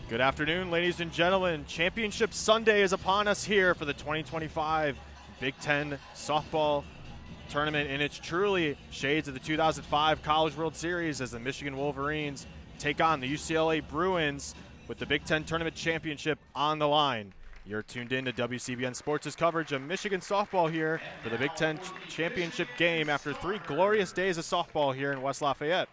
Good afternoon, ladies and gentlemen. Championship Sunday is upon us here for the 2025 Big Ten softball tournament, and it's truly shades of the 2005 College World Series as the Michigan Wolverines take on the UCLA Bruins with the Big Ten Tournament Championship on the line. You're tuned in to WCBN Sports' coverage of Michigan softball here for the Big Ten Championship game after 3 glorious days of softball here in West Lafayette.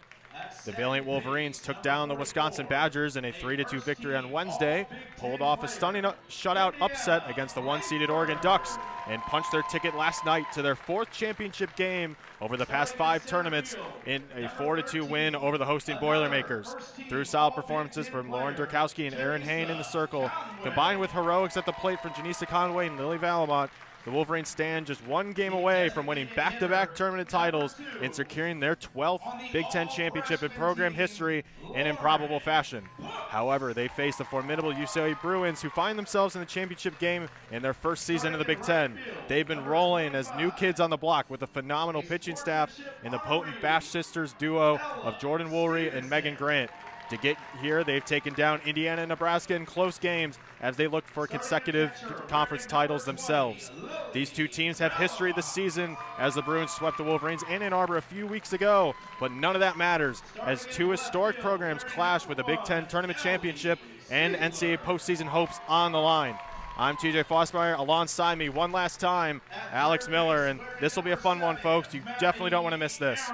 The valiant Wolverines took down the Wisconsin Badgers in a 3-2 victory on Wednesday, pulled off a stunning shutout upset against the 1-seeded Oregon Ducks, and punched their ticket last night to their 4th championship game over the past 5 tournaments in a 4-2 win over the hosting Boilermakers. Through solid performances from Derkowski and Erin Hoehn in the circle, combined with heroics at the plate from Janissa Conway and Lily Valamont, the Wolverines stand just 1 game away from winning back-to-back tournament titles and securing their 12th Big Ten championship in program history in improbable fashion. However, they face the formidable UCLA Bruins, who find themselves in the championship game in their first season in the Big Ten. They've been rolling as new kids on the block with a phenomenal pitching staff and the potent Bash sisters duo of Jordan Woolery and Megan Grant. To get here, they've taken down Indiana and Nebraska in close games as they look for consecutive conference titles themselves. These two teams have history this season as the Bruins swept the Wolverines in Ann Arbor a few weeks ago, but none of that matters as 2 historic programs clash with the Big Ten Tournament Championship and NCAA postseason hopes on the line. I'm TJ Fossmeyer. Alongside me one last time, Alex Miller, and this will be a fun one, folks. You definitely don't want to miss this.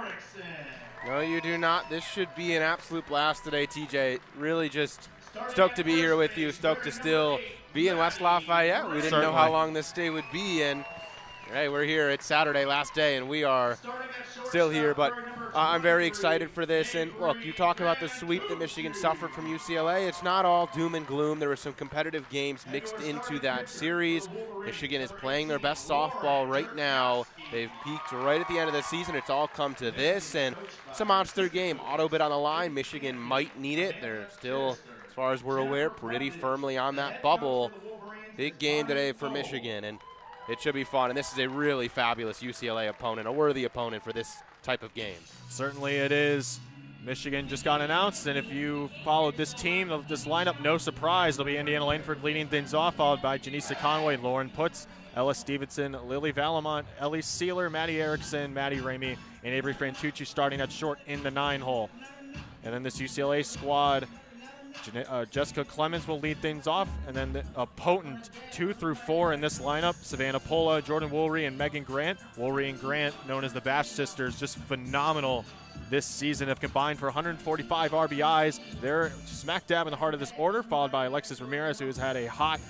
No, you do not. This should be an absolute blast today, TJ. Really just stoked to be here with you, stoked to still be in West Lafayette. We didn't know how long this day would be, and hey, we're here. It's Saturday, last day, and we are still here, but I'm very excited for this. And look, you talk about the sweep that Michigan suffered from UCLA. It's not all doom and gloom. There were some competitive games mixed into that series. Michigan is playing their best softball right now. They've peaked right at the end of the season. It's all come to this, and it's a monster game. Auto bid on the line. Michigan might need it. They're still, as far as we're aware, pretty firmly on that bubble. Big game today for Michigan, and it should be fun. And this is a really fabulous UCLA opponent, a worthy opponent for this type of game. Certainly it is. Michigan just got announced, and if you followed this team, this lineup, no surprise, it'll be Indiana Langford leading things off, followed by Janissa Conway, Lauren Putz, Ella Stevenson, Lily Valamont, Ellie Sealer, Maddie Erickson, Maddie Ramey, and Avery Frantucci starting at short in the 9-hole. And then this UCLA squad, Jessica Clemens will lead things off, and then a potent 2 through 4 in this lineup. Savannah Pola, Jordan Woolery, and Megan Grant. Woolery and Grant, known as the Bash sisters, just phenomenal this season. Have combined for 145 RBIs. They're smack dab in the heart of this order, followed by Alexis Ramirez, who has had a hot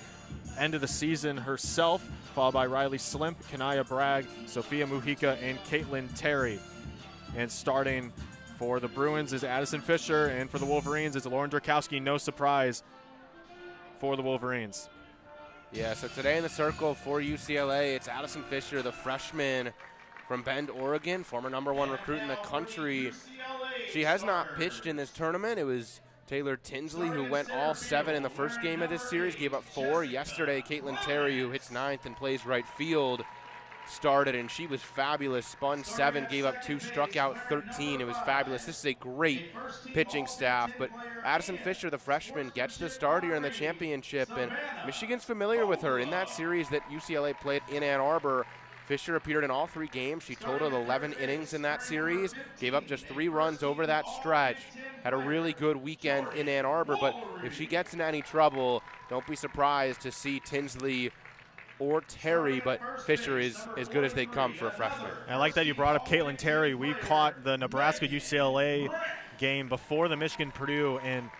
end of the season herself, followed by Riley Slimp, Kanaya Bragg, Sophia Mujica, and Kaitlyn Terry. And starting for the Bruins is Addisen Fisher, and for the Wolverines is Lauren Derkowski. No surprise for the Wolverines. Yeah, so today in the circle for UCLA, it's Addisen Fisher, the freshman from Bend, Oregon, former #1 recruit in the country. She has not pitched in this tournament. It was Taylor Tinsley, who went all 7 in the first game of this series, gave up 4. Yesterday, Kaitlyn Terry, who hits 9th and plays right field, started, and she was fabulous. Spun 7, gave up 2, struck out 13. It was fabulous. This is a great pitching staff, but Addisen Fisher, the freshman, gets the start here in the championship, and Michigan's familiar with her. In that series that UCLA played in Ann Arbor, Fisher appeared in all 3 games. She totaled 11 innings in that series, gave up just 3 runs over that stretch, had a really good weekend in Ann Arbor, but if she gets in any trouble, don't be surprised to see Tinsley or Terry, but Fisher is as good as they come for a freshman. I like that you brought up Kaitlyn Terry. We caught the Nebraska-UCLA game before the Michigan-Purdue, and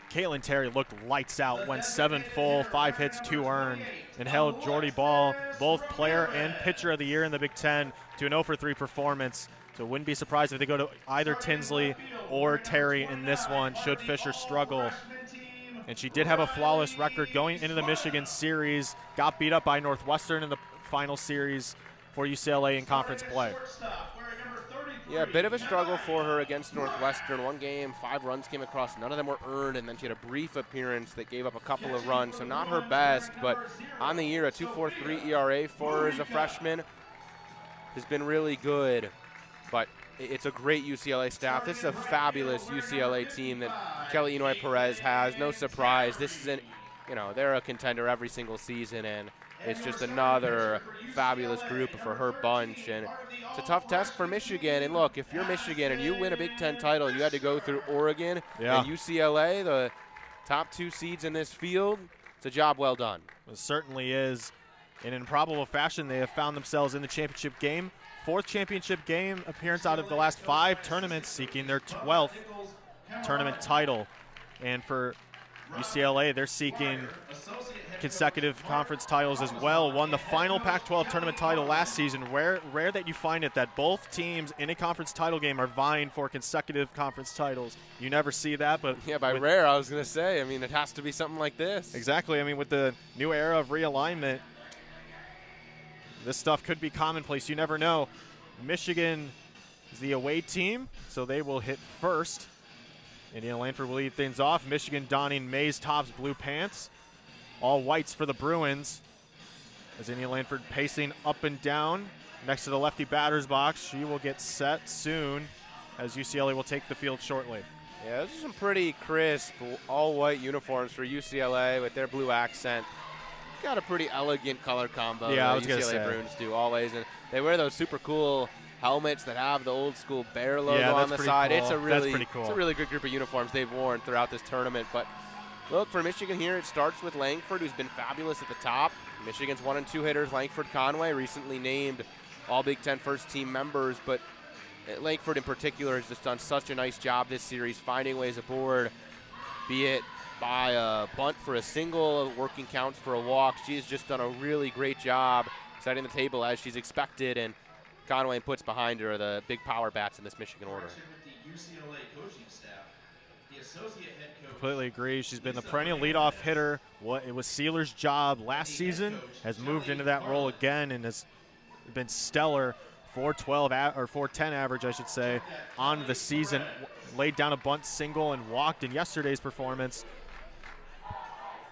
Kaitlyn Terry looked lights out, went 7 full, 5 hits, 2 earned, and held Jordy Ball, both player and pitcher of the year in the Big Ten, to an 0-for-3 performance. So wouldn't be surprised if they go to either Tinsley or Terry in this one, should Fisher struggle. And she did have a flawless record going into the Michigan series, got beat up by Northwestern in the final series for UCLA in conference play. Yeah, a bit of a struggle for her against Northwestern. 1 game, 5 runs came across. None of them were earned, and then she had a brief appearance that gave up a couple of runs. So not her best, but on the year, a 2.43 ERA for her as a freshman has been really good. But it's a great UCLA staff. This is a fabulous UCLA team that Kaitlyn Perez has. No surprise. This is they're a contender every single season, and it's just another fabulous group for her bunch. And it's a tough test for Michigan. And look, if you're Michigan and you win a Big Ten title, you had to go through Oregon and UCLA, the top 2 seeds in this field. It's a job well done. It certainly is. In improbable fashion, they have found themselves in the championship game. 4th championship game appearance out of the last 5 tournaments, seeking their 12th tournament title. And for UCLA, they're seeking consecutive conference titles as well. Won the final Pac-12 tournament title last season. Rare that you find it that both teams in a conference title game are vying for consecutive conference titles. You never see that, but yeah, by rare, I was going to say. I mean, it has to be something like this. Exactly. I mean, with the new era of realignment, this stuff could be commonplace. You never know. Michigan is the away team, so they will hit first. Indiana Langford will lead things off. Michigan donning maize tops, blue pants. All whites for the Bruins. As Indiana Langford pacing up and down next to the lefty batter's box. She will get set soon as UCLA will take the field shortly. Yeah, those are some pretty crisp, all-white uniforms for UCLA with their blue accent. Got a pretty elegant color combo. Yeah, I was UCLA gonna say. Bruins do always, and they wear those super cool helmets that have the old school bear logo on the side. Cool. It's a really good group of uniforms they've worn throughout this tournament. But look, for Michigan here, it starts with Langford, who's been fabulous at the top. Michigan's 1 and 2 hitters. Langford, Conway, recently named all Big Ten first team members, but Langford in particular has just done such a nice job this series, finding ways aboard, be it by a bunt for a single, working counts for a walk. She's just done a really great job setting the table as she's expected, and Conway puts behind her the big power bats in this Michigan order. Completely agree. She's been the perennial leadoff hitter. It was Sealer's job last season, has moved into that role again, and has been stellar. 412 or 410 average, I should say, on the season. Laid down a bunt single and walked in yesterday's performance.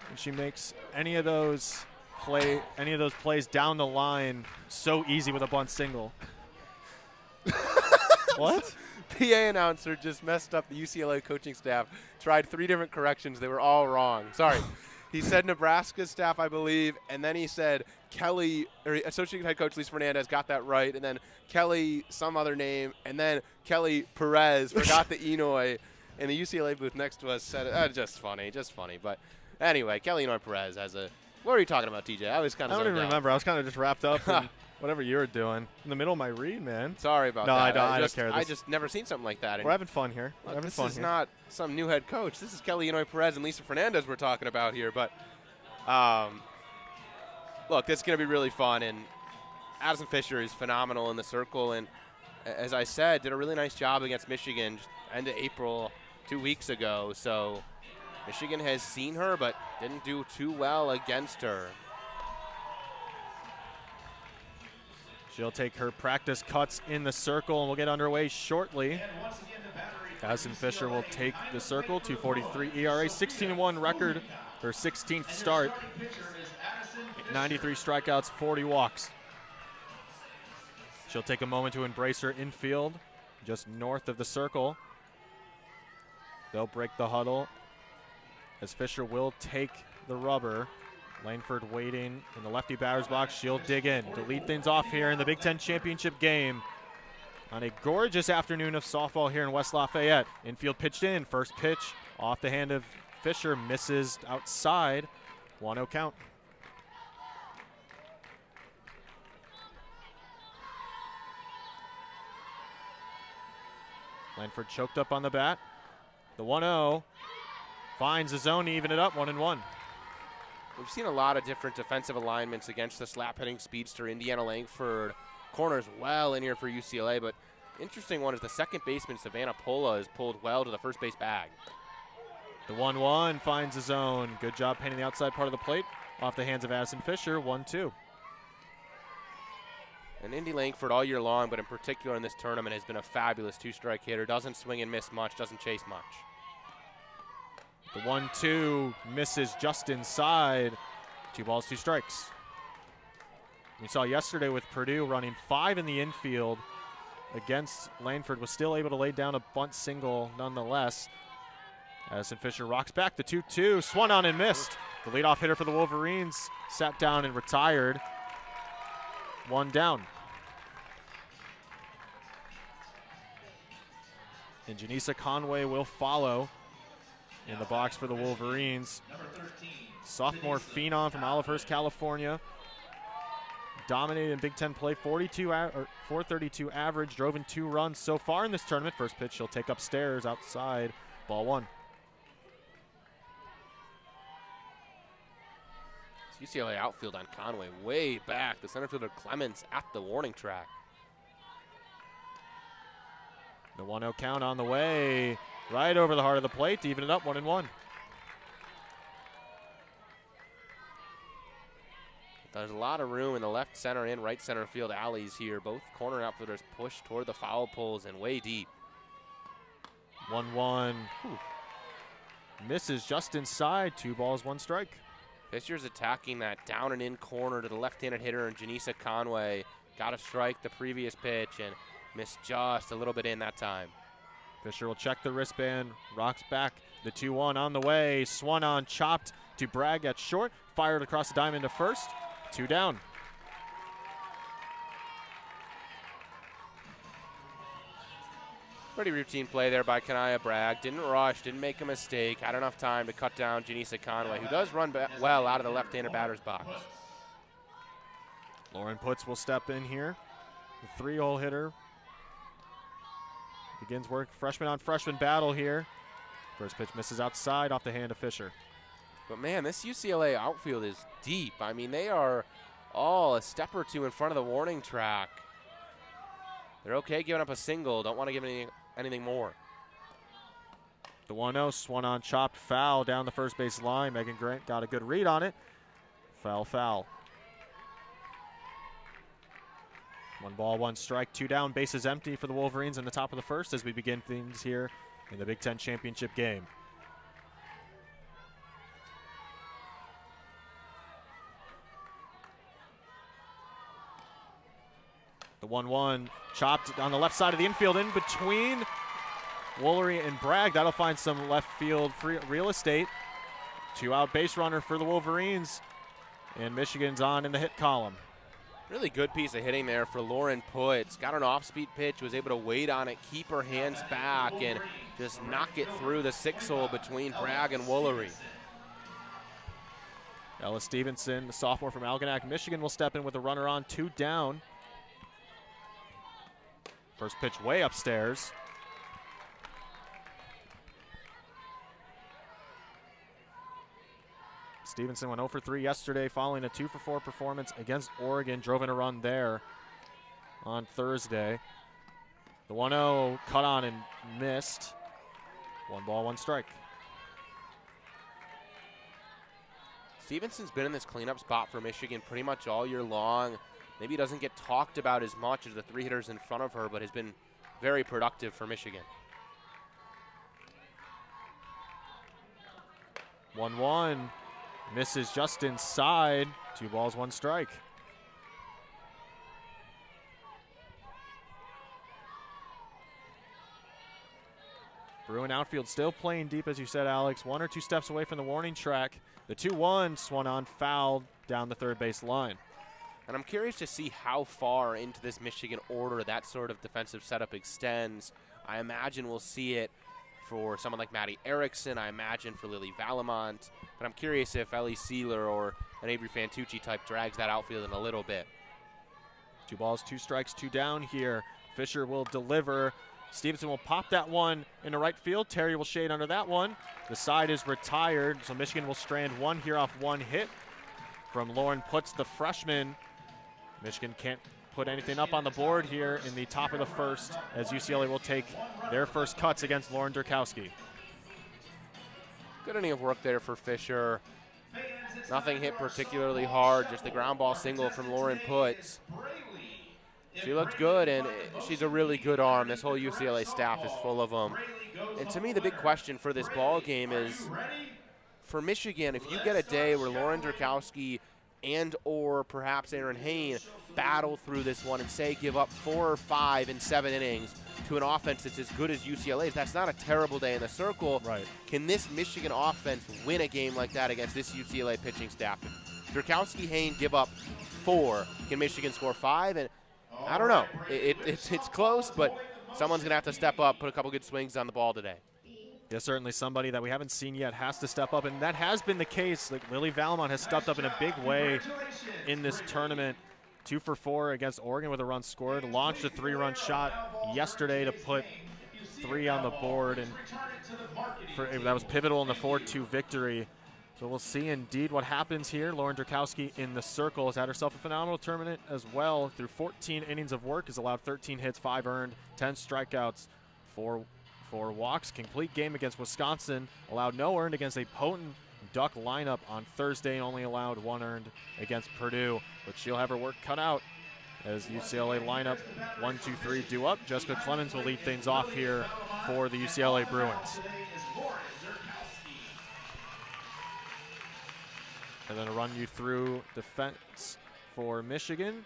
And she makes any of those plays down the line so easy with a bunt single. What? PA announcer just messed up the UCLA coaching staff. Tried 3 different corrections. They were all wrong. Sorry. He said Nebraska staff, I believe, and then he said Kelly, or Associate Head Coach Lisa Fernandez got that right, and then Kelly, some other name, and then Kelly Perez forgot the Enoy, and the UCLA booth next to us said it. Just funny. But anyway, Kaitlyn Perez has a. What were you talking about, TJ? I was kind of. I don't even remember. I was kind of just wrapped up in whatever you were doing in the middle of my read, man. Sorry about that. No, I don't care. I just never seen something like that. We're having fun here. This is not some new head coach. This is Kaitlyn Perez and Lisa Fernandez we're talking about here. But look, this is going to be really fun. And Addisen Fisher is phenomenal in the circle. And as I said, did a really nice job against Michigan just end of April 2 weeks ago. So Michigan has seen her but didn't do too well against her. She'll take her practice cuts in the circle, and we'll get underway shortly. Addisen Fisher will take the circle, 2.43 ERA, 16-1 record, her 16th start, 93 strikeouts, 40 walks. She'll take a moment to embrace her infield, just north of the circle. They'll break the huddle as Fisher will take the rubber. Langford waiting in the lefty batter's box. She'll dig in to lead things off here in the Big Ten championship game on a gorgeous afternoon of softball here in West Lafayette. Infield pitched in. First pitch off the hand of Fisher. Misses outside. 1-0 count. Langford choked up on the bat. The 1-0 finds the zone to even it up, 1-1. We've seen a lot of different defensive alignments against the slap-hitting speedster Indiana Langford. Corners well in here for UCLA, but interesting one is the second baseman Savannah Pola is pulled well to the first base bag. The 1-1 finds the zone. Good job painting the outside part of the plate off the hands of Addisen Fisher, 1-2. And Indy Langford all year long, but in particular in this tournament, has been a fabulous two-strike hitter. Doesn't swing and miss much, doesn't chase much. The 1-2 misses just inside. 2 balls, 2 strikes. We saw yesterday with Purdue running 5 in the infield against Langford, was still able to lay down a bunt single nonetheless. Addisen Fisher rocks back the 2-2, swung on and missed. The leadoff hitter for the Wolverines sat down and retired. One down. And Janisa Conway will follow in the box for the Wolverines. Sophomore phenom from Olivehurst, California. Dominated in Big Ten play, 432 average, drove in 2 runs so far in this tournament. First pitch she'll take upstairs outside, ball 1. UCLA outfield on Conway way back. The center fielder Clements at the warning track. The 1-0 count on the way, right over the heart of the plate to even it up, 1-1. There's a lot of room in the left center and right center field alleys here. Both corner outfielders push toward the foul poles and way deep. 1-1. Misses just inside, 2 balls, 1 strike. Fisher's attacking that down and in corner to the left-handed hitter, and Janisa Conway got a strike the previous pitch and missed just a little bit in that time. Fisher will check the wristband, rocks back the 2-1 on the way. Swung on, chopped to Bragg at short, fired across the diamond to first. 2 down. Pretty routine play there by Kanaya Bragg. Didn't rush, didn't make a mistake. Had enough time to cut down Janisa Conway, who does run well out of the left-handed batter's box. Lauren Putz will step in here. The 3-hole hitter begins work. Freshman on freshman battle here. First pitch misses outside off the hand of Fisher. But man, this UCLA outfield is deep. I mean, they are all a step or 2 in front of the warning track. They're okay giving up a single. Don't want to give anything more. The 1-0 swung on, chopped, foul down the first base line. Megan Grant got a good read on it. Foul. 1 ball, 1 strike, 2 down. Bases empty for the Wolverines in the top of the first as we begin things here in the Big Ten championship game. The 1-1 chopped on the left side of the infield in between Woolery and Bragg. That'll find some left field free real estate. 2-out base runner for the Wolverines. And Michigan's on in the hit column. Really good piece of hitting there for Lauren Putz. Got an off-speed pitch, was able to wait on it, keep her hands back, and just knock it through the 6-hole between Bragg and Woolery. Ella Stevenson, the sophomore from Algonac, Michigan, will step in with a runner on, 2 down. First pitch way upstairs. Stevenson went 0 for 3 yesterday following a 2 for 4 performance against Oregon. Drove in a run there on Thursday. The 1-0 cut on and missed. 1 ball, 1 strike. Stevenson's been in this cleanup spot for Michigan pretty much all year long. Maybe doesn't get talked about as much as the 3 hitters in front of her, but has been very productive for Michigan. 1-1. Misses just inside. 2 balls, 1 strike. Bruin outfield still playing deep, as you said, Alex. 1 or 2 steps away from the warning track. The 2-1 swung on, fouled down the third base line. And I'm curious to see how far into this Michigan order that sort of defensive setup extends. I imagine we'll see it for someone like Maddie Erickson. I imagine for Lily Valamont. But I'm curious if Ellie Sealer or an Avery Fantucci type drags that outfield in a little bit. 2 balls, 2 strikes, 2 down here. Fisher will deliver. Stevenson will pop that one into right field. Terry will shade under that one. The side is retired, so Michigan will strand 1 here off 1 hit from Lauren Putz, the freshman. Michigan can't put anything up on the board here in the top of the first as UCLA will take their first cuts against Lauren Derkowski. Good inning of work there for Fisher. Nothing hit particularly hard, just the ground ball single from Lauren Putz. She looked good, and she's a really good arm. This whole UCLA staff is full of them. And to me, the big question for this ball game is, for Michigan, if you get a day where Lauren Derkowski and or perhaps Erin Hoehn battle through this one and say give up 4 or 5 in 7 innings to an offense that's as good as UCLA's. That's not a terrible day in the circle. Right. Can this Michigan offense win a game like that against this UCLA pitching staff? Derkowski, Hoehn give up 4. Can Michigan score 5? And I don't know. It's close, but someone's going to have to step up, put a couple good swings on the ball today. Yeah, certainly somebody that we haven't seen yet has to step up, and that has been the case. Like Lily Valmont has stepped up in a big way in this tournament. 2 for 4 against Oregon with a run scored. Launched a 3-run shot yesterday to put 3 on the board, and that was pivotal in the 4-2 victory. So we'll see indeed what happens here. Lauren Derkowski in the circle has had herself a phenomenal tournament as well. Through 14 innings of work, has allowed 13 hits, 5 earned, 10 strikeouts, 4 walks. Complete game against Wisconsin. Allowed no earned against a potent Duck lineup on Thursday, and only allowed 1 earned against Purdue. But she'll have her work cut out as UCLA lineup 1, 2, 3 due up. Jessica Clemens will lead things off here for the UCLA Bruins. And then to run you through defense for Michigan.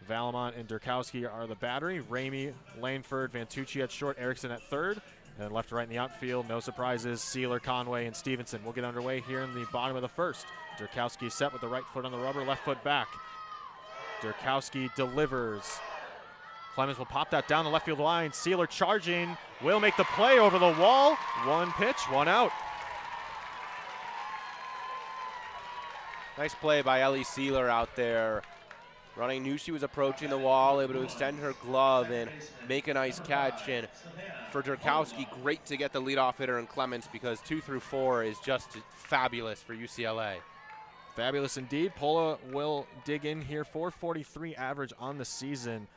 Valmont and Derkowski are the battery. Ramey, Laneford, Vantucci at short, Erickson at third. And left to right in the outfield, no surprises, Sealer, Conway, and Stevenson. We'll get underway here in the bottom of the first. Derkowski set with the right foot on the rubber, left foot back. Derkowski delivers. Clemens will pop that down the left field line. Sealer charging, will make the play over the wall. 1 pitch, 1 out. Nice play by Ellie Sealer out there. Running, knew she was approaching the wall, able to extend her glove and make a nice catch. And for Derkowski, great to get the leadoff hitter in Clemens, because 2 through 4 is just fabulous for UCLA. Fabulous indeed. Pola will dig in here. 443 average on the season.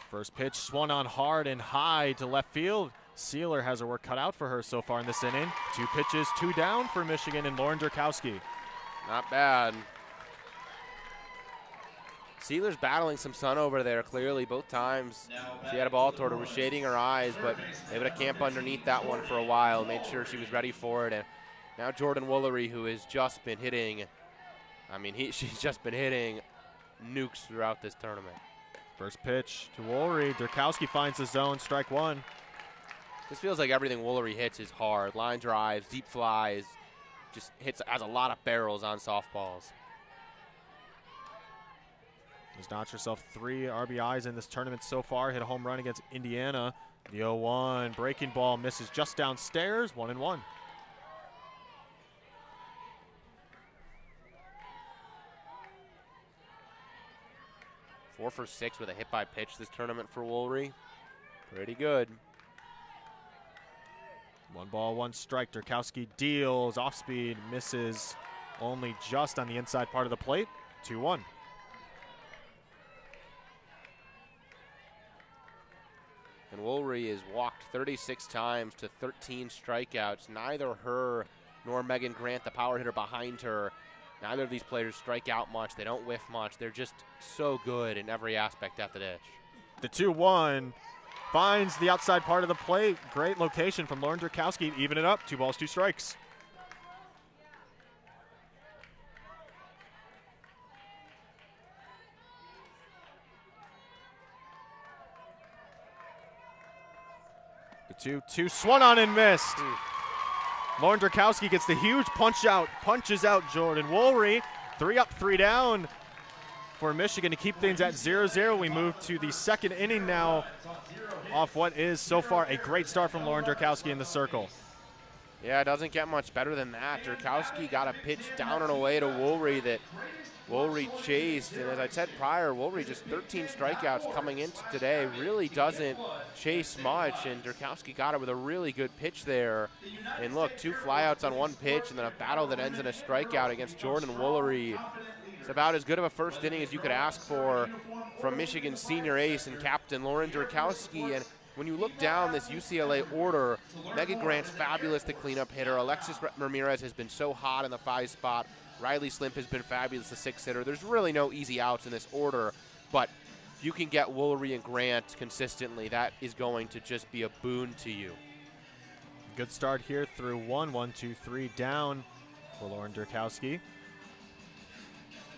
First pitch swung on hard and high to left field. Sealer has her work cut out for her so far in this inning. 2 pitches, 2 down for Michigan and Lauren Derkowski. Not bad. Sealer's battling some sun over there, clearly, both times. She had a ball toward her, was shading her eyes, but able to camp underneath that one for a while, made sure she was ready for it. And now Jordan Woolery, who has just been hitting, she's just been hitting nukes throughout this tournament. First pitch to Woolery. Derkowski finds the zone, strike 1. This feels like everything Woolery hits is hard. Line drives, deep flies, just has a lot of barrels on softballs. Has notched herself 3 RBIs in this tournament so far. Hit a home run against Indiana. The 0-1 breaking ball misses just downstairs. 1-1. Four for 6 with a hit by pitch this tournament for Woolery. Pretty good. 1 ball, 1 strike. Derkowski deals off speed, misses only just on the inside part of the plate. 2-1. And Woolery has walked 36 times to 13 strikeouts. Neither her nor Megan Grant, the power hitter behind her, neither of these players strike out much. They don't whiff much. They're just so good in every aspect at the dish. The 2-1 finds the outside part of the plate. Great location from Lauren Derkowski. Even it up. 2 balls, 2 strikes. The 2-2 swung on and missed. Lauren Derkowski gets the huge punch out, punches out Jordan Woolery. 3 up, 3 down for Michigan to keep things at 0-0. We move to the second inning now off what is so far a great start from Lauren Derkowski in the circle. Yeah, it doesn't get much better than that. Derkowski got a pitch down and away to Woolery that Woolery chased. And as I said prior, Woolery just 13 strikeouts coming into today. Really doesn't chase much. And Derkowski got it with a really good pitch there. And look, 2 flyouts on 1 pitch and then a battle that ends in a strikeout against Jordan Woolery. It's about as good of a first inning as you could ask for from Michigan's senior ace and captain Lauren Derkowski. And when you look down this UCLA order, Megan Grant's fabulous, the cleanup hitter. Alexis Ramirez has been so hot in the 5 spot. Riley Slimp has been fabulous, the 6 hitter. There's really no easy outs in this order, but if you can get Woolery and Grant consistently, that is going to just be a boon to you. Good start here through 1, 2, 3 down for Lauren Derkowski.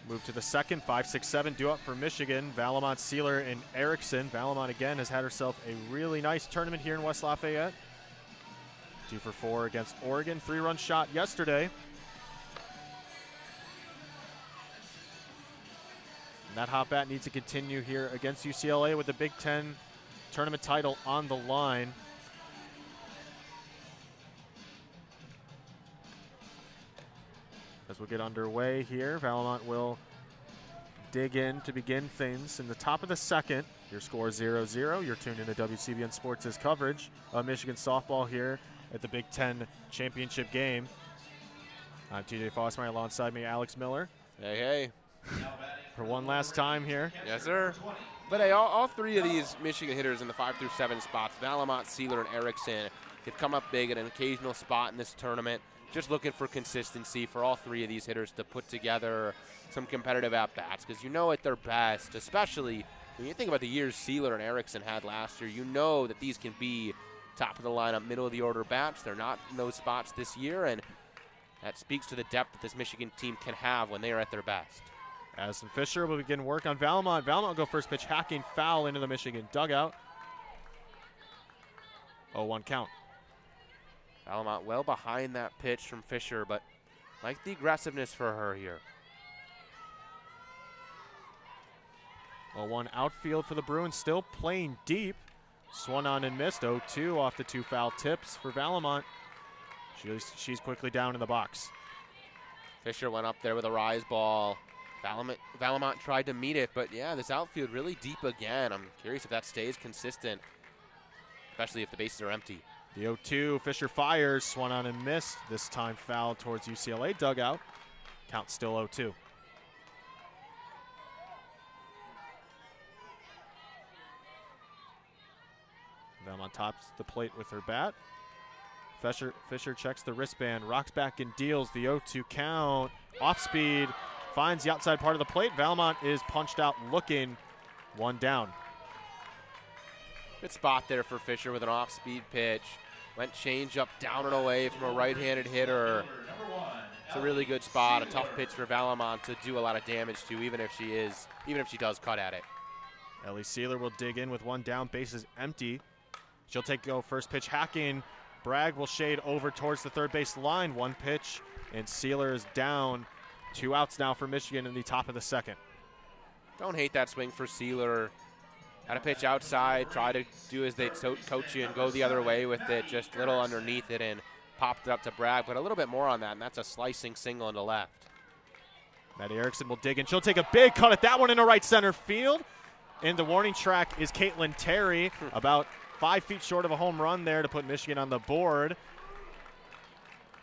Move to the second, 5-6-7 due up for Michigan. Valamont, Sealer, and Erickson. Valamont again has had herself a really nice tournament here in West Lafayette. 2 for 4 against Oregon. 3-run shot yesterday. And that hot bat needs to continue here against UCLA with the Big Ten tournament title on the line. As we get underway here, Valamont will dig in to begin things in the top of the second. Your score 0-0. You're tuned into WCBN Sports' coverage of Michigan softball here at the Big Ten championship game. I'm TJ Fossmeyer, alongside me, Alex Miller. Hey, hey. For one last time here. Yes, sir. But hey, all 3 of these Michigan hitters in the 5 through 7 spots, Valamont, Sealer, and Erickson, they've come up big at an occasional spot in this tournament. Just looking for consistency for all 3 of these hitters to put together some competitive at-bats, because you know at their best, especially when you think about the years Sealer and Erickson had last year, you know that these can be top of the lineup, middle of the order bats. They're not in those spots this year, and that speaks to the depth that this Michigan team can have when they are at their best. Addisen Fisher will begin work on Valamont. Valamont will go first pitch, hacking foul into the Michigan dugout. 0-1 count. Valamont well behind that pitch from Fisher, but like the aggressiveness for her here. 0-1 outfield for the Bruins, still playing deep. Swung on and missed. 0-2 off the 2 foul tips for Valamont. She's quickly down in the box. Fisher went up there with a rise ball. Valamont tried to meet it, but yeah, this outfield really deep again. I'm curious if that stays consistent, especially if the bases are empty. The 0-2, Fisher fires, swung on and missed. This time foul towards UCLA dugout. Count still 0-2. Valamont tops the plate with her bat. Fisher checks the wristband, rocks back and deals the 0-2 count. Off speed, finds the outside part of the plate. Valamont is punched out looking, 1 down. Good spot there for Fisher with an off-speed pitch. Went change up down and away from a right-handed hitter. It's a really good spot, a tough pitch for Valamont to do a lot of damage to, even if she does cut at it. Ellie Sealer will dig in with 1 down, bases empty. She'll go first pitch hacking. Bragg will shade over towards the third base line. 1 pitch, and Sealer is down. 2 outs now for Michigan in the top of the second. Don't hate that swing for Sealer. Had a pitch outside, try to do as they coach you and go the other way with it, just a little underneath it and popped it up to Bragg, but a little bit more on that, and that's a slicing single into left. Maddie Erickson will dig in. She'll take a big cut at that one into right center field. In the warning track is Kaitlyn Terry, about 5 feet short of a home run there to put Michigan on the board.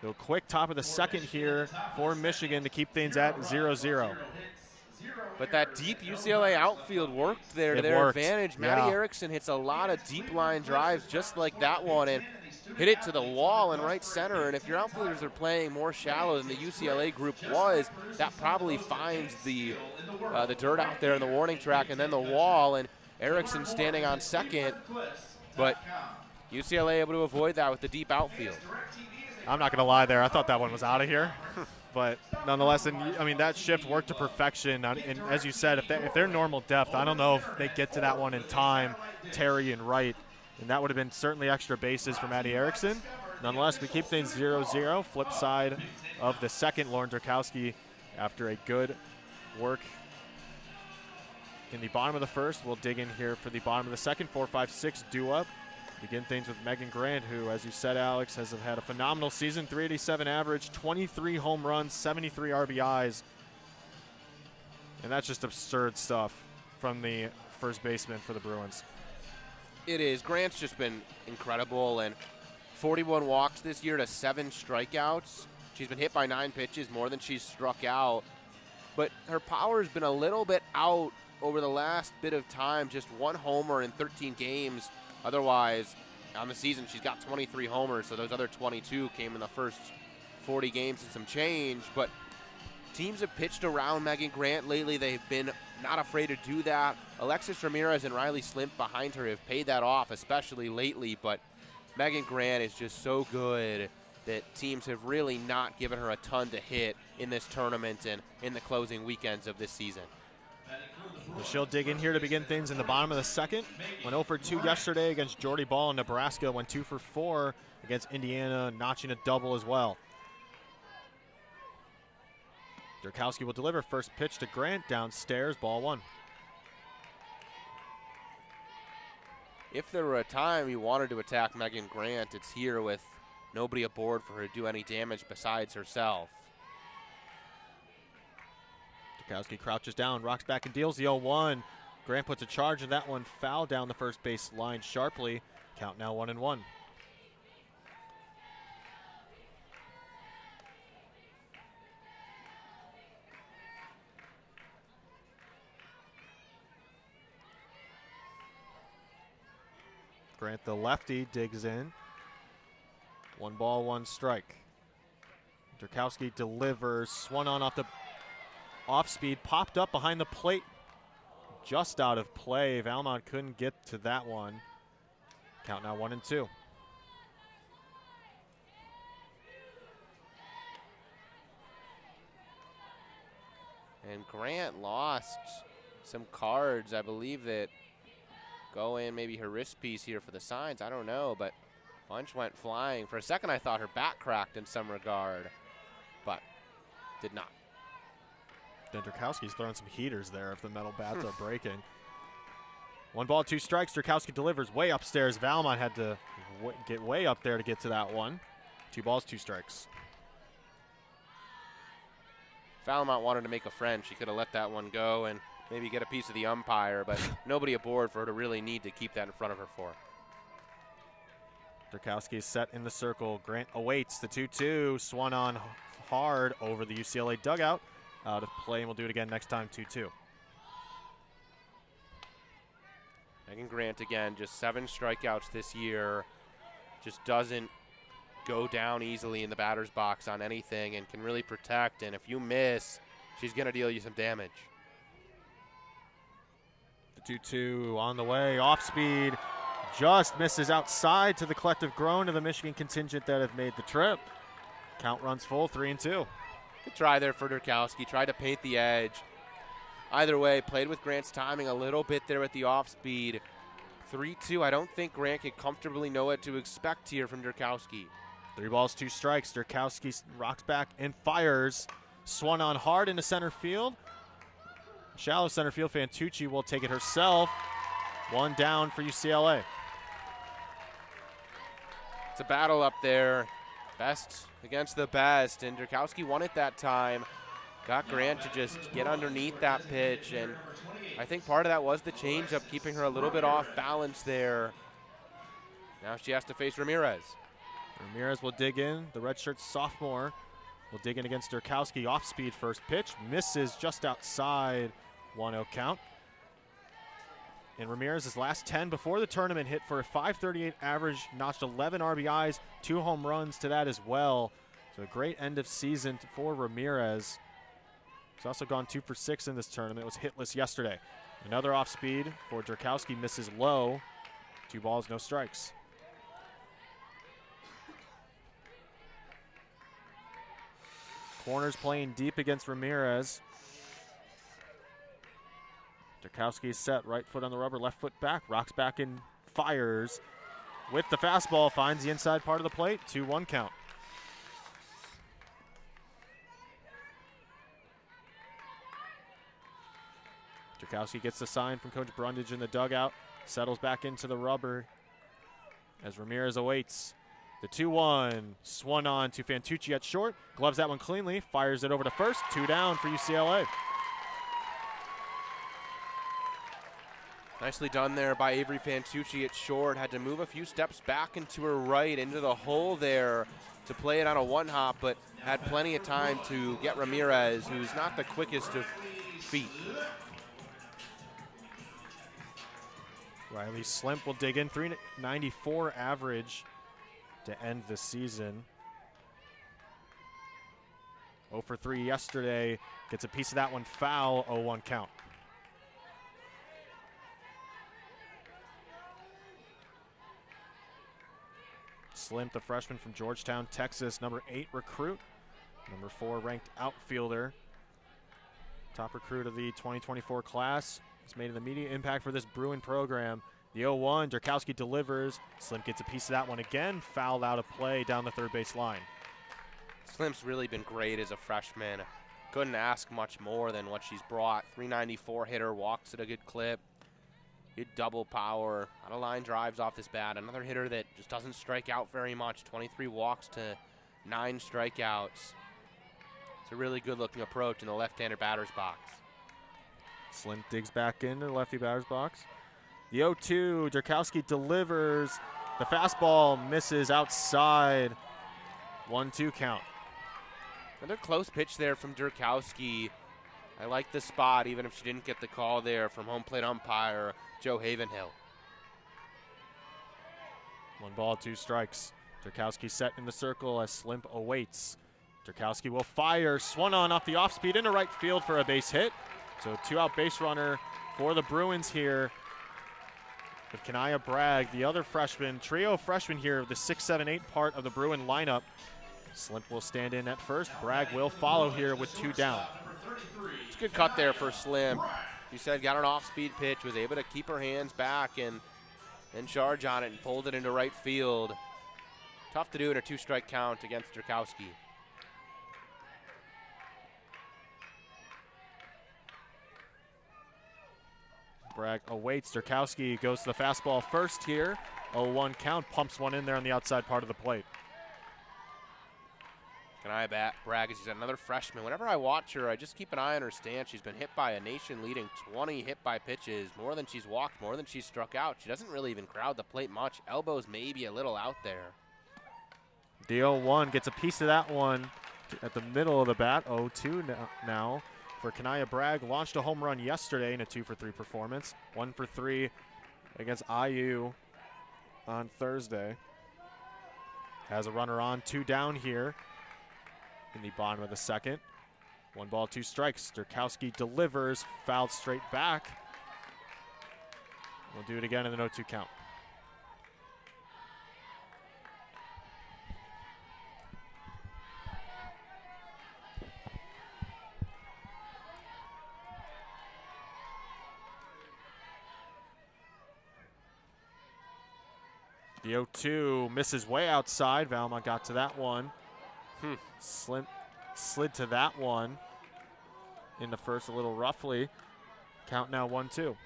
Go quick top of the second here for Michigan to keep things at 0-0. But that deep UCLA outfield worked there to their advantage. Maddie Erickson hits a lot of deep line drives just like that one and hit it to the wall in right center. And if your outfielders are playing more shallow than the UCLA group was, that probably finds the dirt out there in the warning track and then the wall. And Erickson standing on second. But UCLA able to avoid that with the deep outfield. I'm not going to lie there. I thought that one was out of here. But nonetheless, I mean, that shift worked to perfection. And as you said, if they're normal depth, I don't know if they get to that one in time, Terry and Wright. And that would have been certainly extra bases for Maddie Erickson. Nonetheless, we keep things 0-0. Flip side of the second, Lauren Derkowski, after a good work in the bottom of the first. We'll dig in here for the bottom of the second. 4-5-6 due up. Begin things with Megan Grant, who, as you said, Alex, has had a phenomenal season. 387 average, 23 home runs, 73 RBIs. And that's just absurd stuff from the first baseman for the Bruins. It is. Grant's just been incredible, and 41 walks this year to 7 strikeouts. She's been hit by 9 pitches, more than she's struck out. But her power has been a little bit out over the last bit of time, just 1 homer in 13 games. Otherwise, on the season, she's got 23 homers, so those other 22 came in the first 40 games and some change. But teams have pitched around Megan Grant lately. They've been not afraid to do that. Alexis Ramirez and Riley Slimp behind her have paid that off, especially lately. But Megan Grant is just so good that teams have really not given her a ton to hit in this tournament and in the closing weekends of this season. Well, she'll dig in here to begin things in the bottom of the second. Went 0 for 2 yesterday against Jordy Ball in Nebraska. Went 2 for 4 against Indiana, notching a double as well. Derkowski will deliver. First pitch to Grant downstairs, ball 1. If there were a time you wanted to attack Megan Grant, it's here with nobody aboard for her to do any damage besides herself. Derkowski crouches down, rocks back and deals the 0-1. Grant puts a charge in that one, foul down the first base line sharply. Count now 1-1. Grant, the lefty, digs in. 1 ball, 1 strike. Derkowski delivers, swung on off the off speed, popped up behind the plate, just out of play. Valmont couldn't get to that one. Count now 1-2. And Grant lost some cards, I believe, that go in maybe her wrist piece here for the signs. I don't know, but bunch went flying. For a second, I thought her back cracked in some regard, but did not. Then Derkowski's throwing some heaters there if the metal bats are breaking. 1 ball, 2 strikes. Derkowski delivers way upstairs. Valmont had to get way up there to get to that one. 2 balls, 2 strikes. Valmont wanted to make a friend. She could have let that one go and maybe get a piece of the umpire, but nobody aboard for her to really need to keep that in front of her for. Derkowski is set in the circle. Grant awaits the 2-2. Swung on hard over the UCLA dugout. Out of play, and we'll do it again next time, 2-2. Megan Grant again, just 7 strikeouts this year. Just doesn't go down easily in the batter's box on anything and can really protect. And if you miss, she's going to deal you some damage. The 2-2 on the way, off speed. Just misses outside to the collective groan of the Michigan contingent that have made the trip. Count runs full, 3-2. Good try there for Derkowski. Tried to paint the edge. Either way, played with Grant's timing a little bit there at the off speed. 3-2. I don't think Grant can comfortably know what to expect here from Derkowski. 3 balls, 2 strikes. Derkowski rocks back and fires. Swung on hard into center field. Shallow center field. Fantucci will take it herself. 1 down for UCLA. It's a battle up there. Best against the best, and Derkowski won it that time. Got Grant to just get underneath that pitch, and I think part of that was the changeup, keeping her a little bit off balance there. Now she has to face Ramirez. Ramirez will dig in. The redshirt sophomore will dig in against Derkowski. Off speed first pitch. Misses just outside. 1-0 count. And Ramirez's last 10 before the tournament hit for a .538 average, notched 11 RBIs, 2 home runs to that as well. So a great end of season for Ramirez. He's also gone 2 for 6 in this tournament. Was hitless yesterday. Another off speed for Derkowski, misses low. 2 balls, no strikes. Corners playing deep against Ramirez. Derkowski is set, right foot on the rubber, left foot back, rocks back and fires. With the fastball, finds the inside part of the plate, 2-1 count. Derkowski gets the sign from Coach Brundage in the dugout, settles back into the rubber as Ramirez awaits. The 2-1, swung on to Fantucci at short, gloves that one cleanly, fires it over to first, 2 down for UCLA. Nicely done there by Avery Fantucci at short. Had to move a few steps back and to her right into the hole there to play it on a 1-hop, but had plenty of time to get Ramirez, who's not the quickest of feet. Riley Slimp will dig in, 394 average to end the season. 0 for 3 yesterday, gets a piece of that one foul, 0-1 count. Slim, the freshman from Georgetown, Texas, number 8 recruit, number 4 ranked outfielder. Top recruit of the 2024 class. He's made an immediate impact for this Bruin program. The 0-1, Derkowski delivers. Slim gets a piece of that one again, fouled out of play down the third base line. Slim's really been great as a freshman. Couldn't ask much more than what she's brought. 394 hitter, walks at a good clip. Good double power, a lot of line drives off this bat. Another hitter that just doesn't strike out very much. 23 walks to 9 strikeouts. It's a really good looking approach in the left-hander batter's box. Slim digs back into the lefty batter's box. The 0-2, Derkowski delivers. The fastball misses outside. 1-2 count. Another close pitch there from Derkowski. I like the spot, even if she didn't get the call there from home plate umpire Joe Havenhill. 1 ball, 2 strikes. Derkowski set in the circle as Slim awaits. Derkowski will fire, swung on off the off speed into right field for a base hit. So 2-out base runner for the Bruins here. With Kanaya Bragg, the other freshman, trio freshman here, the 6, 7, 8 part of the Bruin lineup. Slim will stand in at first. Bragg will follow here with 2 down. It's a good cut there for Slim. You said got an off-speed pitch, was able to keep her hands back and charge on it and pulled it into right field. Tough to do in a 2-strike count against Derkowski. Bragg awaits. Derkowski goes to the fastball first here. 0-1 count, pumps one in there on the outside part of the plate. Kanaya Bragg is another freshman. Whenever I watch her, I just keep an eye on her stance. She's been hit by a nation-leading 20 hit-by pitches, more than she's walked, more than she's struck out. She doesn't really even crowd the plate much. Elbows maybe a little out there. The 0-1 gets a piece of that one at the middle of the bat. 0-2 now for Kanaya Bragg. Launched a home run yesterday in a 2-for-3 performance. 1 for 3 against IU on Thursday. Has a runner on, 2 down here in the bottom of the second. 1 ball, 2 strikes. Derkowski delivers, fouled straight back. We'll do it again in the 0-2 count. The 0-2 misses way outside. Valmont got to that one. Slim slid to that one in the first a little roughly. Count now 1-2.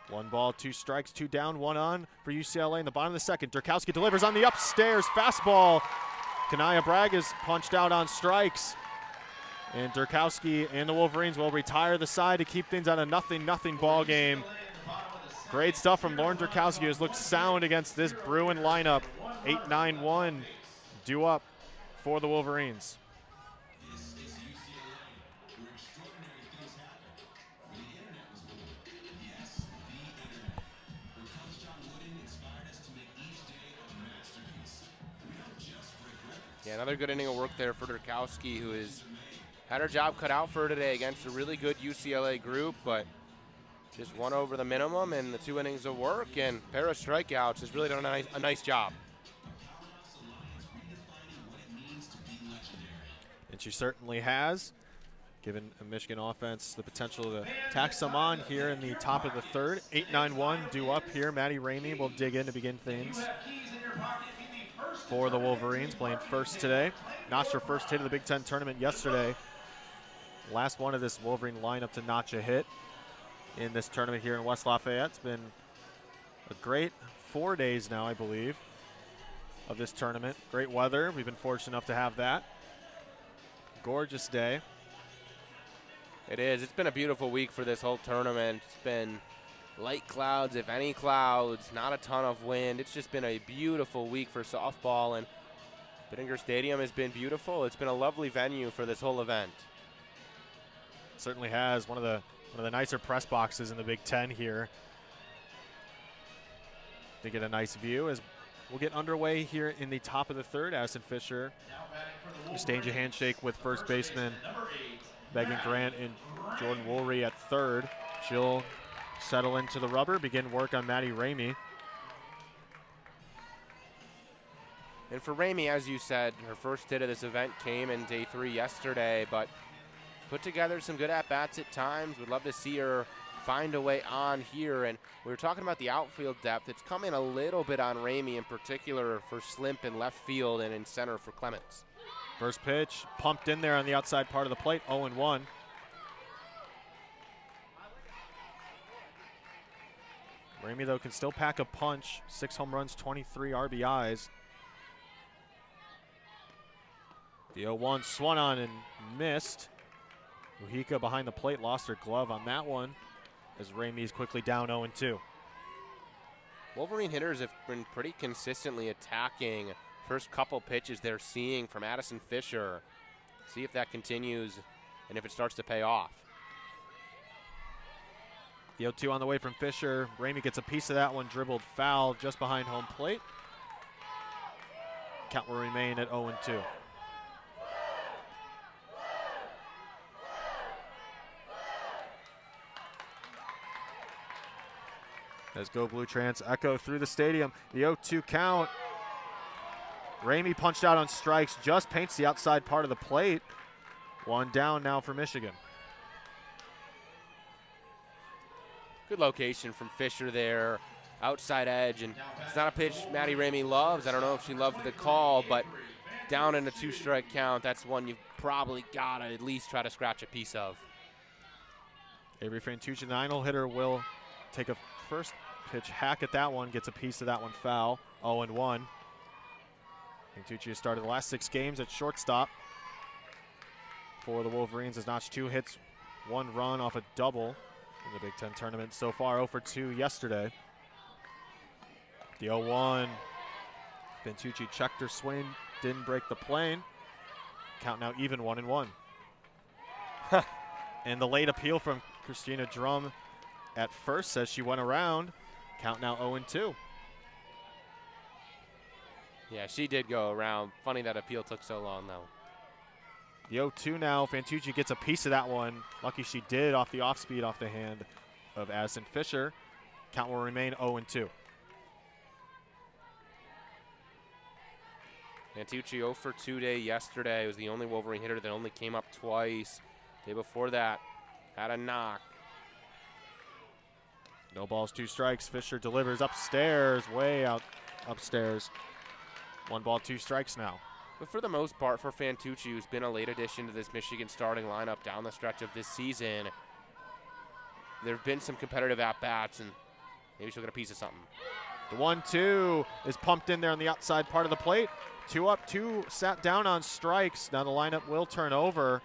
One ball, 2 strikes, 2 down, 1 on for UCLA in the bottom of the second. Derkowski delivers on the upstairs fastball. Kanaya Bragg is punched out on strikes. And Derkowski and the Wolverines will retire the side to keep things on a 0-0 ball game. Great stuff from Lauren Derkowski, who has looked sound against this Bruin lineup. 8-9-1 due up for the Wolverines. Yeah, another good inning of work there for Derkowski, who has had her job cut out for her today against a really good UCLA group, but just 1 over the minimum and the 2 innings of work and a pair of strikeouts has really done a nice job. And she certainly has, given a Michigan offense the potential to tack some on here in the top of the third. 8-9-1 due up here. Maddie Ramey will dig in to begin things for the Wolverines, playing first today. Notched her first hit of the Big Ten tournament yesterday. Last one of this Wolverine lineup to notch a hit in this tournament here in West Lafayette. It's been a great 4 days now, I believe, of this tournament. Great weather. We've been fortunate enough to have that. Gorgeous day. It is. It's been a beautiful week for this whole tournament. It's been light clouds, if any clouds, not a ton of wind. It's just been a beautiful week for softball, and Bittinger Stadium has been beautiful. It's been a lovely venue for this whole event. Certainly has. One of the nicer press boxes in the Big Ten here. To get a nice view as we'll get underway here in the top of the third. Addisen Fisher exchange a handshake with first baseman Megan Grant and Jordan Woolery at third. She'll settle into the rubber, begin work on Maddie Ramey. And for Ramey, as you said, her first hit of this event came in day 3 yesterday, but put together some good at-bats at times. We'd love to see her find a way on here. And we were talking about the outfield depth. It's coming a little bit on Ramey in particular for Slimp in left field and in center for Clements. First pitch, pumped in there on the outside part of the plate, 0-1. Ramey, though, can still pack a punch. 6 home runs, 23 RBIs. The 0-1 swung on and missed. Mujica behind the plate lost her glove on that one as Ramey's quickly down 0-2. Wolverine hitters have been pretty consistently attacking first couple pitches they're seeing from Addisen Fisher. See if that continues and if it starts to pay off. The 0-2 on the way from Fisher. Ramey gets a piece of that one, dribbled foul just behind home plate. Count will remain at 0-2. As Go Blue Trans echo through the stadium. The 0-2 count. Ramey punched out on strikes, just paints the outside part of the plate. One down now for Michigan. Good location from Fisher there, outside edge, and it's not a pitch Maddie Ramey loves. I don't know if she loved the call, but down in a 2-strike count, that's one you've probably got to at least try to scratch a piece of. Avery Fantucci, the 9-hole hitter, will take a first pitch hack at that one, gets a piece of that one foul, 0-1. Fantucci has started the last 6 games at shortstop for the Wolverines, has notched 2 hits, 1 run off a double in the Big Ten tournament so far, 0 for 2 yesterday. The 0-1, Fantucci checked her swing, didn't break the plane. Count now even, 1-1. And the late appeal from Christina Drum at first says she went around. Count now 0-2. Yeah, she did go around. Funny that appeal took so long, though. The 0-2 now. Fantucci gets a piece of that one. Lucky she did off the off-speed off the hand of Addisen Fisher. Count will remain 0-2. Fantucci 0 for 2 day yesterday. It was the only Wolverine hitter that only came up twice. Day before that, had a knock. No balls, 2 strikes. Fisher delivers upstairs, way out upstairs. 1 ball, 2 strikes now. But for the most part, for Fantucci, who's been a late addition to this Michigan starting lineup down the stretch of this season, there have been some competitive at-bats, and maybe she'll get a piece of something. The 1-2 is pumped in there on the outside part of the plate. 2 up, 2 sat down on strikes. Now the lineup will turn over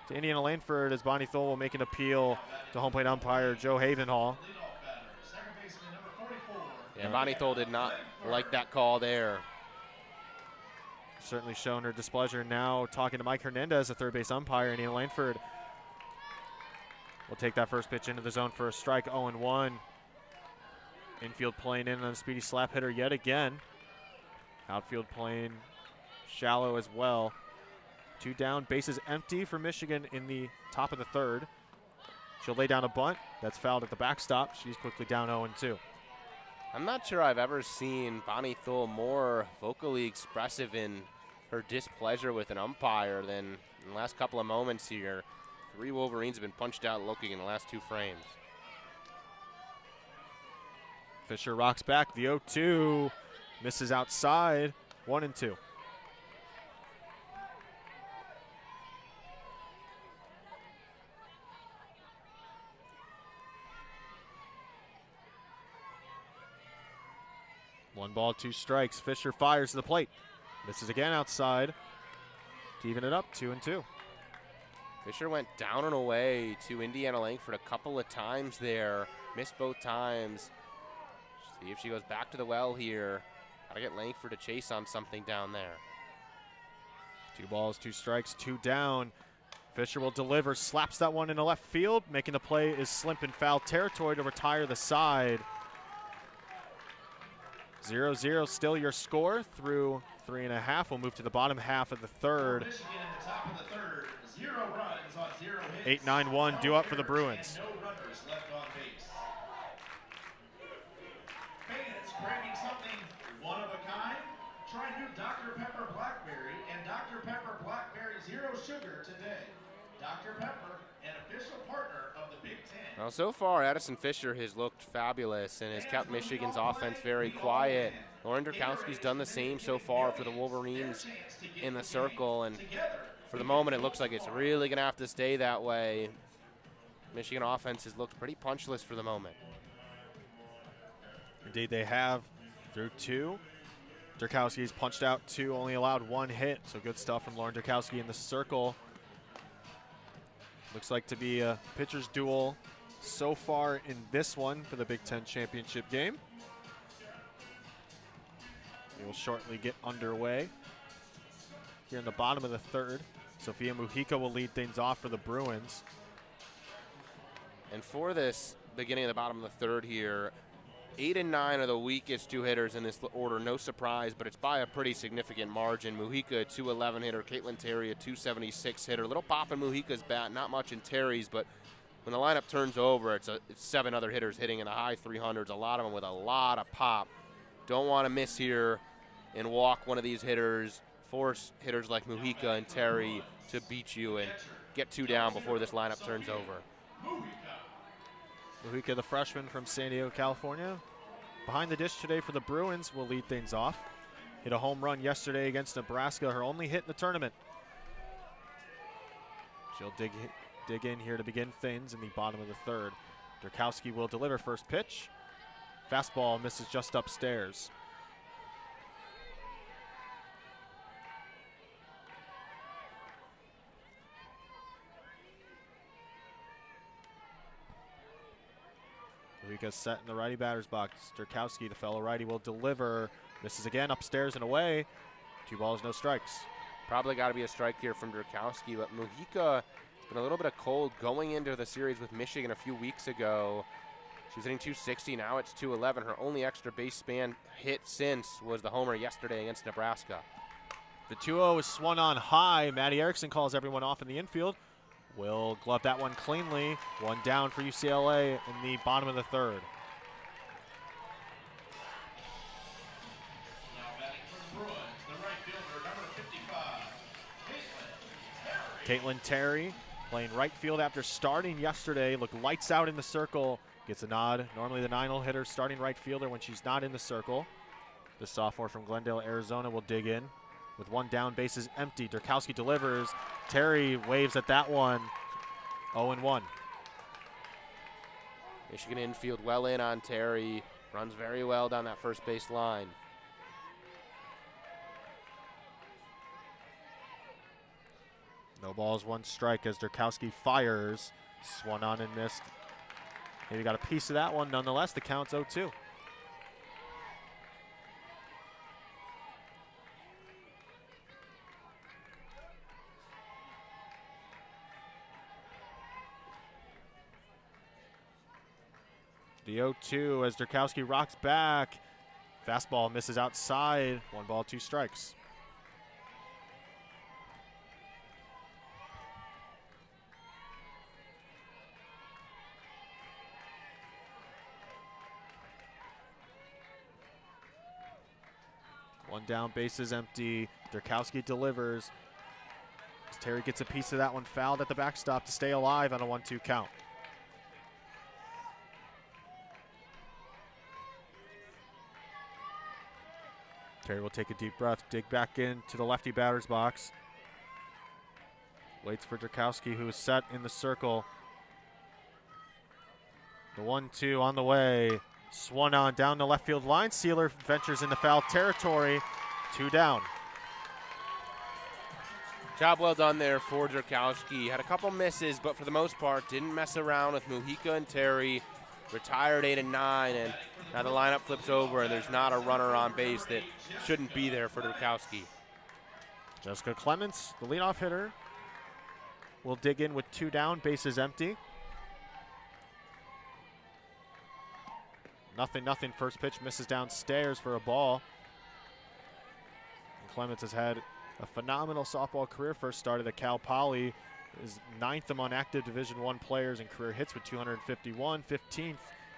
to Indiana Langford as Bonnie Thole will make an appeal to home plate umpire Joe Havenhall. Yeah, Bonnie Thole did not like that call there. Certainly shown her displeasure now, talking to Mike Hernandez, a third base umpire. Indiana Langford will take that first pitch into the zone for a strike, 0-1. Infield playing in on a speedy slap hitter yet again. Outfield playing shallow as well. 2 down, bases empty for Michigan in the top of the 3rd. She'll lay down a bunt. That's fouled at the backstop. She's quickly down 0-2. I'm not sure I've ever seen Bonnie Thole more vocally expressive in her displeasure with an umpire than in the last couple of moments here. 3 Wolverines have been punched out looking in the last 2 frames. Fisher rocks back. The 0-2 misses outside. 1-2. One ball, 2 strikes. Fisher fires to the plate. Misses again outside to even it up, 2-2. Fisher went down and away to Indiana Langford a couple of times there. Missed both times. See if she goes back to the well here. Gotta get Langford to chase on something down there. 2 balls, 2 strikes, 2 down. Fisher will deliver, slaps that one into left field. Making the play is Slimp in foul territory to retire the side. 0-0 still your score through 3.5. We'll move to the bottom half of the third. Michigan in the top of the third, 0 runs on 0 hits. 8-9-1 due up for the Bruins. No runners left on base. Fans craving something one of a kind? Try new Dr. Pepper Blackberry and Dr. Pepper Blackberry Zero Sugar today. Dr. Pepper, an official partner of the Big Ten. Well, so far, Addisen Fisher has looked fabulous and has kept Michigan's offense very quiet. Lauren Derkowski's done the same so far for the Wolverines in the circle, and for the moment, it looks like it's really going to have to stay that way. Michigan offense has looked pretty punchless for the moment. Indeed, they have through 2. Derkowski's punched out 2, only allowed 1 hit, so good stuff from Lauren Derkowski in the circle. Looks like to be a pitcher's duel so far in this one for the Big Ten championship game. We will shortly get underway. Here in the bottom of the third, Sophia Mujica will lead things off for the Bruins. And for this beginning of the bottom of the third here, 8 and 9 are the weakest 2 hitters in this order. No surprise, but it's by a pretty significant margin. Mujica, a 211 hitter. Kaitlyn Terry, a 276 hitter. A little pop in Mujica's bat, not much in Terry's, but when the lineup turns over, it's 7 other hitters hitting in the high 300s, a lot of them with a lot of pop. Don't want to miss here and walk one of these hitters, force hitters like Mujica and Terry to beat you and get 2 down before this lineup turns over. Mujica, the freshman from San Diego, California. Behind the dish today for the Bruins will lead things off. Hit a home run yesterday against Nebraska, her only hit in the tournament. She'll dig in here to begin things in the bottom of the third. Derkowski will deliver first pitch. Fastball misses just upstairs. Mujica set in the righty batter's box. Derkowski, the fellow righty, will deliver. Misses again, upstairs and away. 2 balls, no strikes. Probably got to be a strike here from Derkowski, but Mujica has been a little bit of cold going into the series with Michigan a few weeks ago. She was hitting 260, now it's 211. Her only extra base span hit since was the homer yesterday against Nebraska. The 2-0 is swung on high. Maddie Erickson calls everyone off in the infield. Will glove that one cleanly. 1 down for UCLA in the bottom of the third. Now batting for the Bruins, the right fielder, number 55, Kaitlyn Terry playing right field after starting yesterday. Looked lights out in the circle. Gets a nod. Normally the 9-hole hitter starting right fielder when she's not in the circle. The sophomore from Glendale, Arizona will dig in. With 1 down, bases empty. Derkowski delivers. Terry waves at that one. 0-1. Michigan infield well in on Terry. Runs very well down that first base line. No balls, 1 strike as Derkowski fires. Swung on and missed. Maybe got a piece of that one. Nonetheless, the count's 0-2. The 0-2 as Derkowski rocks back. Fastball misses outside. 1 ball, 2 strikes. One down, bases empty. Derkowski delivers. As Terry gets a piece of that one, fouled at the backstop to stay alive on a 1-2 count. Terry will take a deep breath, dig back into the lefty batter's box. Waits for Derkowski, who is set in the circle. The 1-2 on the way. Swung on down the left field line. Sealer ventures into foul territory. 2 down. Job well done there for Derkowski. Had a couple misses, but for the most part, didn't mess around with Mujica and Terry. Retired 8 and 9, and now the lineup flips over, and there's not a runner on base that shouldn't be there for Derkowski. Jessica Clements, the leadoff hitter, will dig in with 2 down, bases empty. 0-0 first pitch, misses downstairs for a ball. And Clements has had a phenomenal softball career. First started at Cal Poly, is 9th among active Division I players in career hits with 251, 15th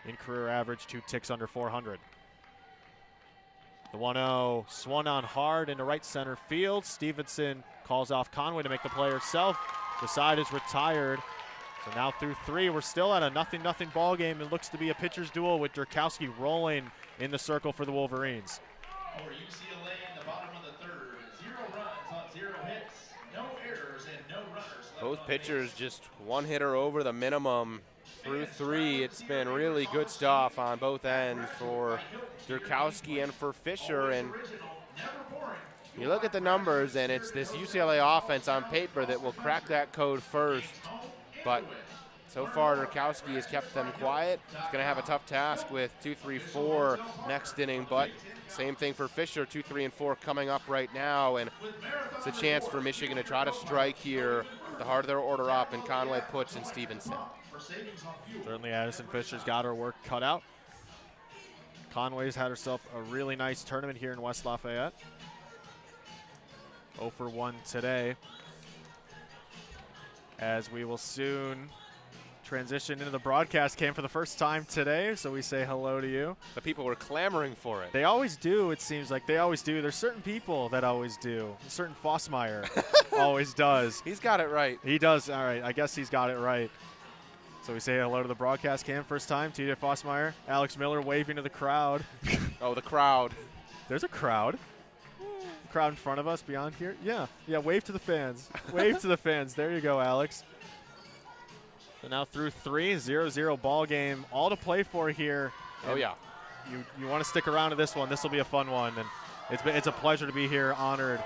in career average, 2 ticks under 400. The 1-0 swung on hard into right center field. Stevenson calls off Conway to make the play herself. The side is retired. So now through 3, we're still at a 0-0 ball game. It looks to be a pitcher's duel with Derkowski rolling in the circle for the Wolverines. For UCLA in the bottom of the 3rd, 0 runs on 0 hits, no errors and no runners left. Both pitchers just 1 hitter over the minimum through 3. It's been really good stuff on both ends for Derkowski and for Fisher. And you look at the numbers, and it's this UCLA offense on paper that will crack that code first. But so far, Derkowski has kept them quiet. He's going to have a tough task with 2, 3, 4 next inning, but same thing for Fisher, 2, 3, and 4 coming up right now, and it's a chance for Michigan to try to strike here. The harder their order up, and Conway puts in Stevenson. Certainly Addisen Fisher's got her work cut out. Conway's had herself a really nice tournament here in West Lafayette. 0 for 1 today, as we will soon transition into the broadcast cam for the first time today, so we say hello to you. The people were clamoring for it. They always do, it seems like. They always do. There's certain people that always do. A certain Fossmeyer always does. He's got it right. He does. All right, I guess he's got it right. So we say hello to the broadcast cam first time. TJ Fossmeyer, Alex Miller waving to the crowd. Oh, the crowd. There's a crowd. Crowd in front of us beyond here. Yeah, wave to the fans. Wave to the fans. There you go, Alex. So now through 3, 0-0 ball game. All to play for here. Oh, yeah. You want to stick around to this one. This will be a fun one. And it's a pleasure to be here, honored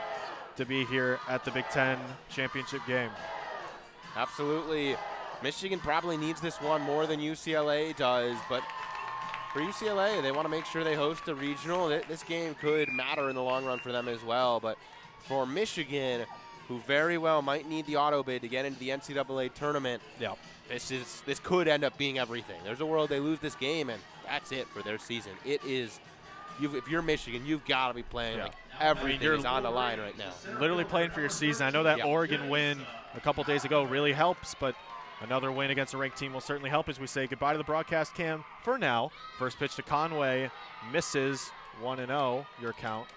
to be here at the Big Ten championship game. Absolutely. Michigan probably needs this one more than UCLA does, but for UCLA, they want to make sure they host a regional. This game could matter in the long run for them as well, but for Michigan, who very well might need the auto bid to get into the NCAA tournament, this could end up being everything. There's a world they lose this game, and that's it for their season. It is, if you're Michigan, you've got to be playing like everything is on the line right now. Literally playing for your season. I know that Oregon win a couple days ago really helps, but another win against a ranked team will certainly help as we say goodbye to the broadcast cam for now. First pitch to Conway, misses, 1-0, your count.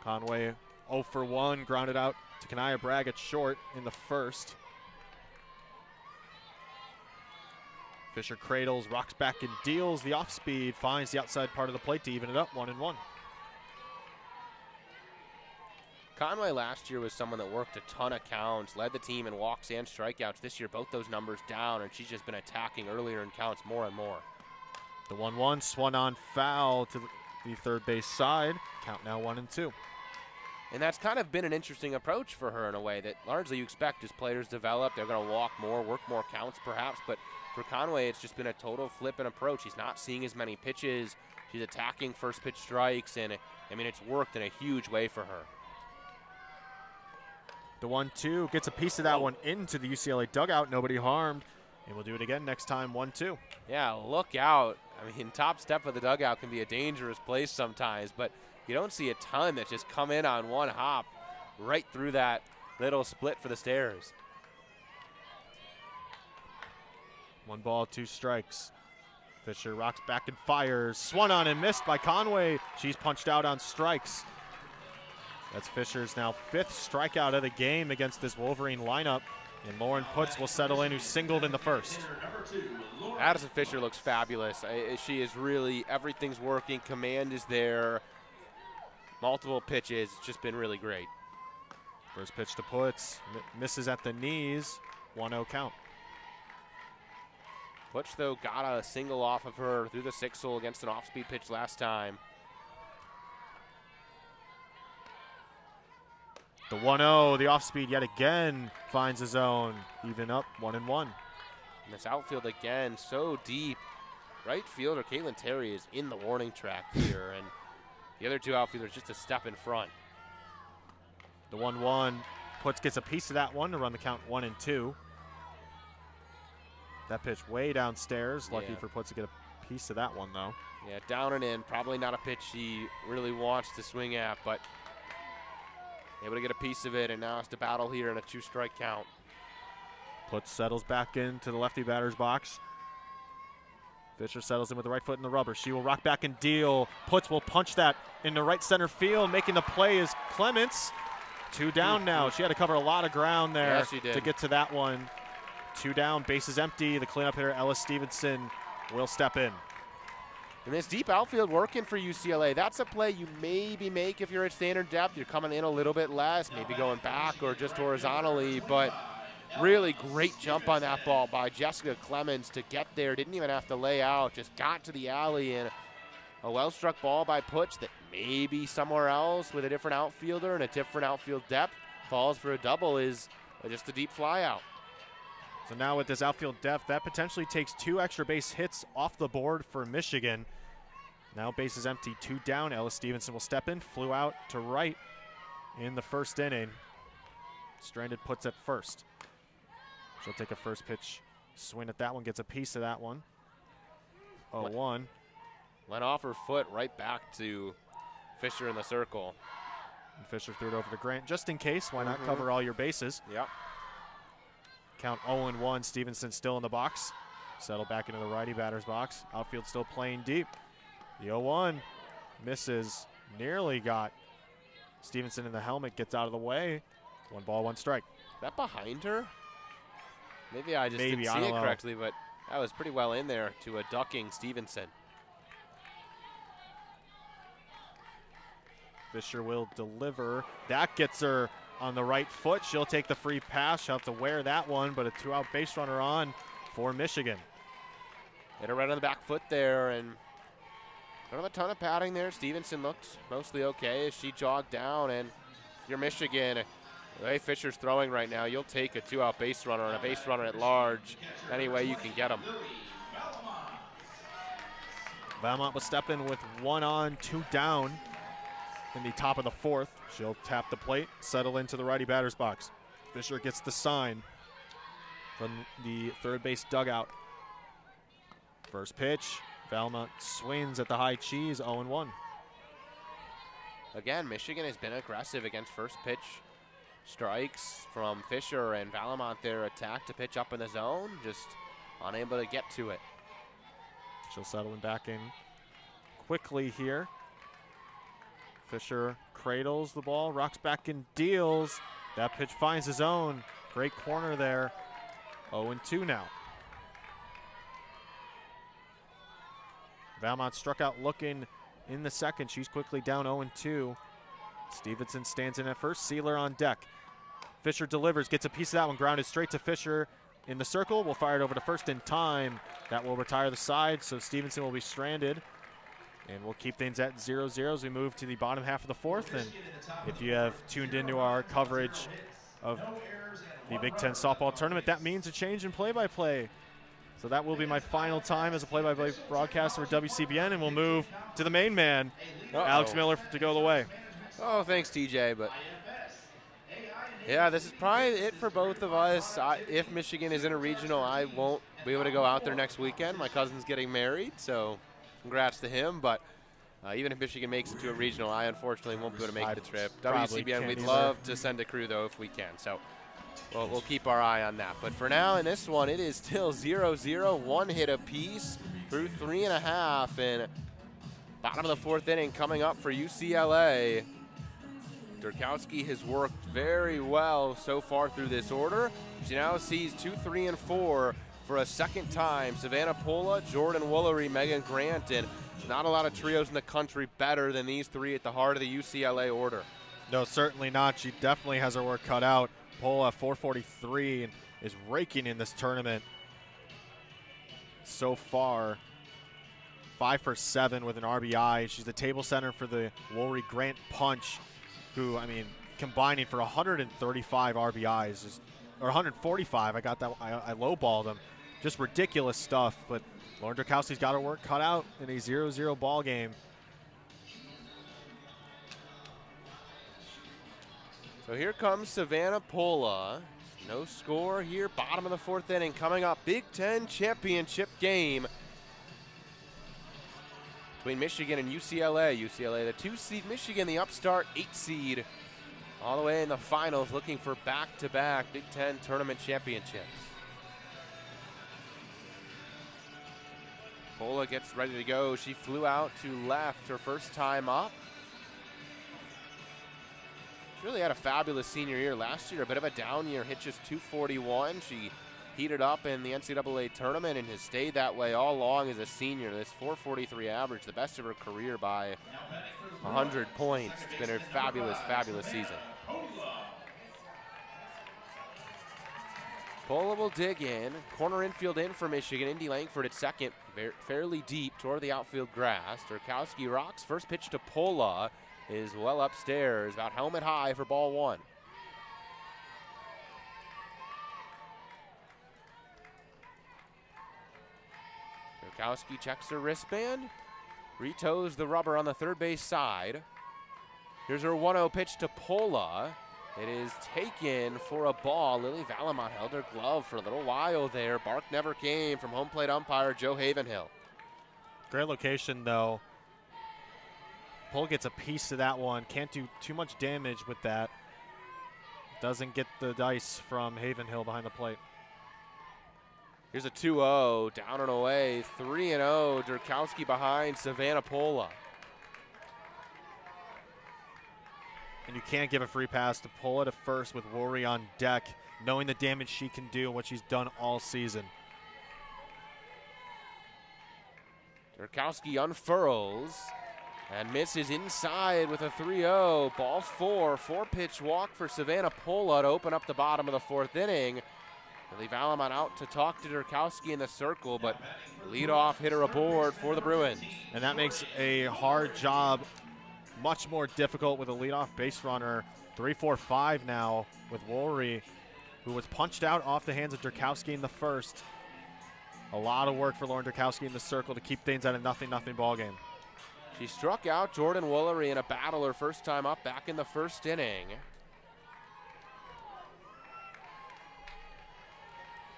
Conway 0 for 1, grounded out to Kanaya Bragg at short in the first. Fisher cradles, rocks back and deals. The off speed finds the outside part of the plate to even it up, 1-1. Conway last year was someone that worked a ton of counts, led the team in walks and strikeouts. This year, both those numbers down, and she's just been attacking earlier in counts more and more. The 1-1 swung on foul to the third base side. Count now 1-2. And that's kind of been an interesting approach for her in a way that largely you expect as players develop. They're going to walk more, work more counts perhaps, but for Conway, it's just been a total flip and approach. He's not seeing as many pitches. She's attacking first pitch strikes, and I mean, it's worked in a huge way for her. The 1-2 gets a piece of that one into the UCLA dugout. Nobody harmed. And we'll do it again next time, 1-2. Yeah, look out. I mean, top step of the dugout can be a dangerous place sometimes, but you don't see a ton that just come in on one hop right through that little split for the stairs. 1 ball, 2 strikes. Fisher rocks back and fires. Swung on and missed by Conway. She's punched out on strikes. That's Fisher's now 5th strikeout of the game against this Wolverine lineup. And Lauren Putz will settle in, who singled in the first. Addisen Fisher looks fabulous. She is really, everything's working. Command is there. Multiple pitches. It's just been really great. First pitch to Putz. Misses at the knees. 1-0 count. Putz, though, got a single off of her through the 6-hole against an off-speed pitch last time. The 1-0, the off-speed yet again finds his own. Even up, 1-1. And this outfield again, so deep. Right fielder Kaitlyn Terry is in the warning track here, and the other 2 outfielders just a step in front. The 1-1, Putz gets a piece of that one to run the count 1-2. That pitch way downstairs. Lucky Yeah. for Putz to get a piece of that one, though. Yeah, down and in. Probably not a pitch he really wants to swing at, but able to get a piece of it, and now has to battle here in a 2-strike count. Putz settles back into the lefty batter's box. Fisher settles in with the right foot in the rubber. She will rock back and deal. Putz will punch that into right center field. Making the play is Clements. 2 down now. She had to cover a lot of ground there Yeah, she did. to get to that one. 2 down, bases empty. The cleanup hitter, Ellis Stevenson, will step in. And this deep outfield working for UCLA. That's a play you maybe make if you're at standard depth. You're coming in a little bit less, maybe going back or just horizontally, but really great jump on that ball by Jessica Clemens to get there. Didn't even have to lay out, just got to the alley, and a well-struck ball by Putz that maybe somewhere else with a different outfielder and a different outfield depth falls for a double is just a deep fly out. So now with this outfield depth, that potentially takes 2 extra base hits off the board for Michigan. Now bases empty, 2 down. Ellis Stevenson will step in, flew out to right in the first inning. Stranded Putz at first. She'll take a first pitch swing at that one, gets a piece of that one. 0-1. Went off her foot right back to Fisher in the circle. And Fisher threw it over to Grant just in case. Why not cover all your bases? Yep. Count 0-1. Stevenson still in the box. Settle back into the righty batter's box. Outfield still playing deep. The 0-1 misses. Nearly got Stevenson in the helmet. Gets out of the way. 1 ball, 1 strike. That behind her? Maybe I just Maybe, didn't I see don't it know. correctly, but that was pretty well in there to a ducking Stevenson. Fisher will deliver. That gets her on the right foot. She'll take the free pass. She'll have to wear that one, but a 2-out base runner on for Michigan. Hit her right on the back foot there, and don't have a ton of padding there. Stevenson looked mostly okay as she jogged down, and if you're Michigan, the way Fisher's throwing right now, you'll take a 2-out base runner and a base runner at large any way you can get them. Valmont will step in with 1 on, 2 down in the top of the 4th. She'll tap the plate, settle into the righty batter's box. Fisher gets the sign from the third base dugout. First pitch, Valmont swings at the high cheese, 0-1. Again, Michigan has been aggressive against first pitch strikes from Fisher, and Valmont there attacked to pitch up in the zone, just unable to get to it. She'll settle back in quickly here. Fisher cradles the ball, rocks back and deals. That pitch finds his own. Great corner there. 0-2 now. Valmont struck out looking in the second. She's quickly down 0-2. Stevenson stands in at first. Sealer on deck. Fisher delivers, gets a piece of that one, grounded straight to Fisher in the circle. Will fire it over to first in time. That will retire the side, so Stevenson will be stranded. And we'll keep things at 0-0 as we move to the bottom half of the 4th. And if you have tuned into our coverage of the Big Ten softball tournament, that means a change in play-by-play. So that will be my final time as a play-by-play broadcaster for WCBN, and we'll move to the main man, Alex Miller, to go the way. Oh, thanks, TJ, but yeah, this is probably it for both of us. If Michigan is in a regional, I won't be able to go out there next weekend. My cousin's getting married, so congrats to him. But even if Michigan makes it to a regional, I unfortunately won't be able to make the trip. WCBN, we'd love to send a crew, though, if we can. So we'll keep our eye on that. But for now, in this one, it is still 0-0, 1 hit apiece through 3.5. And bottom of the 4th inning coming up for UCLA. Derkowski has worked very well so far through this order. She now sees 2, 3, and 4 for a second time. Savannah Pola, Jordan Woolery, Megan Grant, and not a lot of trios in the country better than these 3 at the heart of the UCLA order. No, certainly not. She definitely has her work cut out. Pola, 443, and is raking in this tournament so far. 5 for 7 with an RBI. She's the table center for the Woolery Grant Punch, who, I mean, combining for 135 RBIs, or 145. I got that. I lowballed them. Just ridiculous stuff. But Lauren Derkowski's got her work cut out in a 0-0 ball game. So here comes Savannah Pola. No score here, bottom of the 4th inning. Coming up, Big Ten championship game between Michigan and UCLA. UCLA, the 2 seed, Michigan, the upstart 8 seed. All the way in the finals, looking for back-to-back Big Ten tournament championships. Pola gets ready to go. She flew out to left her first time up. She really had a fabulous senior year last year, a bit of a down year, hit just .241. She heated up in the NCAA tournament and has stayed that way all along as a senior. This .443 average, the best of her career by 100 points. It's been a fabulous, fabulous season. Pola will dig in. Corner infield in for Michigan. Indy Langford at second, fairly deep toward the outfield grass. Derkowski rocks. First pitch to Pola is well upstairs, about helmet high for ball 1. Derkowski checks her wristband, retoes the rubber on the third base side. Here's her 1-0 pitch to Pola. It is taken for a ball. Lily Valamont held her glove for a little while there. Bark never came from home plate umpire Joe Havenhill. Great location, though. Pola gets a piece of that one. Can't do too much damage with that. Doesn't get the dice from Havenhill behind the plate. Here's a 2-0, down and away. 3-0, Derkowski behind Savannah Pola. And you can't give a free pass to Pola to first with Woolery on deck, knowing the damage she can do and what she's done all season. Derkowski unfurls and misses inside with a 3-0. Ball 4, 4-pitch walk for Savannah Pola to open up the bottom of the 4th inning. Lily Valamont out to talk to Derkowski in the circle, but leadoff hitter aboard for the Bruins. And that makes a hard job much more difficult with a leadoff base runner. 3-4-5 now with Woolery, who was punched out off the hands of Derkowski in the first. A lot of work for Lauren Derkowski in the circle to keep things at a 0-0 ball game. She struck out Jordan Woolery in a battle her first time up back in the 1st inning.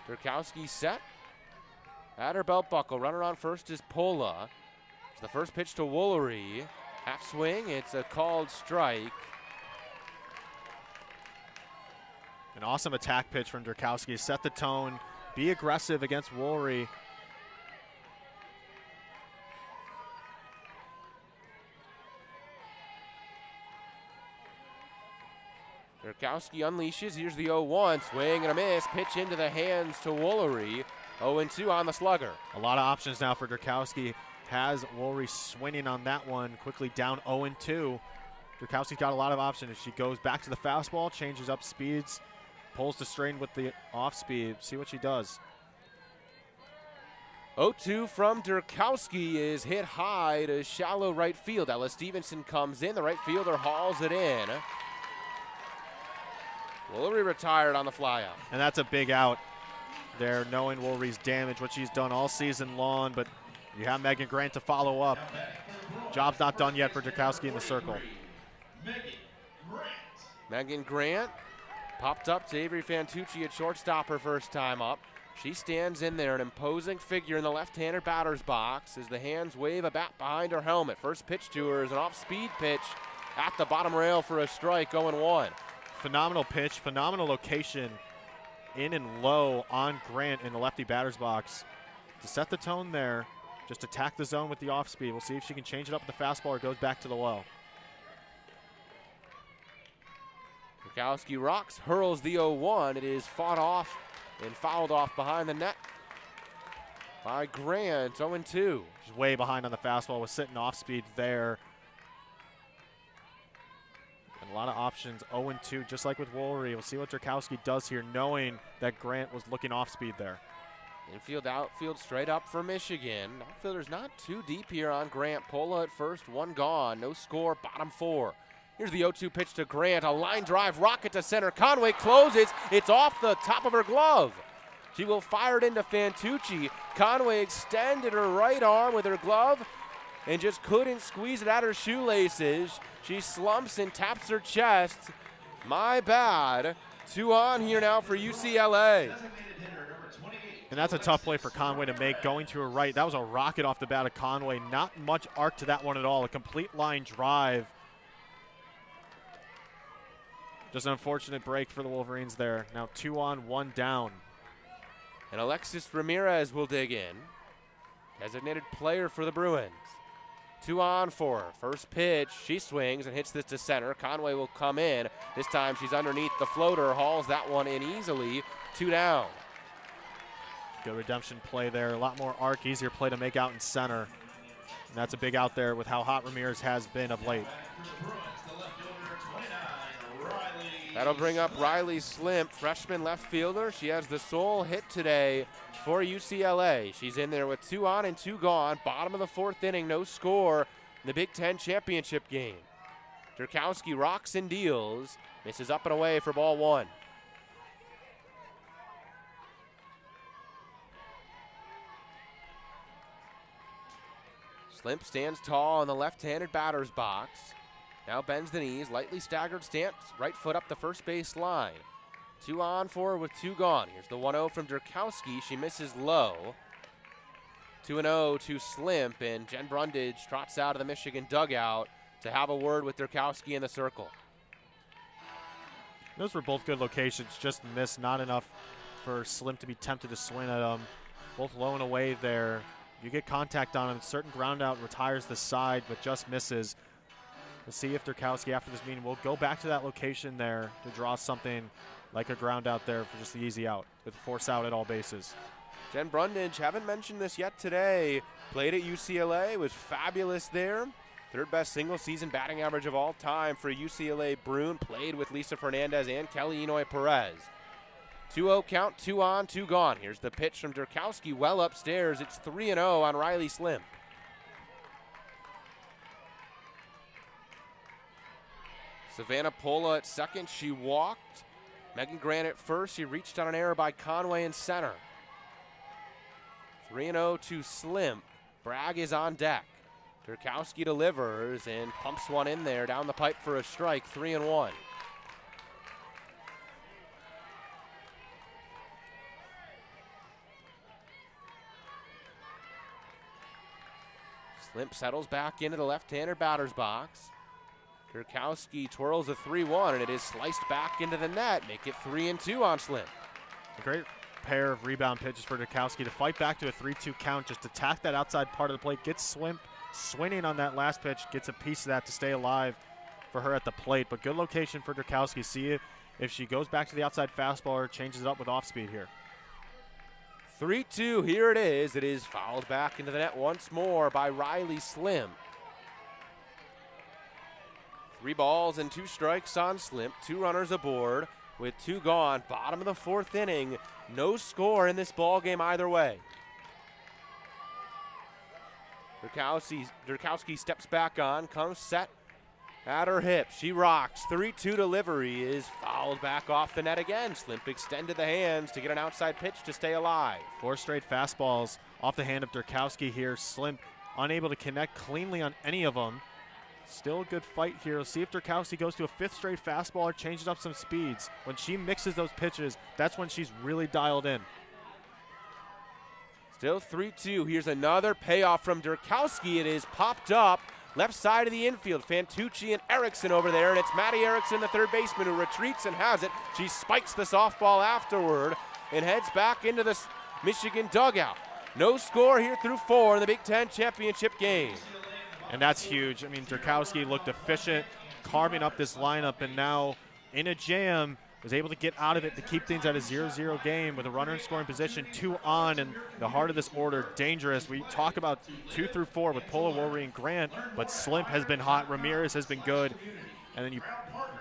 Derkowski set at her belt buckle. Runner on first is Pola. It's the first pitch to Woolery. Half swing, it's a called strike. An awesome attack pitch from Derkowski. Set the tone, be aggressive against Woolery. Derkowski unleashes. Here's the 0-1. Swing and a miss. Pitch into the hands to Woolery. 0-2 on the slugger. A lot of options now for Derkowski. Has Woolery swinging on that one. Quickly down 0-2. Derkowski's got a lot of options. If she goes back to the fastball, changes up speeds, pulls the strain with the off speed. See what she does. 0-2 from Derkowski is hit high to shallow right field. Ella Stevenson comes in. The right fielder hauls it in. Woolery retired on the flyout. And that's a big out there, knowing Woolery's damage, what she's done all season long, but you have Megan Grant to follow up. Job's not done yet for Derkowski in the circle. Megan Grant popped up to Avery Fantucci at shortstop her first time up. She stands in there, an imposing figure in the left-hander batter's box as the hands wave a bat behind her helmet. First pitch to her is an off-speed pitch at the bottom rail for a strike, 0-1. Phenomenal pitch, phenomenal location, in and low on Grant in the lefty batter's box. To set the tone there, just attack the zone with the off speed. We'll see if she can change it up with the fastball or goes back to the well. Derkowski rocks, hurls the 0-1. It is fought off and fouled off behind the net by Grant, 0-2. She's way behind on the fastball, was sitting off speed there. And a lot of options, 0-2, just like with Woolery. We'll see what Derkowski does here, knowing that Grant was looking off speed there. Infield, outfield, straight up for Michigan. Outfielder's not too deep here on Grant. Pola at first, one gone. No score, bottom 4. Here's the 0-2 pitch to Grant. A line drive, rocket to center. Conway closes. It's off the top of her glove. She will fire it into Fantucci. Conway extended her right arm with her glove and just couldn't squeeze it out her shoelaces. She slumps and taps her chest. My bad. 2 on here now for UCLA. And that's a tough play for Conway to make, going to her right. That was a rocket off the bat of Conway. Not much arc to that one at all. A complete line drive. Just an unfortunate break for the Wolverines there. Now 2 on, 1 down. And Alexis Ramirez will dig in. Designated player for the Bruins. 2 on for her. First pitch, she swings and hits this to center. Conway will come in. This time she's underneath the floater, hauls that one in easily. 2 down. Good redemption play there. A lot more arc, easier play to make out in center. And that's a big out there with how hot Ramirez has been of late. That'll bring up Riley Slimp, freshman left fielder. She has the sole hit today for UCLA. She's in there with 2 on and 2 gone. Bottom of the 4th inning, no score in the Big Ten championship game. Derkowski rocks and deals. Misses up and away for ball 1. Slimp stands tall in the left-handed batter's box. Now bends the knees, lightly staggered stance, right foot up the first base line. 2 on for her with 2 gone. Here's the 1-0 from Derkowski. She misses low. 2-0 to Slimp, and Jen Brundage trots out of the Michigan dugout to have a word with Derkowski in the circle. Those were both good locations, just missed. Not enough for Slimp to be tempted to swing at them. Both low and away there. You get contact on him, certain ground out retires the side, but just misses. We'll see if Derkowski, after this meeting, will go back to that location there to draw something like a ground out there for just the easy out, with force out at all bases. Jen Brundage, haven't mentioned this yet today, played at UCLA, was fabulous there. 3rd best single season batting average of all time for a UCLA Bruin, played with Lisa Fernandez and Kelly Inoue Perez. 2-0 count, 2 on, 2 gone. Here's the pitch from Derkowski, well upstairs. It's 3-0 on Riley Slimp. Savannah Pola at second, she walked. Megan Grant at first, she reached on an error by Conway in center. 3-0 to Slimp. Bragg is on deck. Derkowski delivers and pumps one in there down the pipe for a strike, 3-1. Slimp settles back into the left-hander batter's box. Derkowski twirls a 3-1, and it is sliced back into the net. Make it 3-2 on Slimp. A great pair of rebound pitches for Derkowski to fight back to a 3-2 count, just attack that outside part of the plate, get Slimp swinging on that last pitch, gets a piece of that to stay alive for her at the plate. But good location for Derkowski. See if she goes back to the outside fastball or changes it up with off speed here. 3-2, here it is. It is fouled back into the net once more by Riley Slimp. 3 balls and 2 strikes on Slimp. 2 runners aboard with 2 gone. Bottom of the 4th inning. No score in this ball game either way. Derkowski steps back on, comes set at her hip. She rocks. 3-2 delivery is fouled back off the net again. Slimp extended the hands to get an outside pitch to stay alive. 4 straight fastballs off the hand of Derkowski here. Slimp unable to connect cleanly on any of them. Still a good fight here. We'll see if Derkowski goes to a 5th straight fastball or changes up some speeds. When she mixes those pitches, that's when she's really dialed in. Still 3-2. Here's another payoff from Derkowski. It is popped up left side of the infield. Fantucci and Erickson over there, and it's Maddie Erickson, the 3rd baseman, who retreats and has it. She spikes the softball afterward and heads back into the Michigan dugout. No score here through 4 in the Big Ten championship game. And that's huge. I mean, Derkowski looked efficient, carving up this lineup, and now in a jam, was able to get out of it to keep things at a 0-0 game with a runner in scoring position, 2 on, and the heart of this order, dangerous. We talk about 2 through 4 with Pola, Woolery, and Grant, but Slimp has been hot, Ramirez has been good, and then you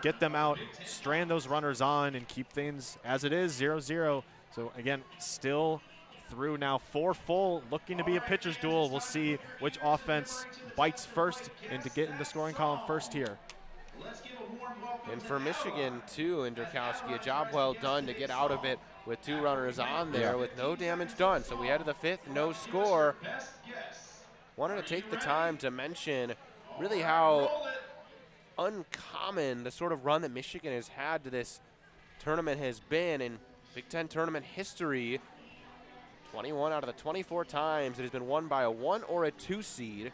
get them out, strand those runners on, and keep things as it is, 0-0. So again, still through now 4 full, looking to be a pitcher's duel. We'll see which offense bites first and to get in the scoring column first here. And for Michigan, too, and Derkowski, a job well done to get out of it with 2 runners on there with no damage done. So we head to the 5th, no score. Wanted to take the time to mention really how uncommon the sort of run that Michigan has had to this tournament has been in Big Ten tournament history. 21 out of the 24 times it has been won by a 1 or a 2 seed.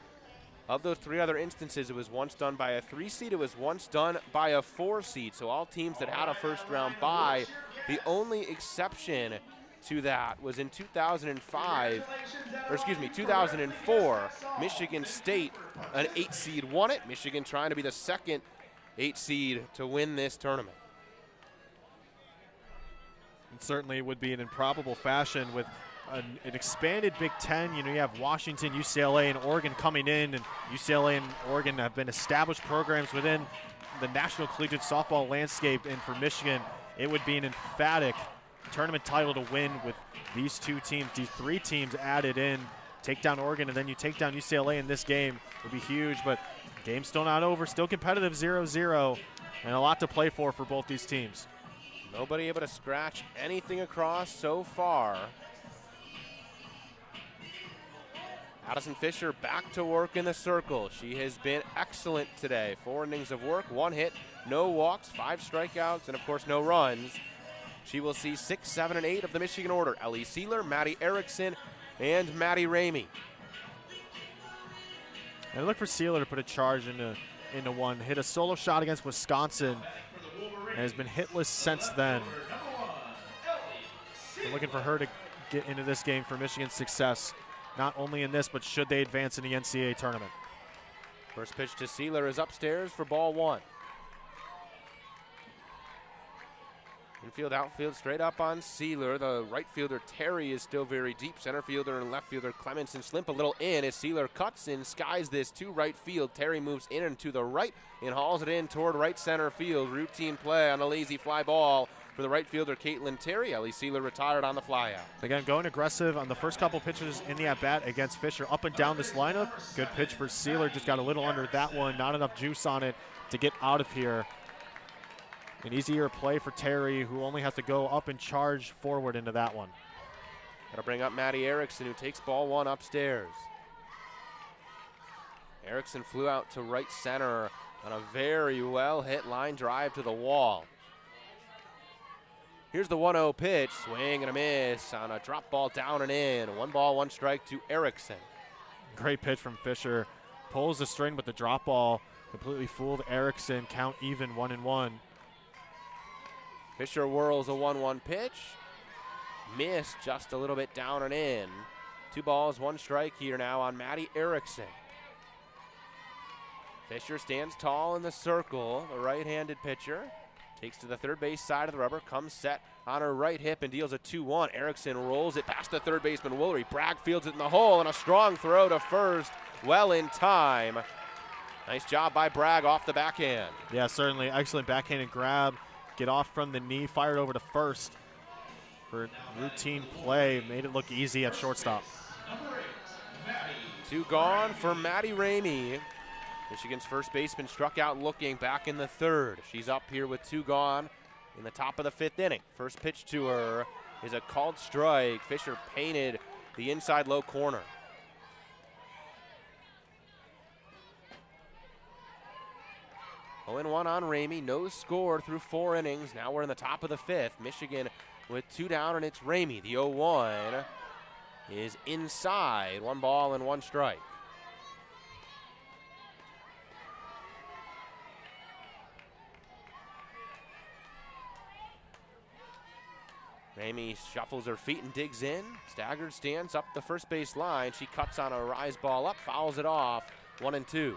Of those 3 other instances, it was once done by a 3 seed. It was once done by a 4 seed. So all teams that had a first round bye, the only exception to that was in 2004. Michigan State, an 8 seed, won it. Michigan trying to be the second 8 seed to win this tournament. It certainly would be an improbable fashion with an expanded Big Ten. You know, you have Washington, UCLA, and Oregon coming in, and UCLA and Oregon have been established programs within the National Collegiate Softball landscape, and for Michigan, it would be an emphatic tournament title to win with these 2 teams, these 3 teams added in. Take down Oregon, and then you take down UCLA in this game would be huge, but game's still not over, still competitive 0-0, and a lot to play for both these teams. Nobody able to scratch anything across so far. Addisen Fisher back to work in the circle. She has been excellent today. 4 innings of work, 1 hit, no walks, 5 strikeouts, and of course no runs. She will see 6, 7, and 8 of the Michigan order. Ellie Sealer, Maddie Erickson, and Maddie Ramey. And look for Sealer to put a charge into one. Hit a solo shot against Wisconsin and has been hitless since then. We're looking for her to get into this game for Michigan's success. Not only in this, but should they advance in the NCAA tournament. First pitch to Sealer is upstairs for ball 1. Infield, outfield, straight up on Sealer. The right fielder, Terry, is still very deep. Center fielder and left fielder, Clements and Slimp a little in as Sealer cuts and skies this to right field. Terry moves in and to the right and hauls it in toward right center field. Routine play on a lazy fly ball for the right fielder, Kaitlyn Terry. Ellie Sealer retired on the flyout. Again, going aggressive on the first couple pitches in the at-bat against Fisher. Up and down this lineup. Good pitch for Sealer. Just got a little under that one. Not enough juice on it to get out of here. An easier play for Terry, who only has to go up and charge forward into that one. Got to bring up Maddie Erickson, who takes ball 1 upstairs. Erickson flew out to right center on a very well-hit line drive to the wall. Here's the 1-0 pitch, swing and a miss on a drop ball down and in. 1 ball, 1 strike to Erickson. Great pitch from Fisher. Pulls the string, but the drop ball completely fooled Erickson. Count even, 1-1. Fisher whirls a 1-1 pitch. Missed just a little bit down and in. 2 balls, 1 strike here now on Maddie Erickson. Fisher stands tall in the circle, the right-handed pitcher. Takes to the third base side of the rubber, comes set on her right hip and deals a 2-1. Erickson rolls it past the third baseman Woolery. Bragg fields it in the hole and a strong throw to first, well in time. Nice job by Bragg off the backhand. Yeah, certainly excellent backhanded grab. Get off from the knee, fired over to first for routine play. Made it look easy at shortstop. 2 gone for Maddie Ramey. Michigan's first baseman struck out looking back in the 3rd. She's up here with 2 gone in the top of the 5th inning. First pitch to her is a called strike. Fisher painted the inside low corner. Oh, 0-1 on Ramey. No score through 4 innings. Now we're in the top of the 5th. Michigan with 2 down, and it's Ramey. The 0-1 is inside. 1 ball and 1 strike. Ramey shuffles her feet and digs in. Staggered stance up the first base line. She cuts on a rise ball up, fouls it off. 1-2.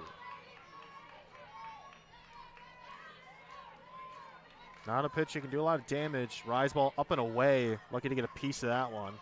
Not a pitch that can do a lot of damage. Rise ball up and away. Lucky to get a piece of that one.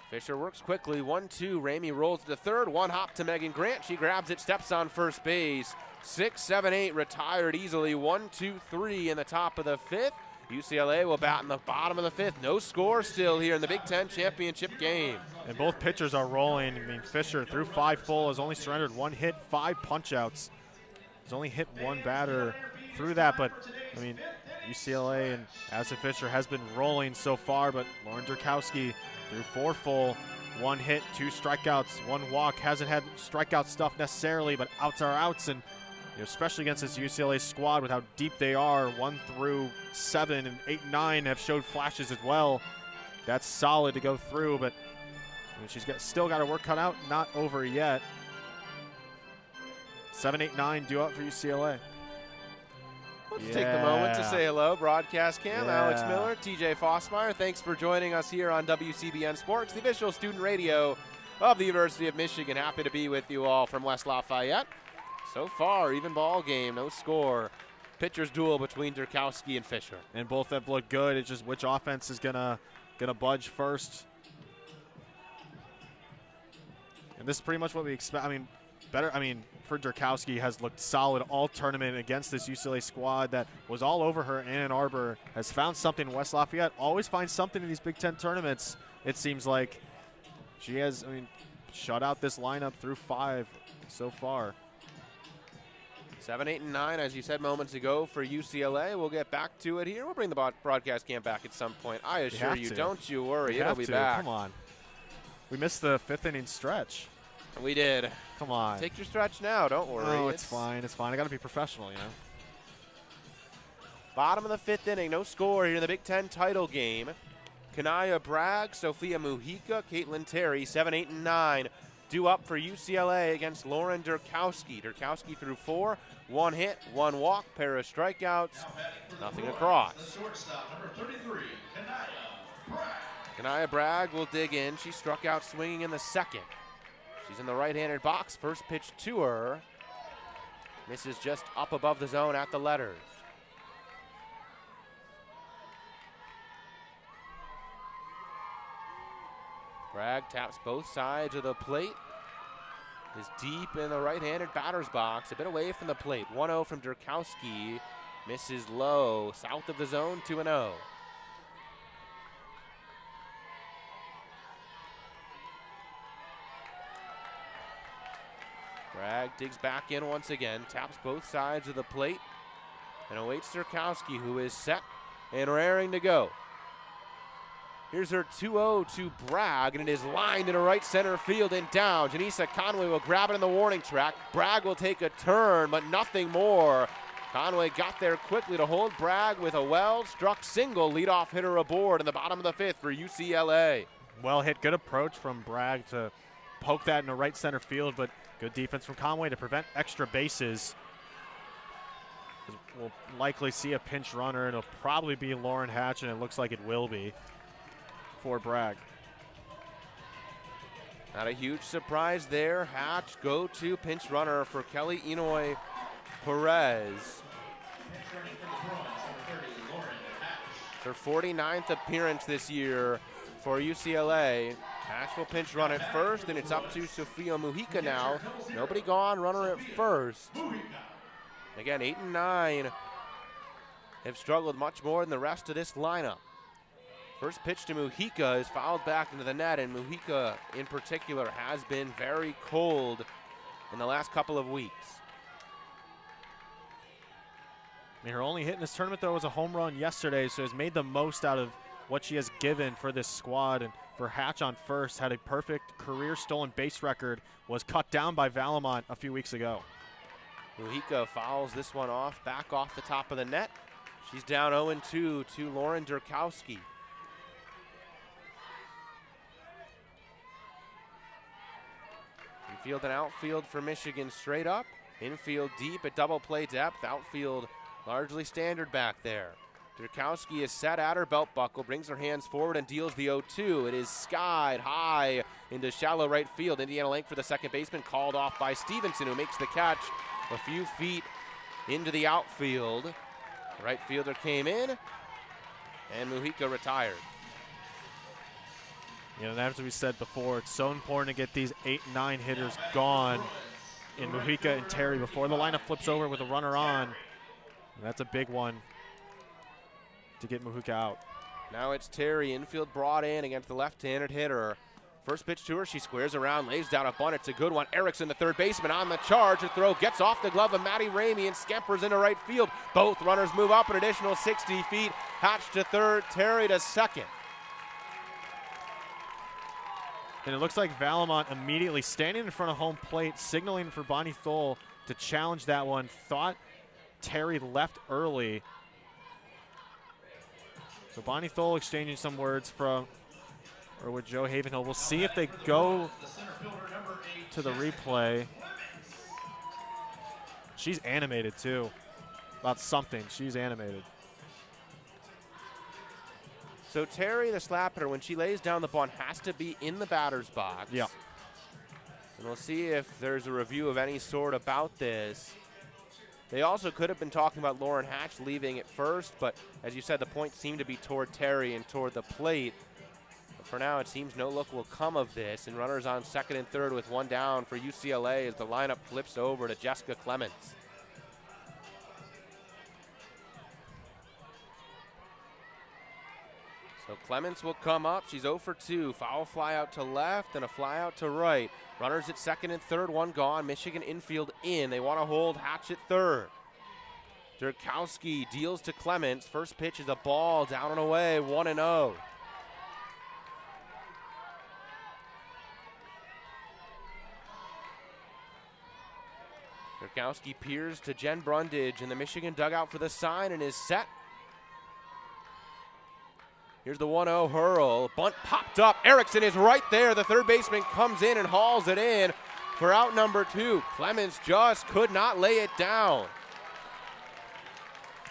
Fisher works quickly. 1-2. Ramey rolls to the 3rd. 1 hop to Megan Grant. She grabs it, steps on first base. 6, 7, 8 retired easily. 1, 2, 3 in the top of the 5th. UCLA will bat in the bottom of the 5th. No score still here in the Big Ten championship game. And both pitchers are rolling. I mean, Fisher through 5 full has only surrendered 1 hit, 5 punch-outs. He's only hit 1 batter through that, but I mean, UCLA and Addisen Fisher has been rolling so far, but Lauren Derkowski through 4 full, 1 hit, 2 strikeouts, 1 walk. Hasn't had strikeout stuff necessarily, but outs are outs, and especially against this UCLA squad with how deep they are. 1 through 7 and 8 and 9 have showed flashes as well. That's solid to go through, but she's still got her work cut out. Not over yet. 7, 8, 9 due up for UCLA. Let's take the moment to say hello. Broadcast cam, Alex Miller, TJ Fossmeyer. Thanks for joining us here on WCBN Sports, the official student radio of the University of Michigan. Happy to be with you all from West Lafayette. So far, even ball game, no score. Pitcher's duel between Derkowski and Fisher. And both have looked good. It's just which offense is gonna budge first. And this is pretty much what we expect. For Derkowski has looked solid all tournament against this UCLA squad that was all over her. Ann Arbor has found something. West Lafayette always finds something in these Big Ten tournaments. It seems like she has, shut out this lineup through 5 so far. 7, 8, and 9, as you said moments ago, for UCLA. We'll get back to it here. We'll bring the broadcast cam back at some point. I assure you, don't you worry. It'll be back. Come on. We missed the 5th inning stretch. We did. Come on. Take your stretch now. Don't worry. Oh, it's fine. It's fine. I got to be professional, Bottom of the 5th inning. No score here in the Big Ten title game. Kanaya Bragg, Sophia Mujica, Kaitlyn Terry, 7, 8, and 9. Due up for UCLA against Lauren Derkowski. Derkowski threw 4, 1 hit, 1 walk, pair of strikeouts, nothing across. Kanaya Bragg will dig in. She struck out swinging in the 2nd. She's in the right-handed box. First pitch to her. Misses just up above the zone at the letters. Bragg taps both sides of the plate. Is deep in the right-handed batter's box. A bit away from the plate. 1-0 from Derkowski. Misses low. South of the zone, 2-0. Bragg digs back in once again, taps both sides of the plate, and awaits Derkowski, who is set and raring to go. Here's her 2-0 to Bragg, and it is lined into right center field and down. Janisa Conway will grab it in the warning track. Bragg will take a turn, but nothing more. Conway got there quickly to hold Bragg with a well-struck single. Leadoff hitter aboard in the bottom of the 5th for UCLA. Well hit, good approach from Bragg to poke that into right center field, but good defense from Conway to prevent extra bases. We'll likely see a pinch runner, and it'll probably be Lauren Hatch, and it looks like it will be for Bragg. Not a huge surprise there. Hatch go to pinch runner for Kelly Inoy Perez. It's her 49th appearance this year for UCLA. Hatch will pinch run at first, and it's up to Sophia Mujica now. Nobody gone, runner at first. Again, 8 and 9 have struggled much more than the rest of this lineup. First pitch to Mujica is fouled back into the net, and Mujica in particular has been very cold in the last couple of weeks. Her only hit in this tournament, though, was a home run yesterday, so has made the most out of what she has given for this squad. And for Hatch on first, had a perfect career stolen base record, was cut down by Valamont a few weeks ago. Mujica fouls this one off, back off the top of the net. She's down 0-2 to Lauren Derkowski. Infield and outfield for Michigan straight up. Infield deep at double play depth. Outfield largely standard back there. Derkowski is set at her belt buckle, brings her hands forward and deals the 0-2. It is skied high into shallow right field. Indiana Link for the second baseman, called off by Stevenson, who makes the catch a few feet into the outfield. The right fielder came in, and Mujica retired. And as we said before, it's so important to get these 8 and 9 hitters gone in Mujica and Terry before the lineup flips over with a runner on. And that's a big one to get Mujica out. Now it's Terry, infield brought in against the left-handed hitter. First pitch to her, she squares around, lays down a bunt. It's a good one. Erickson, the third baseman, on the charge. Her throw gets off the glove of Maddie Ramey and scampers into right field. Both runners move up an additional 60 feet. Hatch to third, Terry to second. And it looks like Valamont immediately standing in front of home plate, signaling for Bonnie Thole to challenge that one. Thought Terry left early. So Bonnie Thole exchanging some words with Joe Havenhill. We'll see if they go to the replay. She's animated too about something. She's animated. So Terry, the slap hitter, when she lays down the ball, has to be in the batter's box. Yeah. And we'll see if there's a review of any sort about this. They also could have been talking about Lauren Hatch leaving it first, but as you said, the points seem to be toward Terry and toward the plate. But for now, it seems no look will come of this, and runners on second and third with one down for UCLA as the lineup flips over to Jessica Clements. So Clements will come up. She's 0 for 2. Foul fly out to left and a fly out to right. Runners at second and third, one gone. Michigan infield in. They want to hold Hatch at third. Derkowski deals to Clements. First pitch is a ball down and away, 1-0. Derkowski peers to Jen Brundage in the Michigan dugout for the sign and is set. Here's the 1-0 hurl. Bunt popped up. Erickson is right there. The third baseman comes in and hauls it in for out number 2. Clemens just could not lay it down.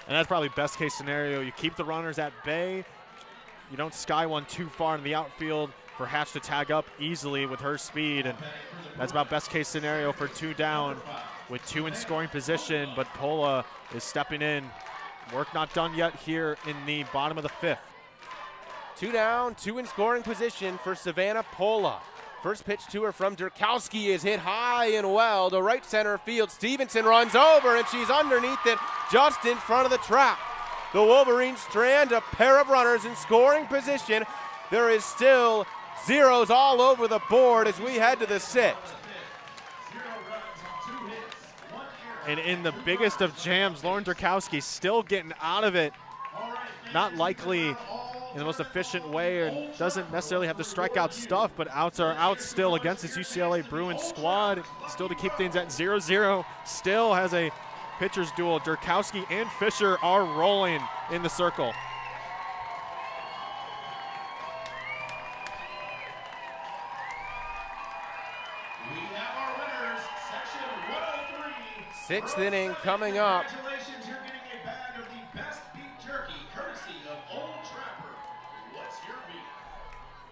And that's probably best case scenario. You keep the runners at bay. You don't sky one too far in the outfield for Hatch to tag up easily with her speed. And that's about best case scenario for 2 down with 2 in scoring position. But Pola is stepping in. Work not done yet here in the bottom of the 5th. 2 down, 2 in scoring position for Savannah Pola. First pitch to her from Derkowski is hit high and well to right center field. Stevenson runs over and she's underneath it just in front of the trap. The Wolverines strand a pair of runners in scoring position. There is still zeros all over the board as we head to the 6th. And in the biggest of jams, Lauren Derkowski still getting out of it. Not likely in the most efficient way, and doesn't necessarily have the strikeout stuff, but outs are outs still against this UCLA Bruins squad. Still to keep things at 0-0. Still has a pitcher's duel. Derkowski and Fisher are rolling in the circle. We have our winners, section 103. 6th inning coming up. Congratulations, you're getting a bag of the best beef jerky, courtesy of Old Trapper. What's your beef?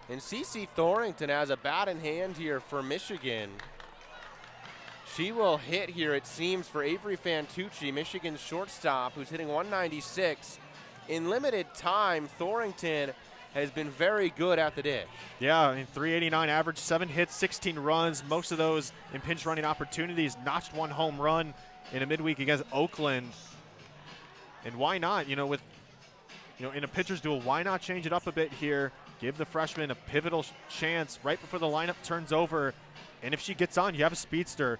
And Cece Thorington has a bat in hand here for Michigan. She will hit here, it seems, for Avery Fantucci, Michigan's shortstop, who's hitting 196. In limited time, Thorington has been very good at the dish. Yeah, in 389 average, 7 hits, 16 runs, most of those in pinch running opportunities. Notched 1 home run in a midweek against Oakland. And why not, in a pitcher's duel, why not change it up a bit here? Give the freshman a pivotal chance right before the lineup turns over. And if she gets on, you have a speedster.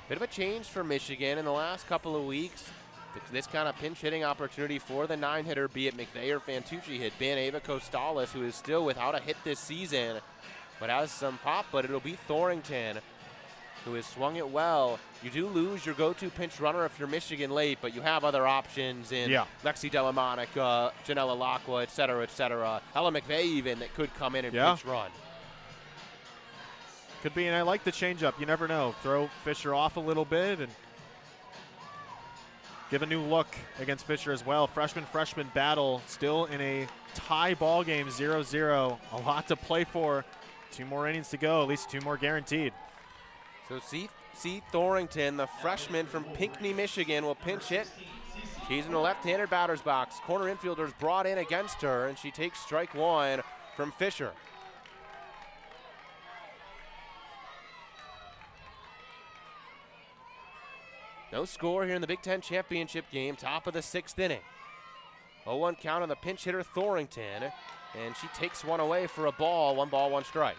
Bit of a change for Michigan in the last couple of weeks. This kind of pinch hitting opportunity for the 9-hitter, be it McVeigh or Fantucci, had been Ava Costales, who is still without a hit this season, but has some pop. But it'll be Thorington, who has swung it well. You do lose your go-to pinch runner if you're Michigan late, but you have other options in Lexi Delamonica, Janella Lacqua, et cetera, Ella McVeigh even, that could come in and pinch run. Could be, and I like the changeup. You never know. Throw Fisher off a little bit and give a new look against Fisher as well. Freshman battle still in a tie ball game, 0-0. A lot to play for. 2 more innings to go, at least 2 more guaranteed. So C. Thorington, the freshman from Pinckney, Michigan, will pinch hit. She's in the left-handed batter's box. Corner infielders brought in against her, and she takes strike 1 from Fisher. No score here in the Big Ten championship game, top of the 6th inning. 0-1 count on the pinch hitter Thorington, and she takes one away for a ball, 1 ball, 1 strike.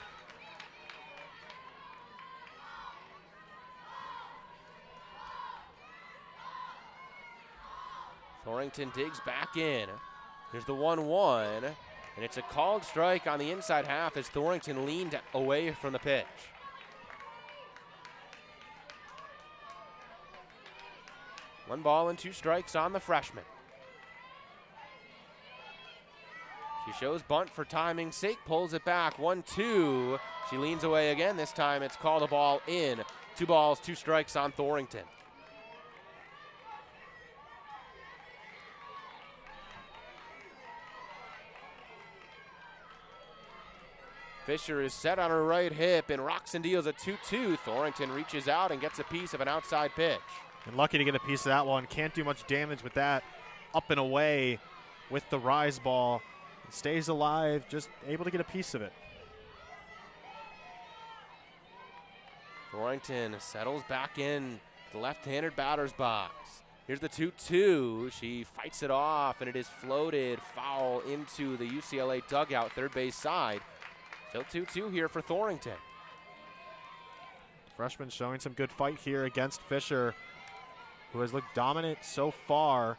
Thorington digs back in. Here's the 1-1, and it's a called strike on the inside half as Thorington leaned away from the pitch. 1 ball and 2 strikes on the freshman. She shows bunt for timing's sake, pulls it back, 1-2. She leans away again. This time it's called a ball in. 2 balls, 2 strikes on Thorington. Fisher is set on her right hip and rocks and deals a 2-2. Thorington reaches out and gets a piece of an outside pitch. And lucky to get a piece of that one. Can't do much damage with that. Up and away with the rise ball. It stays alive, just able to get a piece of it. Thorington settles back in the left-handed batter's box. Here's the 2-2. She fights it off, and it is floated foul into the UCLA dugout, third base side. Still 2-2 here for Thorington. Freshman showing some good fight here against Fisher, who has looked dominant so far.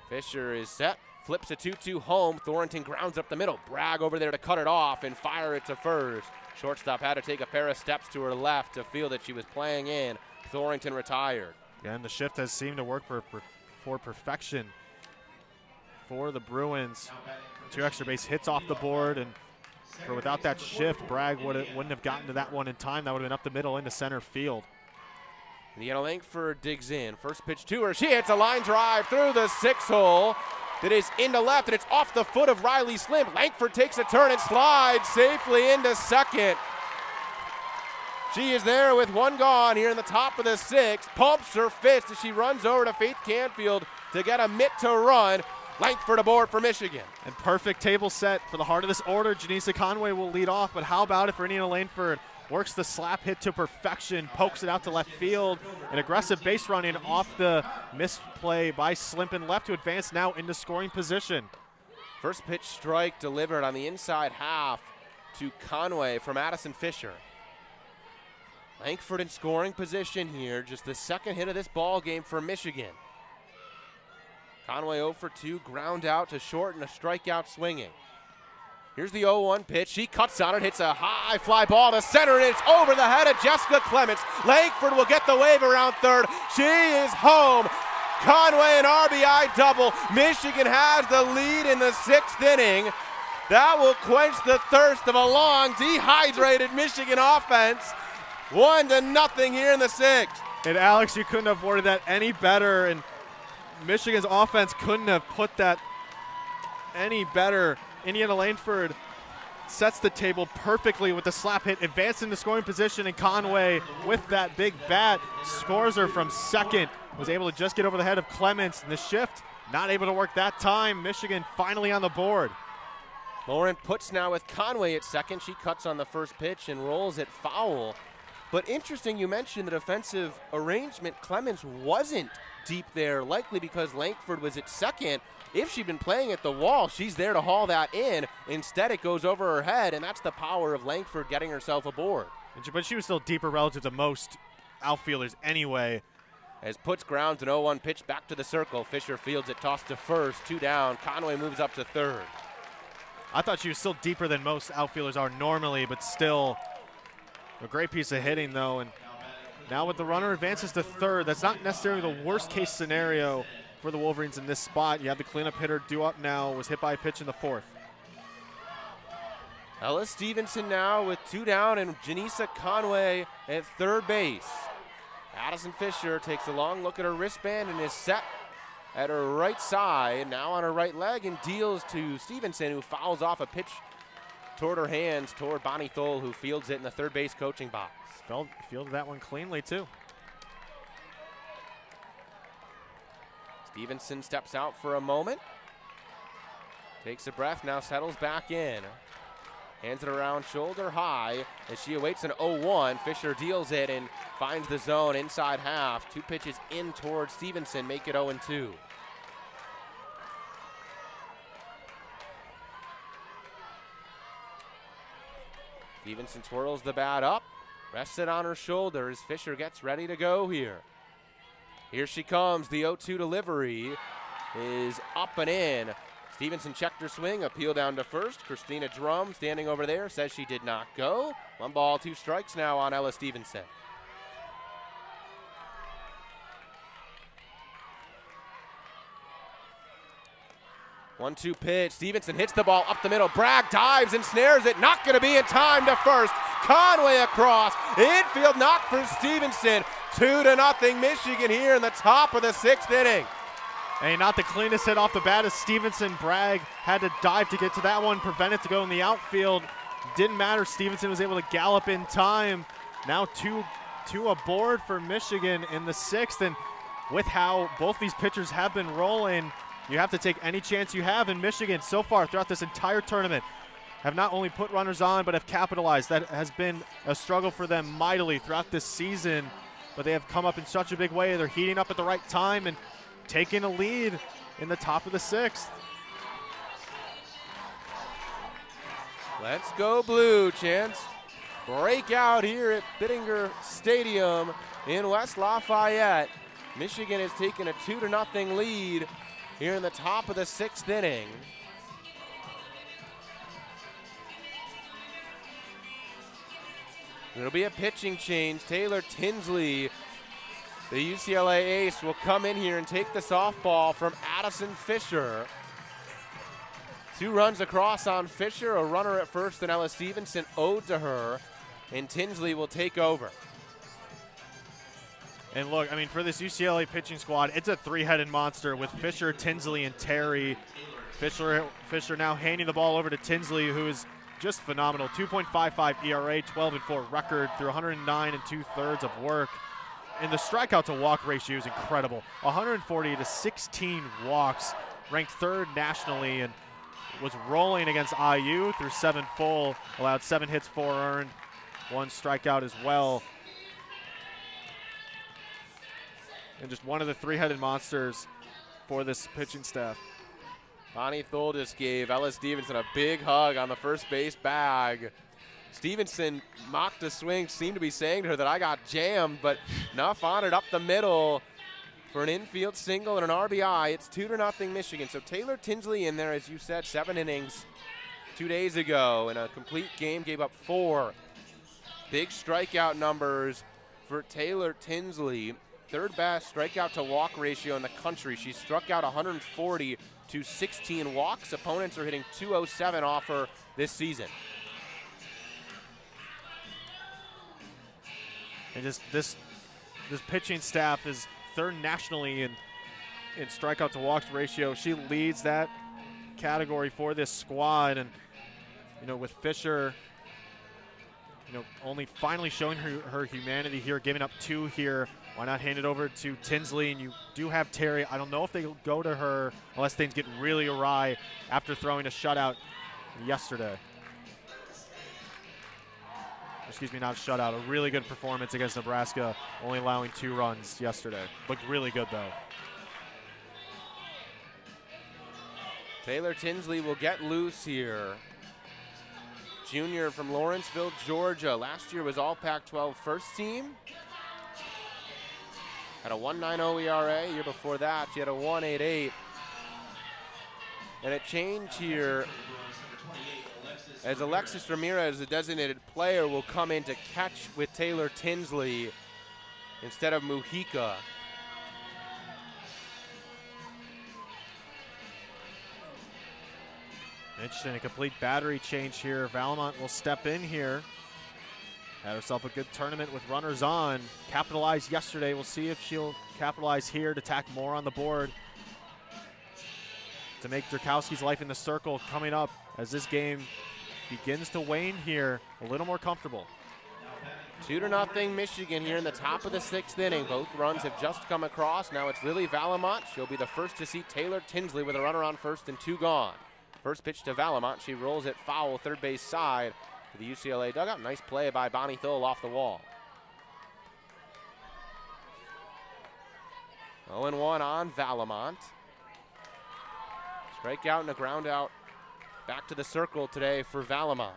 Fisher is set, flips a 2-2 home. Thorington grounds up the middle. Bragg over there to cut it off and fire it to first. Shortstop had to take a pair of steps to her left to feel that she was playing in. Thorington retired. Again, the shift has seemed to work for perfection for the Bruins. 2 extra base hits off the board, and without that shift, Bragg wouldn't have gotten to that one in time. That would have been up the middle into center field. Indiana Langford digs in. First pitch to her. She hits a line drive through the 6-hole. That is into left, and it's off the foot of Riley Slimp. Langford takes a turn and slides safely into second. She is there with 1 gone here in the top of the 6th. Pumps her fist as she runs over to Faith Canfield to get a mitt to run. Langford aboard for Michigan. And perfect table set for the heart of this order. Janisa Conway will lead off, but how about it for Indiana Langford? Works the slap hit to perfection, pokes it out to left field. An aggressive base run in off the misplay by Slimp and left to advance now into scoring position. First pitch strike delivered on the inside half to Conway from Addisen Fisher. Langford in scoring position here, just the second hit of this ball game for Michigan. Conway 0 for 2, ground out to short and a strikeout swinging. Here's the 0-1 pitch. She cuts on it, hits a high fly ball to center, and it's over the head of Jessica Clements. Langford will get the wave around third. She is home. Conway an RBI double. Michigan has the lead in the 6th inning. That will quench the thirst of a long, dehydrated Michigan offense. 1-0 here in the 6th. And Alex, you couldn't have worded that any better, and Michigan's offense couldn't have put that any better. Indiana Langford sets the table perfectly with the slap hit, advancing to scoring position, and Conway with that big bat scores her from second. Was able to just get over the head of Clements, and the shift not able to work that time. Michigan finally on the board. Lauren puts now with Conway at second. She cuts on the first pitch and rolls it foul. But interesting, you mentioned the defensive arrangement. Clements wasn't deep there, likely because Langford was at second. If she'd been playing at the wall, she's there to haul that in. Instead, it goes over her head, and that's the power of Langford getting herself aboard. But she was still deeper relative to most outfielders anyway. As Puts grounds an 0-1 pitch back to the circle. Fisher fields it, tossed to first, 2 down. Conway moves up to third. I thought she was still deeper than most outfielders are normally, but still a great piece of hitting, though. And now with the runner advances to third, that's not necessarily the worst case scenario for the Wolverines in this spot. You have the cleanup hitter due up now, was hit by a pitch in the 4th. Ella Stevenson now with 2 down and Janisa Conway at third base. Addisen Fisher takes a long look at her wristband and is set at her right side, now on her right leg, and deals to Stevenson, who fouls off a pitch toward her hands, toward Bonnie Thole, who fields it in the third base coaching box. Fielded that one cleanly, too. Stevenson steps out for a moment, takes a breath, now settles back in. Hands it around shoulder high as she awaits an 0-1. Fisher deals it and finds the zone inside half. 2 pitches in towards Stevenson, make it 0-2. Stevenson twirls the bat up, rests it on her shoulder as Fisher gets ready to go here. Here she comes, the 0-2 delivery is up and in. Stevenson checked her swing, appeal down to first. Christina Drum standing over there says she did not go. 1 ball, 2 strikes now on Ella Stevenson. One-two pitch. Stevenson hits the ball up the middle. Bragg dives and snares it. Not going to be in time to first. Conway across. Infield knock for Stevenson. 2-0 Michigan here in the top of the 6th inning. And not the cleanest hit off the bat as Stevenson. Bragg had to dive to get to that one, prevent it to go in the outfield. Didn't matter. Stevenson was able to gallop in time. Now two aboard for Michigan in the 6th. And with how both these pitchers have been rolling, you have to take any chance you have. In Michigan so far throughout this entire tournament have not only put runners on, but have capitalized. That has been a struggle for them mightily throughout this season, but they have come up in such a big way. They're heating up at the right time and taking a lead in the top of the 6th. Let's go blue, chance. Breakout here at Bittinger Stadium in West Lafayette. Michigan has taken a 2-0 lead here in the top of the 6th inning. It'll be a pitching change. Taylor Tinsley, the UCLA ace, will come in here and take the softball from Addisen Fisher. 2 runs across on Fisher, a runner at first, and Ella Stevenson owed to her, and Tinsley will take over. And look, I mean, for this UCLA pitching squad, it's a 3-headed monster with Fisher, Tinsley, and Terry. Fisher now handing the ball over to Tinsley, who is just phenomenal. 2.55 ERA, 12-4 record through 109 2/3 of work. And the strikeout to walk ratio is incredible. 140 to 16 walks, ranked 3rd nationally, and was rolling against IU through 7 full, allowed 7 hits, 4 earned, 1 strikeout as well. And just one of the 3-headed monsters for this pitching staff. Bonnie Thole just gave Ella Stevenson a big hug on the first base bag. Stevenson mocked a swing, seemed to be saying to her that I got jammed, but enough on it up the middle for an infield single and an RBI. It's 2-0 Michigan. So Taylor Tinsley in there, as you said, 7 innings 2 days ago in a complete game, gave up 4. Big strikeout numbers for Taylor Tinsley. 3rd best strikeout to walk ratio in the country. She struck out 140 to 16 walks. Opponents are hitting 207 off her this season. And just this pitching staff is 3rd nationally in strikeout to walks ratio. She leads that category for this squad. And, you know, with Fisher, you know, only finally showing her humanity here, giving up 2 here. Why not hand it over to Tinsley? And you do have Terry. I don't know if they go to her unless things get really awry after throwing a shutout yesterday. Excuse me, not a shutout. A really good performance against Nebraska, only allowing 2 runs yesterday. Looked really good, though. Taylor Tinsley will get loose here. Junior from Lawrenceville, Georgia. Last year was all Pac-12 first team. Had a 1.90 ERA. Year before that, she had a 1.88. And a change here as Alexis Ramirez, the designated player, will come in to catch with Taylor Tinsley instead of Mujica. Interesting, a complete battery change here. Valamont will step in here. Had herself a good tournament with runners on. Capitalized yesterday. We'll see if she'll capitalize here to tack more on the board to make Derkowski's life in the circle coming up as this game begins to wane here. A little more comfortable. 2-0 Michigan here in the top of the 6th inning. Both runs have just come across. Now it's Lily Valamont. She'll be the first to see Taylor Tinsley with a runner on first and 2 gone. First pitch to Valamont. She rolls it foul, 3rd base side to the UCLA dugout. Nice play by Bonnie Thole off the wall. 0-1 on Valamont. Strikeout and a ground out back to the circle today for Valamont.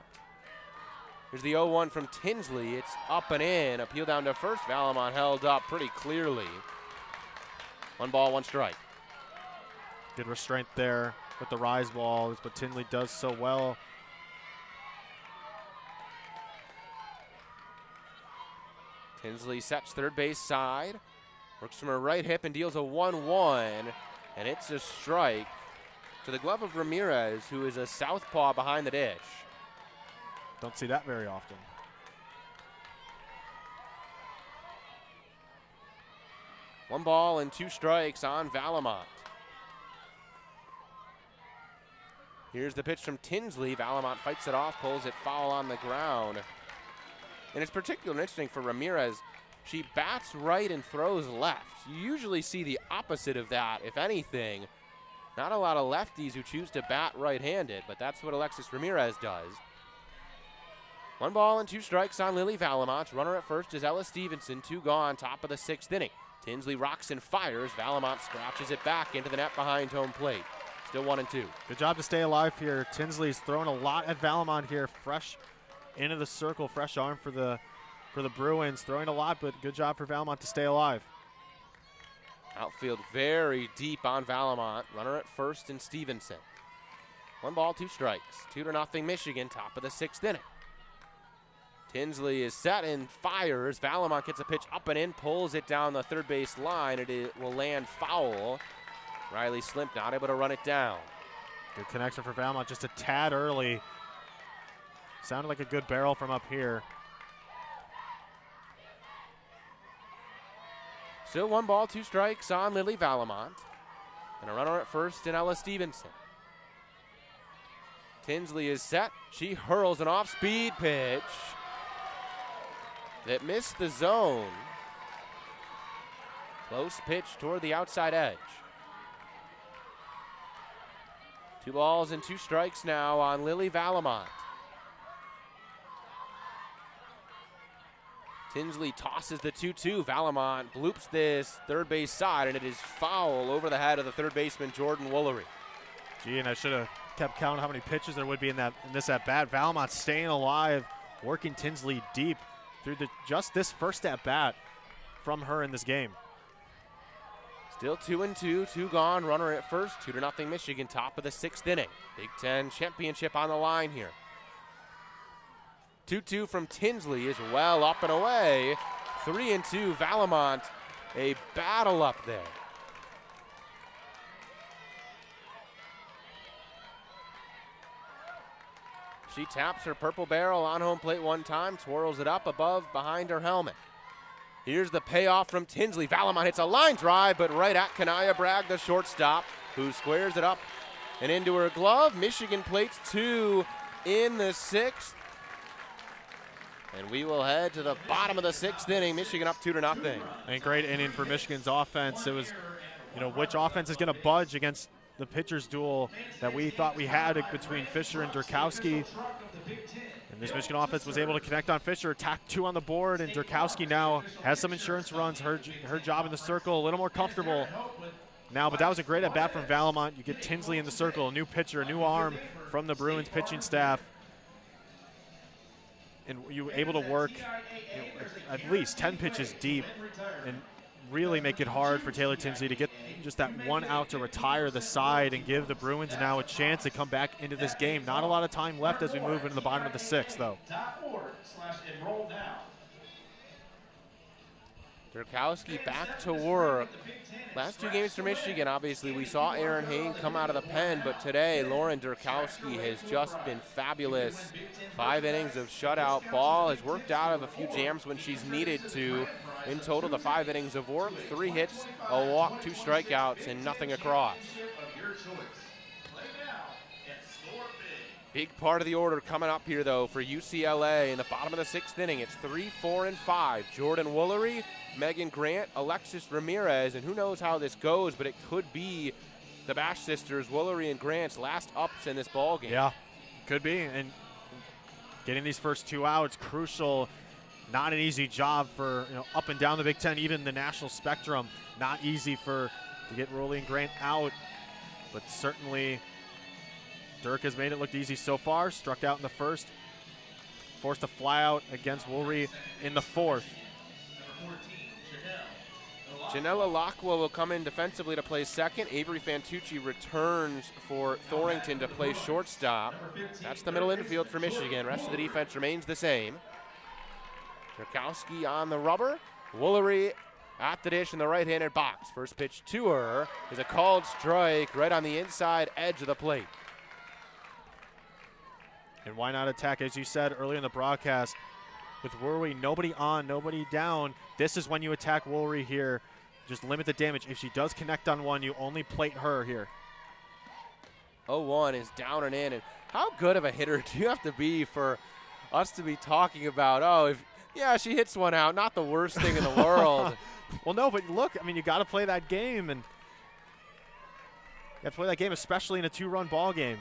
Here's the 0-1 from Tinsley. It's up and in. Appeal down to first. Valamont held up pretty clearly. 1 ball, 1 strike. Good restraint there with the rise balls, but Tinsley does so well. Tinsley sets third base side, works from her right hip and deals a 1-1, and it's a strike to the glove of Ramirez, who is a southpaw behind the dish. Don't see that very often. One ball and 2 strikes on Valamont. Here's the pitch from Tinsley. Valamont fights it off, pulls it foul on the ground. And it's particularly interesting for Ramirez. She bats right and throws left. You usually see the opposite of that, if anything. Not a lot of lefties who choose to bat right-handed, but that's what Alexis Ramirez does. 1 ball and 2 strikes on Lily Valamont. Runner at first is Ella Stevenson. 2 gone, top of the 6th inning. Tinsley rocks and fires. Valamont scratches it back into the net behind home plate. Still 1-2. Good job to stay alive here. Tinsley's throwing a lot at Valamont here. Fresh into the circle, fresh arm for the Bruins. Throwing a lot, but good job for Valamont to stay alive. Outfield very deep on Valamont. Runner at first and Stevenson. 1 ball, 2 strikes. 2-0 Michigan, top of the 6th inning. Tinsley is set and fires. Valamont gets a pitch up and in, pulls it down the third base line. It will land foul. Riley Slimp not able to run it down. Good connection for Valamont, just a tad early. Sounded like a good barrel from up here. Still 1 ball, 2 strikes on Lily Valamont. And a runner at first in Ella Stevenson. Tinsley is set. She hurls an off-speed pitch that missed the zone. Close pitch toward the outside edge. 2 balls and 2 strikes now on Lily Valamont. Tinsley tosses the 2-2. Valamont bloops this third base side, and it is foul over the head of the third baseman, Jordan Woolery. Gee, and I should have kept counting how many pitches there would be in this at-bat. Valamont staying alive, working Tinsley deep through just this first at-bat from her in this game. Still 2-2, 2 gone, runner at first, 2-0 Michigan, top of the 6th inning. Big Ten championship on the line here. 2-2 from Tinsley is well up and away. 3-2 Valamont, a battle up there. She taps her purple barrel on home plate 1 time, twirls it up above behind her helmet. Here's the payoff from Tinsley. Valamont hits a line drive, but right at Kanaya Bragg, the shortstop, who squares it up and into her glove. Michigan plates 2 in the 6th. And we will head to the bottom of the 6th inning. Michigan up 2-0. And great inning for Michigan's offense. It was, which offense is going to budge against the pitcher's duel that we thought we had between Fisher and Derkowski. And this Michigan offense was able to connect on Fisher, tack 2 on the board, and Derkowski now has some insurance runs. Her job in the circle, a little more comfortable now, but that was a great at-bat from Valamont. You get Tinsley in the circle, a new pitcher, a new arm from the Bruins pitching staff. And you were able to work at least 10 pitches deep and really make it hard for Taylor Tinsley to get just that 1 out to retire the side and give the Bruins now a chance to come back into this game. Not a lot of time left as we move into the bottom of the 6th, though. Derkowski back to work. Last 2 games for Michigan, obviously, we saw Erin Hoehn come out of the pen, but today Lauren Derkowski has just been fabulous. 5 innings of shutout ball, has worked out of a few jams when she's needed to. In total, the 5 innings of work, 3 hits, a walk, 2 strikeouts, and nothing across. Big part of the order coming up here, though, for UCLA in the bottom of the 6th inning. It's 3, 4, and 5. Jordan Woolery, Megan Grant, Alexis Ramirez, and who knows how this goes, but it could be the Bash sisters, Woolery and Grant's last ups in this ball game. Yeah, could be, and getting these first 2 outs, crucial. Not an easy job for up and down the Big Ten, even the national spectrum. Not easy to get Woolery and Grant out, but certainly Dirk has made it look easy so far. Struck out in the 1st, forced a fly out against Woolery in the 4th. Janella Lacqua will come in defensively to play second. Avery Fantucci returns for Thorington to play shortstop. That's the middle infield for Michigan. Rest of the defense remains the same. Derkowski on the rubber. Woolery at the dish in the right-handed box. First pitch to her is a called strike right on the inside edge of the plate. And why not attack, as you said earlier in the broadcast, with Woolery, nobody on, nobody down. This is when you attack Woolery here. Just limit the damage. If she does connect on one, you only plate her here. 0-1 is down and in. And how good of a hitter do you have to be for us to be talking about, yeah, she hits one out, not the worst thing in the world. Well, no, but look, I mean, you got to play that game, and you have to play that game, especially in a 2-run ball game.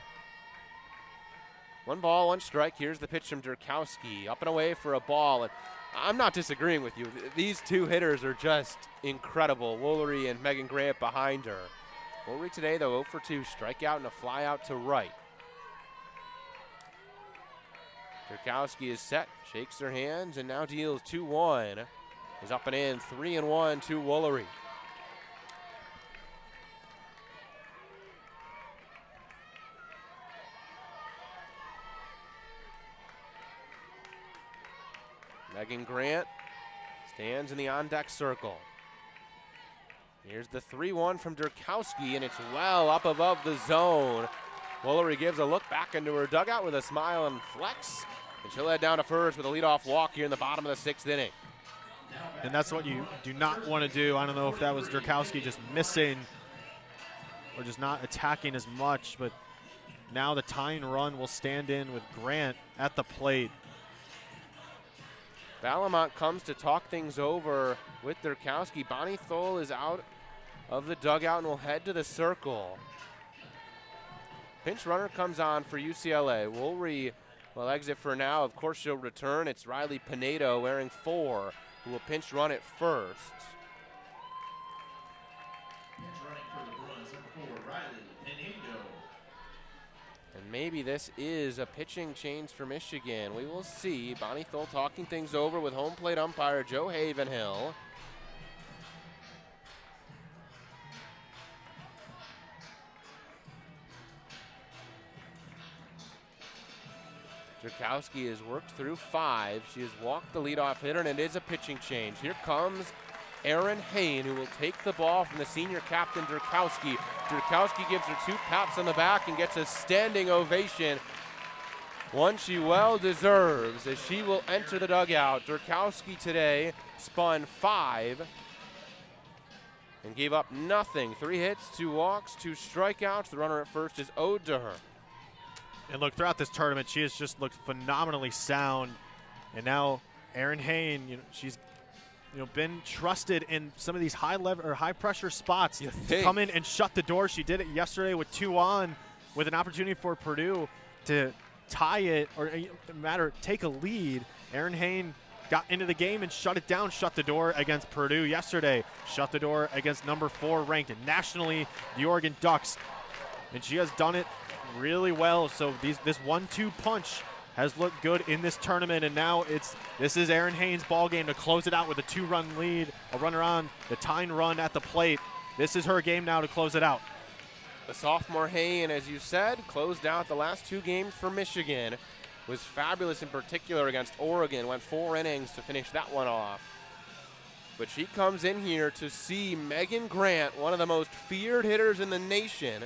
1 ball, 1 strike. Here's the pitch from Derkowski. Up and away for a ball. And I'm not disagreeing with you. These two hitters are just incredible. Woolery and Megan Grant behind her. Woolery today, though, 0 for 2. Strikeout and a fly out to right. Derkowski is set, shakes her hands, and now deals 2-1. Is up and in, 3-1 to Woolery. Megan Grant stands in the on-deck circle. Here's the 3-1 from Derkowski, and it's well up above the zone. Woolery gives a look back into her dugout with a smile and flex, and she'll head down to first with a leadoff walk here in the bottom of the 6th inning. And that's what you do not want to do. I don't know if that was Derkowski just missing or just not attacking as much, but now the tying run will stand in with Grant at the plate. Valamont comes to talk things over with Derkowski. Bonnie Thole is out of the dugout and will head to the circle. Pinch runner comes on for UCLA. Woolery will exit for now. Of course, she'll return. It's Riley Pinedo wearing 4, who will pinch run at first. Pinch running for the Bruins, number 4, Riley Pinedo. And maybe this is a pitching change for Michigan. We will see. Bonnie Thole talking things over with home plate umpire Joe Havenhill. Derkowski has worked through 5. She has walked the leadoff hitter, and it is a pitching change. Here comes Erin Hoehn, who will take the ball from the senior captain, Derkowski. Derkowski gives her 2 pats on the back and gets a standing ovation, one she well deserves, as she will enter the dugout. Derkowski today spun 5 and gave up nothing. 3 hits, 2 walks, 2 strikeouts. The runner at first is owed to her. And look, throughout this tournament, she has just looked phenomenally sound. And now Erin Hoehn, she's been trusted in some of these high level or high pressure spots to come in and shut the door. She did it yesterday with 2 on, with an opportunity for Purdue to tie it or take a lead. Erin Hoehn got into the game and shut it down, shut the door against Purdue yesterday, shut the door against number 4 ranked nationally, the Oregon Ducks. And she has done it really well. So this 1-2 punch has looked good in this tournament, and now this is Erin Hoehn's ball game to close it out with a 2-run lead, a runner on, the tying run at the plate. This is her game now to close it out. The sophomore Hoehn, as you said, closed out the last 2 games for Michigan. Was fabulous in particular against Oregon, went 4 innings to finish that one off. But she comes in here to see Megan Grant, one of the most feared hitters in the nation,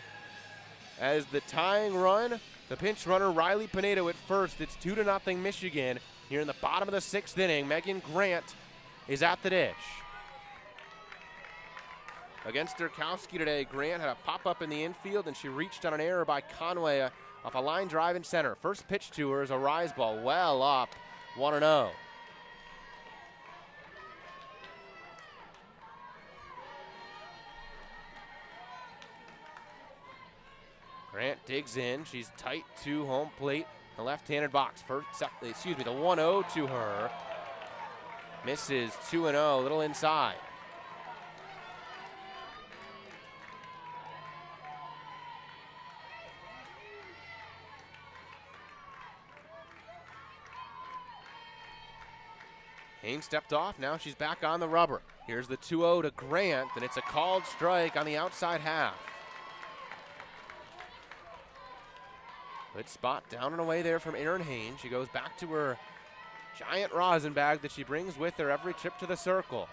as the tying run, the pinch runner Riley Pinedo at first. It's 2-0 Michigan here in the bottom of the 6th inning. Megan Grant is at the dish. Against Derkowski today, Grant had a pop-up in the infield, and she reached on an error by Conway off a line drive in center. First pitch to her is a rise ball, well up, 1-0. Grant digs in. She's tight to home plate, the left-handed box. The 1-0 to her. Misses 2-0, a little inside. Hoehn stepped off. Now she's back on the rubber. Here's the 2-0 to Grant, and it's a called strike on the outside half. Good spot down and away there from Erin Hoehn. She goes back to her giant rosin bag that she brings with her every trip to the circle.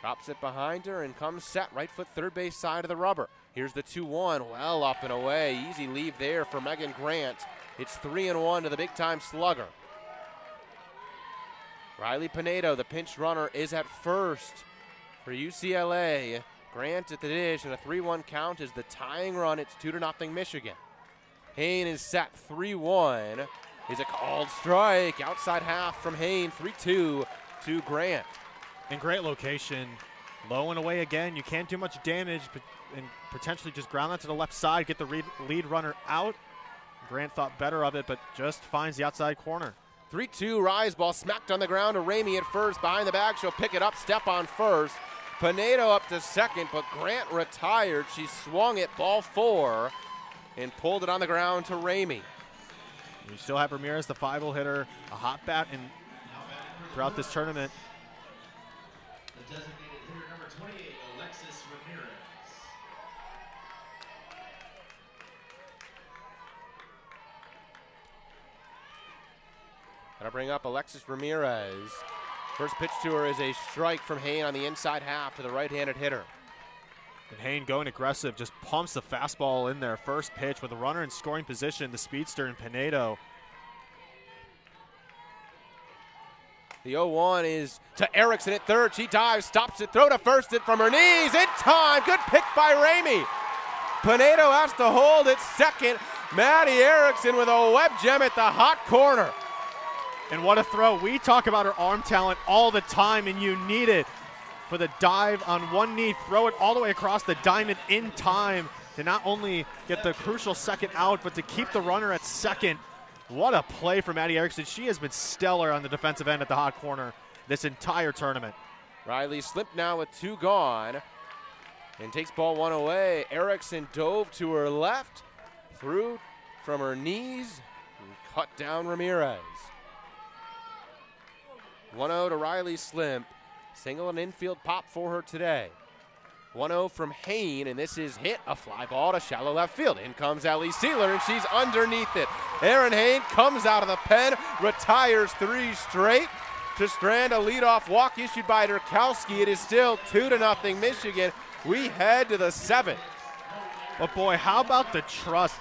Drops it behind her and comes set, right foot third base side of the rubber. Here's the 2-1, well up and away. Easy leave there for Megan Grant. It's 3-1 to the big-time slugger. Riley Pinedo, the pinch runner, is at first for UCLA. Grant at the dish, and a 3-1 count is the tying run. It's 2-0 Michigan. Hoehn is set 3-1. Is a called strike. Outside half from Hoehn, 3-2 to Grant. In great location, low and away again. You can't do much damage, but and potentially just ground that to the left side, get the lead runner out. Grant thought better of it, but just finds the outside corner. 3-2 rise ball smacked on the ground to Ramey at first. Behind the bag, she'll pick it up, step on first. Pinedo up to second, but Grant retired. She swung it, ball 4, and pulled it on the ground to Ramey. You still have Ramirez, the 5-hole hitter, a hot bat throughout this tournament. The designated hitter number 28, Alexis Ramirez. Gonna bring up Alexis Ramirez. First pitch to her is a strike from Hoehn on the inside half to the right-handed hitter. And Hoehn going aggressive, just pumps the fastball in there. First pitch with a runner in scoring position, the speedster in Pinedo. The 0-1 is to Erickson at third. She dives, stops it, throw to first it from her knees. In time, good pick by Ramey. Pinedo has to hold it second. Maddie Erickson with a web gem at the hot corner. And what a throw. We talk about her arm talent all the time, and you need it for the dive on one knee, throw it all the way across the diamond in time to not only get the crucial second out, but to keep the runner at second. What a play for Maddie Erickson. She has been stellar on the defensive end at the hot corner this entire tournament. Riley slipped now with 2 gone and takes ball 1 away. Erickson dove to her left, threw from her knees, and cut down Ramirez. 1-0 to Riley Slimp. Single and infield pop for her today. 1-0 from Hoehn, and this is hit, a fly ball to shallow left field. In comes Ellie Sealer, and she's underneath it. Erin Hoehn comes out of the pen, retires 3 straight to strand a leadoff walk issued by Derkowski. It is still 2-0 Michigan. We head to the 7th. But boy, how about the trust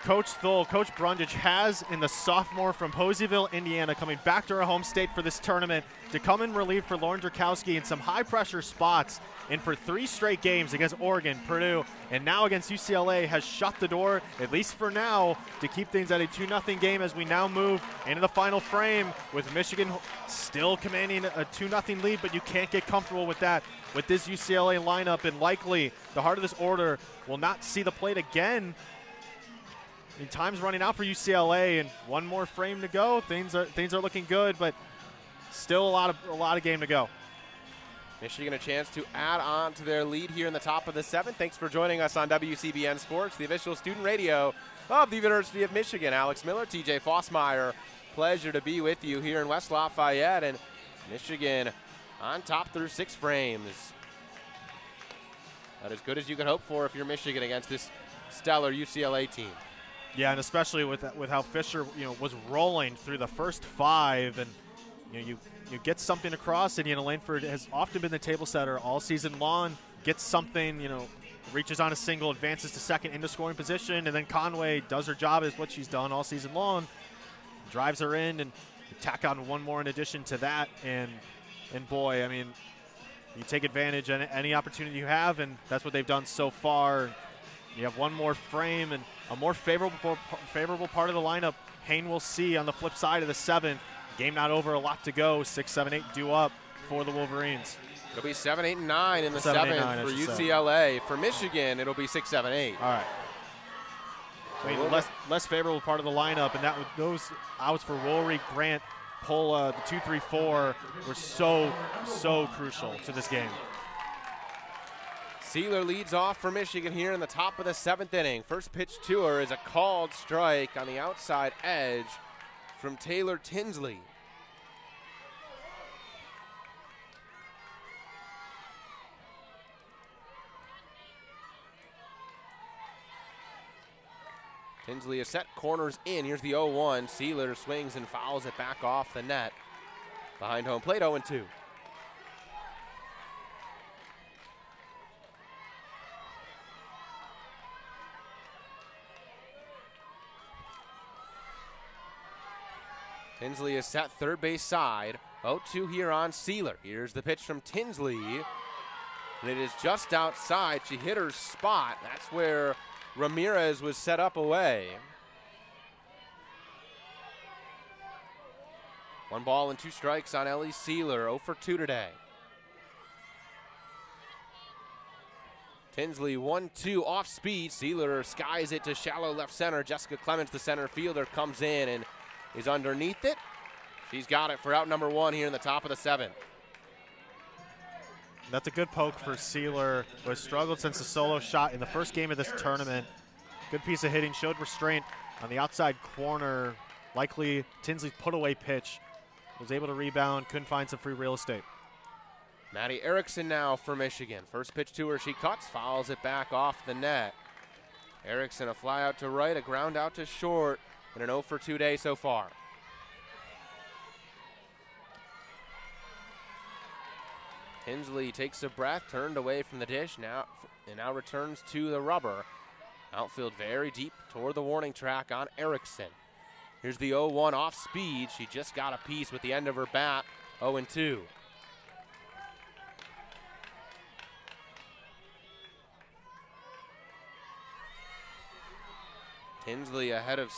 Coach Thole, Coach Brundage has in the sophomore from Poseyville, Indiana, coming back to her home state for this tournament to come in relief for Lauren Derkowski in some high-pressure spots. And for 3 straight games against Oregon, Purdue, and now against UCLA, has shut the door, at least for now, to keep things at a 2-0 game as we now move into the final frame with Michigan still commanding a 2-0 lead, but you can't get comfortable with that with this UCLA lineup, and likely the heart of this order will not see the plate again. I mean, time's running out for UCLA, and one more frame to go. Things are looking good, but still a lot of game to go. Michigan a chance to add on to their lead here in the top of the 7th. Thanks for joining us on WCBN Sports, the official student radio of the University of Michigan. Alex Miller, TJ Fossmeyer, pleasure to be with you here in West Lafayette, and Michigan on top through 6 frames. About as good as you can hope for if you're Michigan against this stellar UCLA team. Yeah, and especially with how Fisher, was rolling through the first 5, and you get something across. Indiana Langford has often been the table setter all season long. Gets something, reaches on a single, advances to second into scoring position, and then Conway does her job as what she's done all season long, drives her in, and tack on one more in addition to that. And boy, I mean, you take advantage of any opportunity you have, and that's what they've done so far. You have one more frame and a more favorable part of the lineup. Hoehn will see on the flip side of the 7th. Game not over, a lot to go. 6, 7, 8 due up for the Wolverines. It'll be 7, 8, and 9 in the 7th for UCLA. For Michigan, it'll be 6, 7, 8. All right. I mean, less favorable part of the lineup, and those outs for Woolery, Grant, Pola, the 2, 3, 4 were so crucial to this game. Sealer leads off for Michigan here in the top of the 7th inning. First pitch to her is a called strike on the outside edge from Taylor Tinsley. Tinsley is set, corners in. Here's the 0-1. Sealer swings and fouls it back off the net. Behind home plate, 0-2. Tinsley is set, third base side. 0-2 here on Sealer. Here's the pitch from Tinsley. And it is just outside. She hit her spot. That's where Ramirez was set up away. 1 ball and 2 strikes on Ellie Sealer. 0 for 2 today. Tinsley 1-2 off speed. Sealer skies it to shallow left center. Jessica Clements, the center fielder, comes in and is underneath it. She's got it for out number 1 here in the top of the 7th. That's a good poke for Sealer, who has struggled since the solo shot in the first game of this tournament. Good piece of hitting, showed restraint on the outside corner. Likely Tinsley's put-away pitch. Was able to rebound, couldn't find some free real estate. Maddie Erickson now for Michigan. First pitch to her, she cuts, fouls it back off the net. Erickson a fly out to right, a ground out to short, and an 0 for 2 day so far. Tinsley takes a breath, turned away from the dish now, and now returns to the rubber. Outfield very deep toward the warning track on Erickson. Here's the 0-1 off speed. She just got a piece with the end of her bat, 0-2. Tinsley ahead of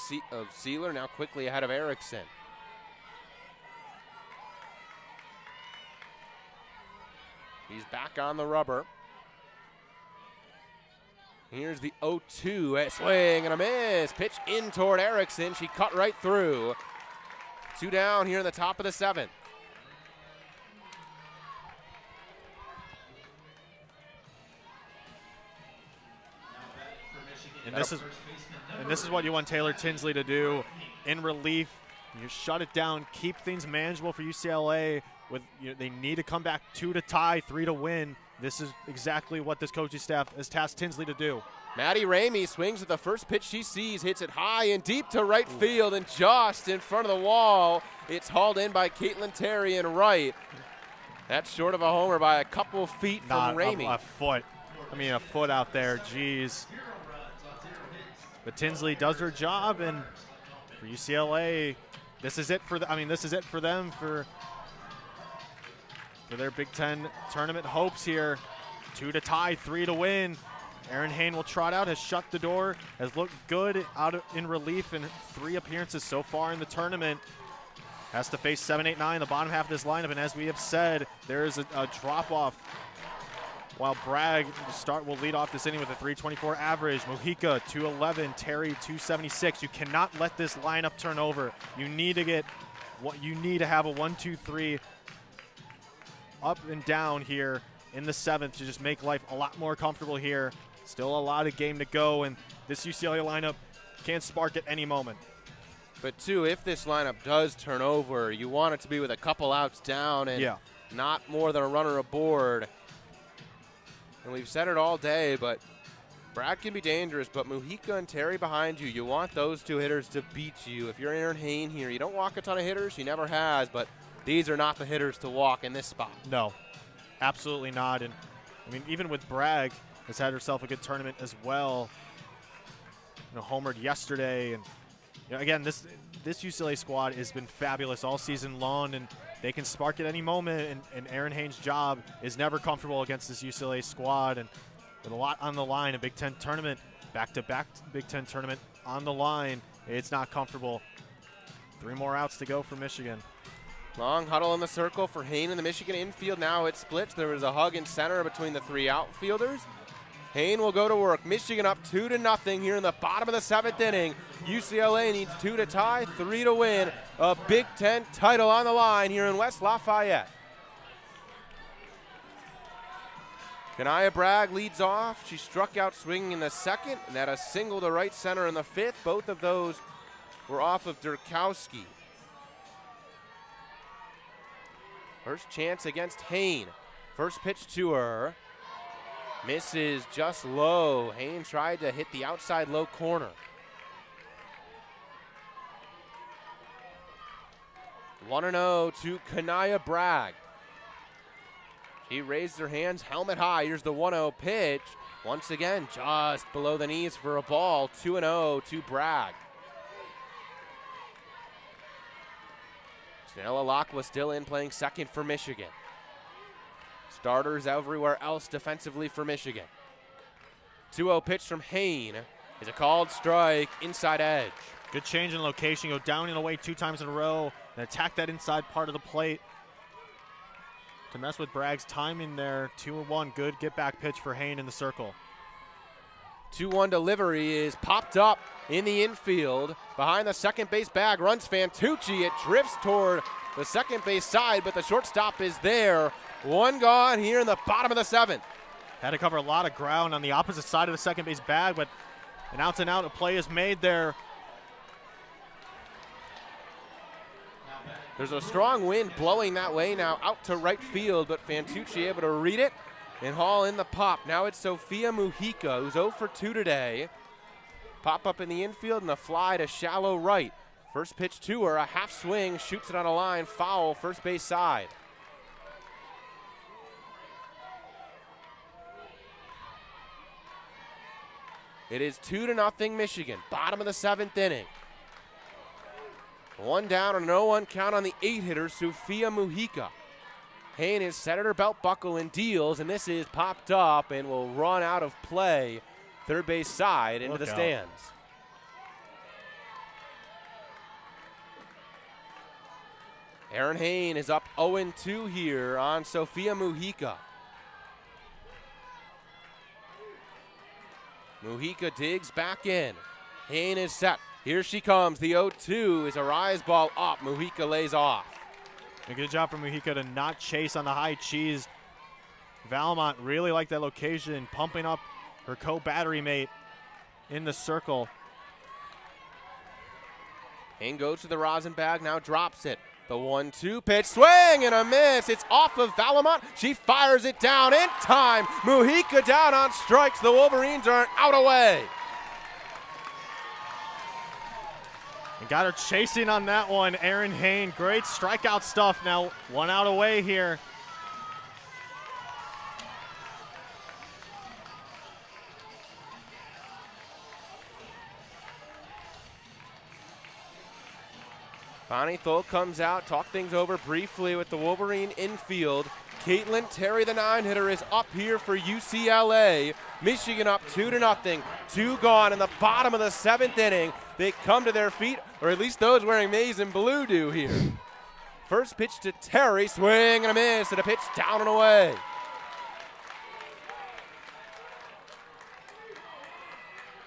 Sealer, now quickly ahead of Erickson. He's back on the rubber. Here's the 0-2, a swing and a miss. Pitch in toward Erickson. She cut right through. 2 down here in the top of the 7th. And this is what you want Taylor Tinsley to do in relief. You shut it down, keep things manageable for UCLA. They need to come back 2 to tie, 3 to win. This is exactly what this coaching staff has tasked Tinsley to do. Maddie Ramey swings at the first pitch she sees, hits it high and deep to right field, and just in front of the wall, it's hauled in by Kaitlyn Terry in right. That's short of a homer by a couple feet from Ramey. A foot. I mean, a foot out there, geez. But Tinsley does her job, and for UCLA, this is it for them for their Big Ten tournament hopes here. 2 to tie, 3 to win. Erin Hoehn will trot out, has shut the door, has looked good in relief in 3 appearances so far in the tournament. Has to face 7, 8, 9, the bottom half of this lineup, and as we have said, there is a drop-off. While Bragg will lead off this inning with a 324 average. Mojica 211, Terry 276. You cannot let this lineup turn over. You need to have a 1-2-3 up and down here in the 7th to just make life a lot more comfortable here. Still a lot of game to go, and this UCLA lineup can spark at any moment. But too, if this lineup does turn over, you want it to be with a couple outs down and not more than a runner aboard. And we've said it all day, but Bragg can be dangerous, but Mojica and Terry behind you, you want those 2 hitters to beat you. If you're Erin Hoehn here, you don't walk a ton of hitters. She never has, but these are not the hitters to walk in this spot. No, absolutely not. And, I mean, even with Bragg, has had herself a good tournament as well. Homered yesterday. And, again, this UCLA squad has been fabulous all season long, and they can spark at any moment, and Erin Hoehn's job is never comfortable against this UCLA squad. And with a lot on the line, a Big Ten tournament, back-to-back Big Ten tournament on the line, it's not comfortable. 3 more outs to go for Michigan. Long huddle in the circle for Hoehn in the Michigan infield. Now it splits. There was a hug in center between the 3 outfielders. Hoehn will go to work. Michigan up 2-0 here in the bottom of the 7th inning. UCLA needs 2 to tie, 3 to win. A Big Ten title on the line here in West Lafayette. Kanaya Bragg leads off. She struck out swinging in the 2nd, and had a single to right center in the 5th. Both of those were off of Derkowski. First chance against Hoehn. First pitch to her. Misses just low. Hoehn tried to hit the outside low corner. 1-0 to Kanaya Bragg. She raised her hands helmet high. Here's the 1-0 pitch. Once again, just below the knees for a ball. 2-0 to Bragg. Janella Locke was still in, playing second for Michigan. Starters everywhere else defensively for Michigan. 2-0 pitch from Hoehn is a called strike, inside edge. Good change in location. Go down and away 2 times in a row and attack that inside part of the plate to mess with Bragg's timing there. 2-1, good get back pitch for Hoehn in the circle. 2-1 delivery is popped up in the infield. Behind the second base bag runs Fantucci. It drifts toward the second base side, but the shortstop is there. 1 gone here in the bottom of the 7th. Had to cover a lot of ground on the opposite side of the second base bag, but an out and out, a play is made there. There's a strong wind blowing that way now out to right field, but Fantucci able to read it and haul in the pop. Now it's Sophia Mujica, who's 0 for 2 today. Pop up in the infield and a fly to shallow right. First pitch to her, a half swing, shoots it on a line, foul, first base side. It is 2-0 Michigan, bottom of the 7th inning. 1 down and a 0-1 count on the 8-hitter, Sophia Mujica. Hoehn is set at her belt buckle and deals, and this is popped up and will run out of play, third base side into the stands. Erin Hoehn is up 0-2 here on Sophia Mujica. Mujica digs back in. Hoehn is set. Here she comes. The 0-2 is a rise ball up. Mujica lays off. A good job for Mujica to not chase on the high cheese. Valmont really liked that location, pumping up her co-battery mate in the circle. Hoehn goes to the rosin bag, now drops it. The 1-2 pitch, swing and a miss. It's off of Valmont. She fires it down in time. Mujica down on strikes. The Wolverines are out away. And got her chasing on that one, Erin Hoehn. Great strikeout stuff. Now 1 out away here. Bonnie Thole comes out, talk things over briefly with the Wolverine infield. Kaitlyn Terry, the 9-hitter, is up here for UCLA. Michigan up 2-0, 2 gone in the bottom of the 7th inning. They come to their feet, or at least those wearing maize and blue do here. First pitch to Terry, swing and a miss, and a pitch down and away.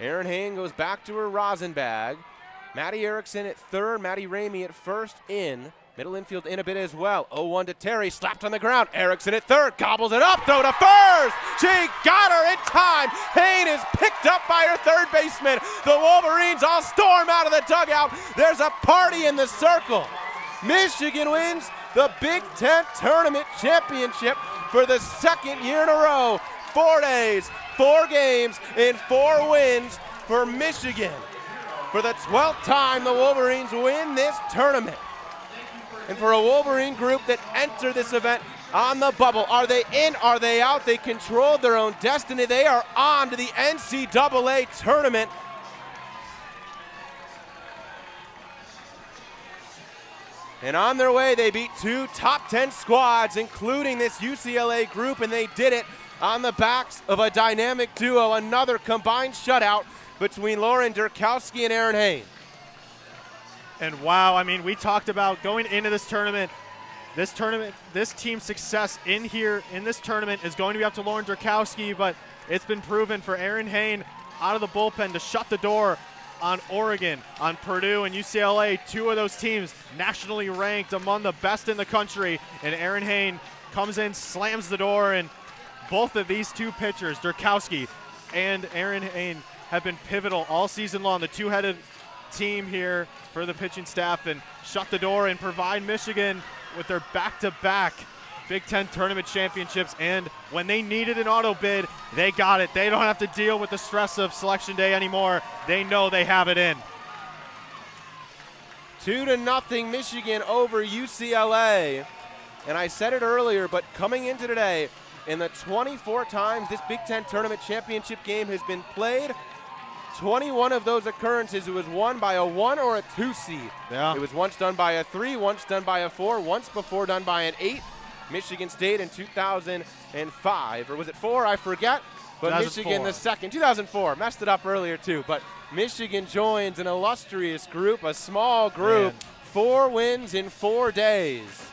Erin Hoehn goes back to her rosin bag. Maddie Erickson at third, Maddie Ramey at first in. Middle infield in a bit as well. 0-1 to Terry, slapped on the ground. Erickson at third, gobbles it up, throw to first. She got her in time. Hoehn is picked up by her third baseman. The Wolverines all storm out of the dugout. There's a party in the circle. Michigan wins the Big Ten Tournament Championship for the 2nd year in a row. 4 days, 4 games, and 4 wins for Michigan. For the 12th time, the Wolverines win this tournament. And for a Wolverine group that entered this event on the bubble, are they in, are they out? They controlled their own destiny. They are on to the NCAA tournament. And on their way, they beat 2 top 10 squads, including this UCLA group, and they did it on the backs of a dynamic duo, another combined shutout between Lauren Derkowski and Erin Hoehn. And wow, I mean, we talked about going into this tournament, this team's success in this tournament is going to be up to Lauren Derkowski, but it's been proven for Erin Hoehn out of the bullpen to shut the door on Oregon, on Purdue and UCLA, 2 of those teams nationally ranked among the best in the country. And Erin Hoehn comes in, slams the door, and both of these 2 pitchers, Derkowski and Erin Hoehn, have been pivotal all season long. The 2-headed team here for the pitching staff, and shut the door and provide Michigan with their back-to-back Big Ten tournament championships. And when they needed an auto bid, they got it. They don't have to deal with the stress of selection day anymore. They know they have it in. 2-0 Michigan over UCLA. And I said it earlier, but coming into today, in the 24 times this Big Ten tournament championship game has been played, 21 of those occurrences it was won by a 1 or a 2 seed. Yeah. It was once done by a 3, once done by a 4, once before done by an 8. Michigan State in 2005, or was it 4? I forget. But Michigan the second, 2004, messed it up earlier too. But Michigan joins an illustrious group, a small group, 4 wins in 4 days.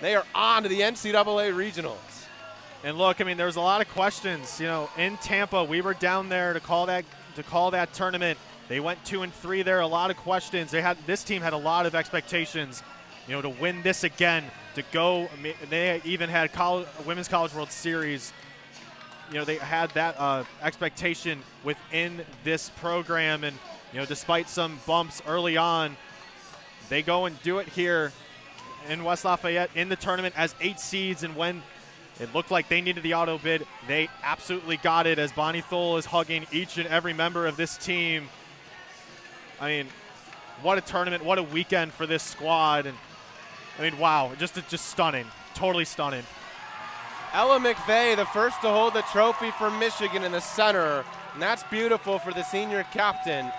They are on to the NCAA regionals. And look, I mean, there's a lot of questions. You know, in Tampa, we were down there to call that tournament. They went 2-3 there. A lot of questions. This team had a lot of expectations. You know, to win this again, to go. They even had Women's College World Series. You know, they had that expectation within this program, and you know, despite some bumps early on, they go and do it here in West Lafayette in the tournament as 8 seeds, and when it looked like they needed the auto bid, they absolutely got it, as Bonnie Thole is hugging each and every member of this team. I mean, what a tournament, what a weekend for this squad. And I mean, wow, just stunning, totally stunning. Ella McVeigh, the first to hold the trophy for Michigan in the center, and that's beautiful for the senior captain.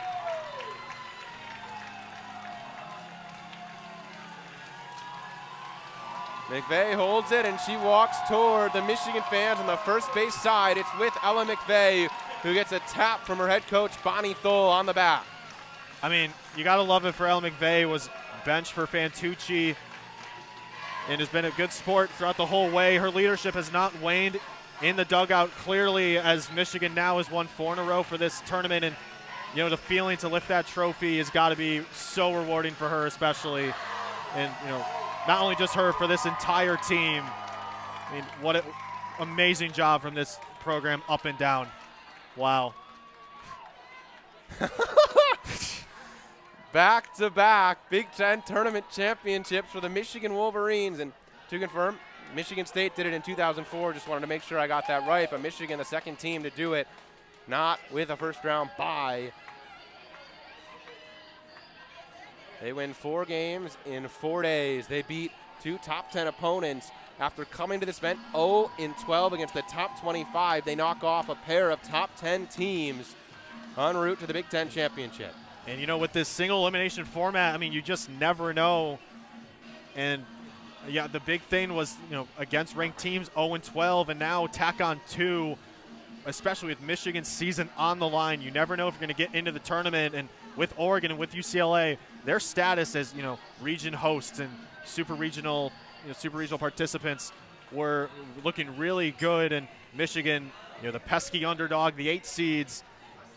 McVeigh holds it, and she walks toward the Michigan fans on the first base side. It's with Ella McVeigh, who gets a tap from her head coach, Bonnie Thole, on the back. I mean, you got to love it for Ella McVeigh. Was benched for Fantucci and has been a good sport throughout the whole way. Her leadership has not waned in the dugout, clearly, as Michigan now has won 4 in a row for this tournament. And, you know, the feeling to lift that trophy has got to be so rewarding for her, especially. And, you know, not only just her, for this entire team. I mean, what an amazing job from this program up and down. Wow. Back-to-back Big Ten tournament championships for the Michigan Wolverines. And to confirm, Michigan State did it in 2004. Just wanted to make sure I got that right. But Michigan, the second team to do it, not with a first-round bye. They win 4 games in 4 days. They beat 2 top 10 opponents. After coming to this event 0-12 against the top 25, they knock off a pair of top 10 teams en route to the Big Ten championship. And, you know, with this single elimination format, I mean, you just never know. And, yeah, the big thing was, you know, against ranked teams, 0-12, and now tack on 2, especially with Michigan's season on the line. You never know if you're going to get into the tournament. And with Oregon and with UCLA, their status as, you know, region hosts and super regional participants were looking really good. And Michigan, you know, the pesky underdog, the 8 seeds,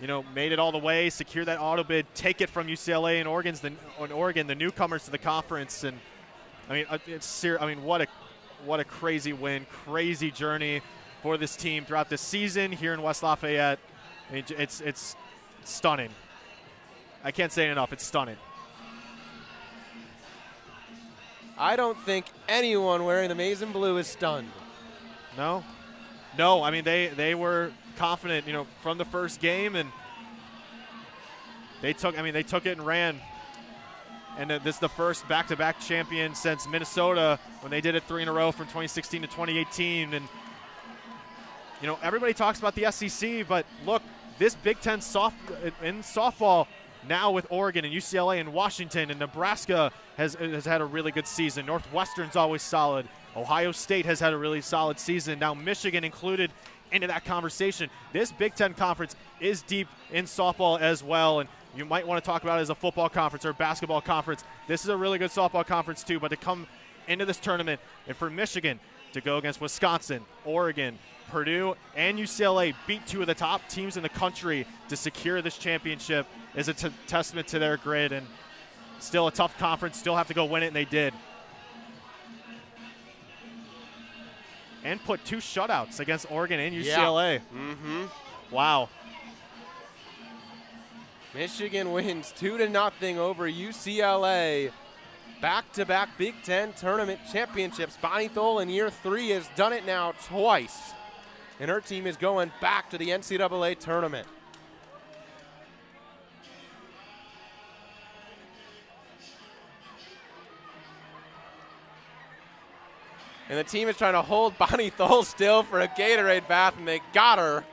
you know, made it all the way, secure that auto bid, take it from UCLA and Oregon, the newcomers to the conference. And I mean, what a crazy win, crazy journey for this team throughout the season here in West Lafayette. I mean, it's stunning. I can't say it enough. It's stunning. I don't think anyone wearing the maize and blue is stunned. No. I mean, they were confident, you know, from the first game, and they took it and ran. And this is the first back-to-back champion since Minnesota when they did it 3 in a row from 2016 to 2018. And, you know, everybody talks about the SEC, but look, this Big Ten in softball now with Oregon and UCLA and Washington and Nebraska has had a really good season. Northwestern's always solid. Ohio State has had a really solid season. Now Michigan included into that conversation. This Big Ten conference is deep in softball as well, and you might want to talk about it as a football conference or basketball conference. This is a really good softball conference too, but to come into this tournament and for Michigan to go against Wisconsin, Oregon, Purdue, and UCLA, beat 2 of the top teams in the country to secure this championship is a testament to their grit. And still a tough conference, still have to go win it, and they did. And put 2 shutouts against Oregon and UCLA. Yeah. Mm-hmm. Wow. Michigan wins 2-0 over UCLA. Back-to-back Big Ten tournament championships. Bonnie Thole in year 3 has done it now twice. And her team is going back to the NCAA tournament. And the team is trying to hold Bonnie Thole still for a Gatorade bath, and they got her.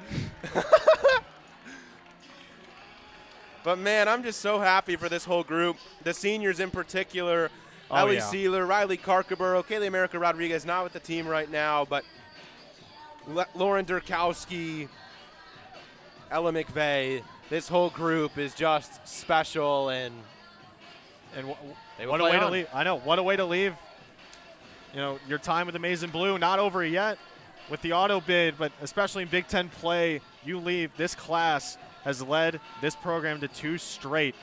But, man, I'm just so happy for this whole group, the seniors in particular. Ellie Sealer, Riley Karkaburo, Kaylee America Rodriguez, not with the team right now, but Lauren Derkowski, Ella McVeigh. This whole group is just special, and what a way to leave. I know, what a way to leave. You know, your time with the Maize and Blue, not over yet with the auto bid, but especially in Big Ten play, you leave. This class has led this program to 2 straight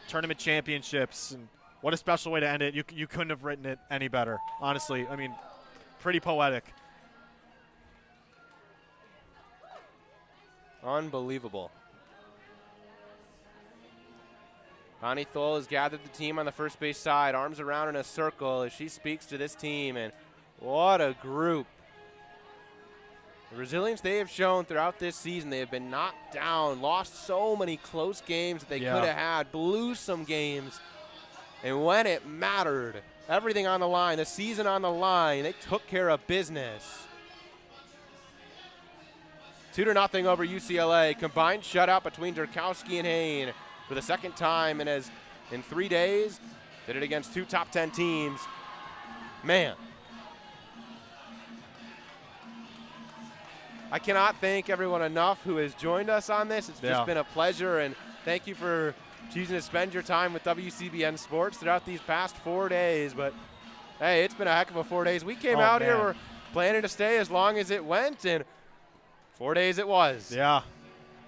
tournament championships, and what a special way to end it. You couldn't have written it any better, honestly. I mean, pretty poetic. Unbelievable. Bonnie Thole has gathered the team on the first base side, arms around in a circle as she speaks to this team, and what a group. The resilience they have shown throughout this season. They have been knocked down, lost so many close games that they could have had, blew some games, and when it mattered, everything on the line, the season on the line, they took care of business. 2-0 over UCLA. Combined shutout between Derkowski and Hoehn for the second time, and as in 3 days, did it against 2 top 10 teams. Man. I cannot thank everyone enough who has joined us on this. It's just been a pleasure, and thank you for choosing to spend your time with WCBN Sports throughout these past 4 days. But, hey, it's been a heck of a 4 days. We came out here, we're planning to stay as long as it went, and 4 days it was. Yeah.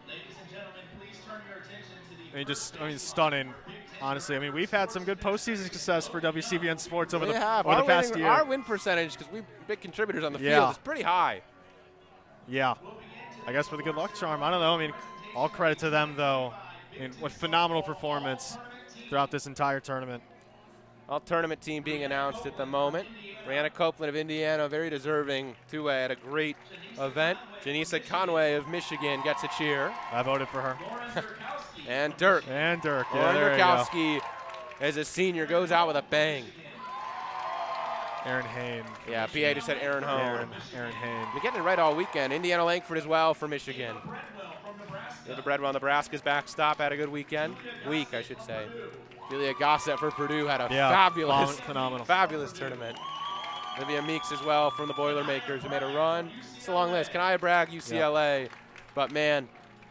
Ladies and gentlemen, please turn your attention to the Stunning. Honestly, I mean, we've had some good postseason success for WCBN Sports over the past year. Our win percentage, because we're big contributors on the field, is pretty high. Yeah. I guess with a good luck charm. I don't know. I mean, all credit to them, though. I mean, what phenomenal performance throughout this entire tournament. All tournament team being announced at the moment. Brianna Copeland of Indiana, very deserving at a great event. Janisa Conway of Michigan gets a cheer. I voted for her. And Dirk. Yeah, Lauren Derkowski, as a senior, goes out with a bang. Erin Hoehn. Yeah, PA just said Erin Hoehn. Erin Hoehn. We're getting it right all weekend. Indiana Langford as well for Michigan. The Breadwell, Nebraska's backstop had a good weekend. I should say. Julia Gossett for Purdue had a fabulous tournament. Olivia Meeks as well from the Boilermakers who made a run. It's a long list. Can I brag UCLA? But, man,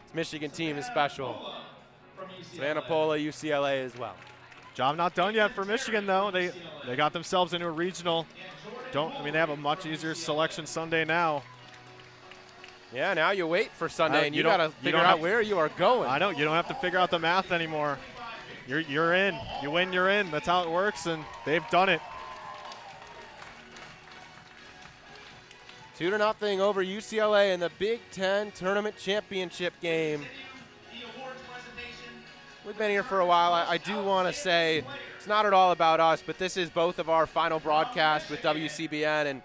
this Michigan team is special. Savannah Pola, UCLA as well. Job not done yet for Michigan, though. They got themselves into a regional. They have a much easier selection Sunday now. Yeah, now you wait for Sunday, and you got to figure out where you are going. I know. You don't have to figure out the math anymore. You're in. You win, you're in. That's how it works, and they've done it. 2-0 over UCLA in the Big Ten Tournament Championship game. We've been here for a while. I do want to say it's not at all about us, but this is both of our final broadcasts with WCBN, and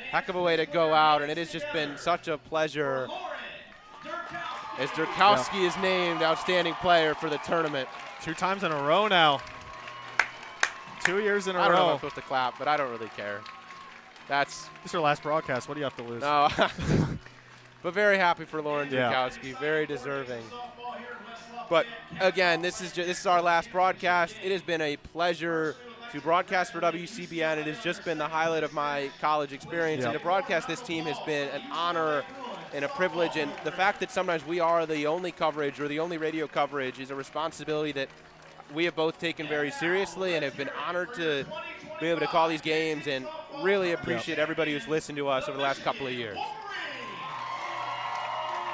heck of a way to go out, and it has just been such a pleasure as Derkowski is named Outstanding Player for the tournament. 2 times in a row now. 2 years in a row. I don't know if I'm supposed to clap, but I don't really care. This is your last broadcast. What do you have to lose? No. But very happy for Lauren Derkowski. Very deserving. But, again, this is our last broadcast. It has been a pleasure to broadcast for WCBN. It has just been the highlight of my college experience. And to broadcast this team has been an honor and a privilege. And the fact that sometimes we are the only coverage or the only radio coverage is a responsibility that we have both taken very seriously and have been honored to be able to call these games, and really appreciate everybody who's listened to us over the last couple of years.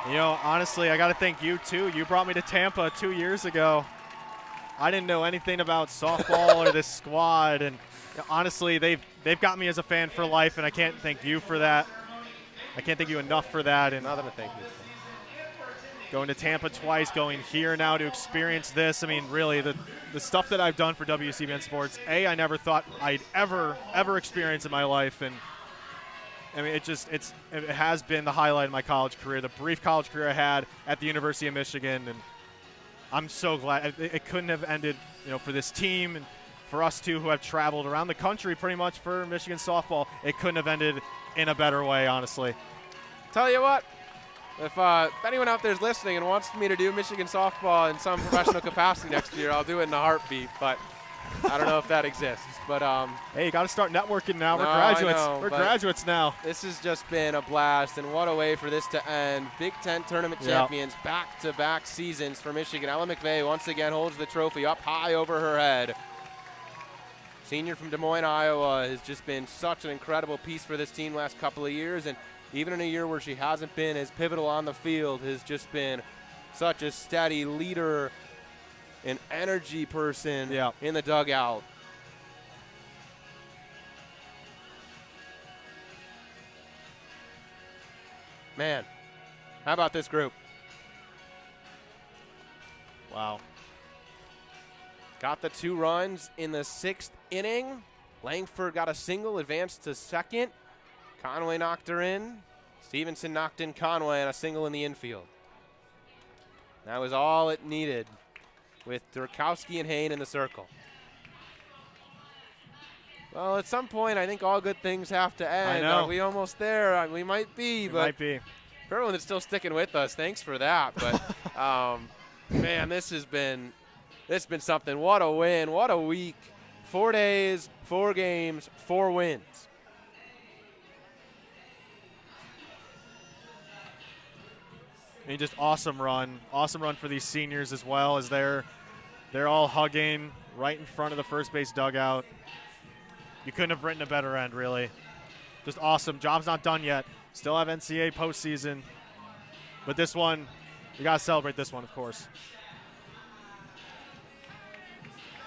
You know, honestly, I got to thank you, too. You brought me to Tampa 2 years ago. I didn't know anything about softball or this squad, and honestly, they've got me as a fan for life, and I can't thank you for that. I can't thank you enough for that. And nothing to thank you for. Going to Tampa twice, going here now to experience this. I mean, really, the stuff that I've done for WCBN Sports, I never thought I'd ever experience in my life, and I mean, it has been the highlight of my college career, the brief college career I had at the University of Michigan, and I'm so glad it couldn't have ended, for this team and for us two who have traveled around the country pretty much for Michigan softball, it couldn't have ended in a better way, honestly. Tell you what, if anyone out there is listening and wants me to do Michigan softball in some professional capacity next year, I'll do it in a heartbeat, but I don't know if that exists. But hey, you got to start networking now. No, We're graduates. I know, We're graduates now. This has just been a blast, and what a way for this to end. Big Ten tournament champions, back-to-back seasons for Michigan. Ella McVeigh once again holds the trophy up high over her head. Senior from Des Moines, Iowa, has just been such an incredible piece for this team last couple of years, and even in a year where she hasn't been as pivotal on the field, has just been such a steady leader, an energy person in the dugout. Man, how about this group? Wow. Got the 2 runs in the 6th inning. Langford got a single, advanced to second. Conway knocked her in. Stevenson knocked in Conway on a single in the infield. That was all it needed with Derkowski and Hoehn in the circle. Well, at some point, I think all good things have to end. I know. Are we almost there? We might be, but might be. For everyone that's still sticking with us, thanks for that. But, man, this has been something. What a win. What a week. 4 days, 4 games, 4 wins. I mean, just awesome run for these seniors as well, as they're all hugging right in front of the first base dugout. You couldn't have written a better end, really. Just awesome. Job's not done yet. Still have NCAA postseason, but this one, you gotta celebrate this one, of course.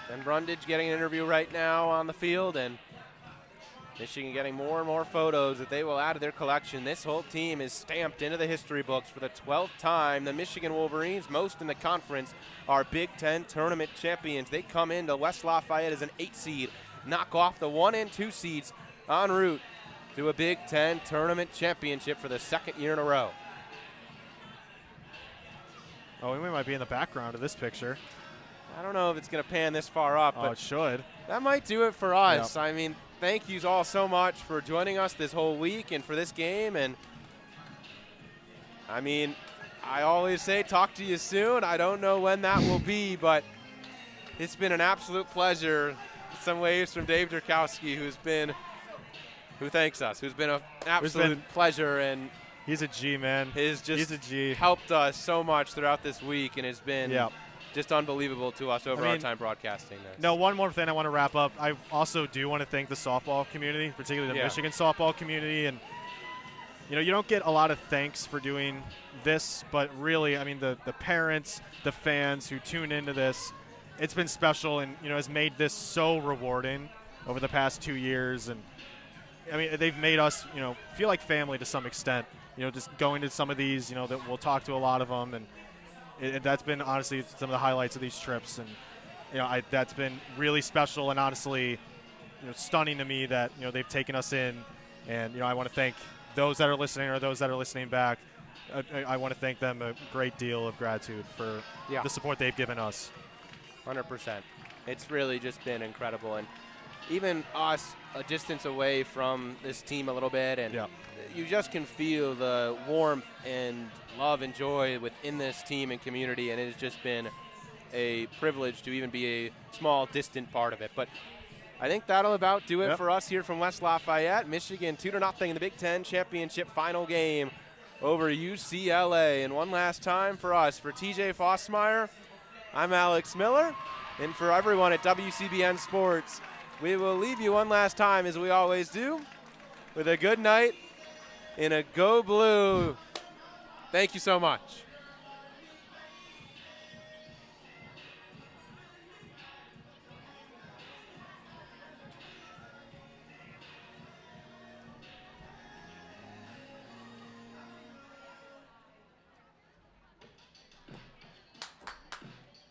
Ben Brundage getting an interview right now on the field, and Michigan getting more and more photos that they will add to their collection. This whole team is stamped into the history books for the 12th time. The Michigan Wolverines, most in the conference, are Big Ten tournament champions. They come into West Lafayette as an 8 seed, knock off the 1 and 2 seeds en route to a Big Ten tournament championship for the 2nd year in a row. Oh, we might be in the background of this picture. I don't know if it's going to pan this far up, but it should. That might do it for us. Yep. I mean, thank you all so much for joining us this whole week and for this game. And, I mean, I always say talk to you soon. I don't know when that will be, but it's been an absolute pleasure. Some waves from Dave Derkowski, who thanks us, who's been an absolute pleasure. And he's a G, man. He's a G. Helped us so much throughout this week and has been just unbelievable to us over our time broadcasting this. No, one more thing I want to wrap up. I also do want to thank the softball community, particularly the Michigan softball community. And, you know, you don't get a lot of thanks for doing this, but really, I mean, the parents, the fans who tune into this, it's been special and, you know, has made this so rewarding over the past 2 years. And, I mean, they've made us, you know, feel like family to some extent. You know, just going to some of these, you know, that we'll talk to a lot of them. And that's been, honestly, some of the highlights of these trips. And, you know, that's been really special and, honestly, you know, stunning to me that, you know, they've taken us in. And, you know, I want to thank those that are listening or those that are listening back. I want to thank them a great deal of gratitude for the support they've given us. 100%. It's really just been incredible. And even us a distance away from this team a little bit, and you just can feel the warmth and love and joy within this team and community, and it has just been a privilege to even be a small, distant part of it. But I think that'll about do it for us here from West Lafayette. Michigan 2-0 in the Big Ten championship final game over UCLA. And one last time for us, for TJ Fossmeyer, I'm Alex Miller, and for everyone at WCBN Sports, we will leave you one last time, as we always do, with a good night in a Go Blue. Thank you so much.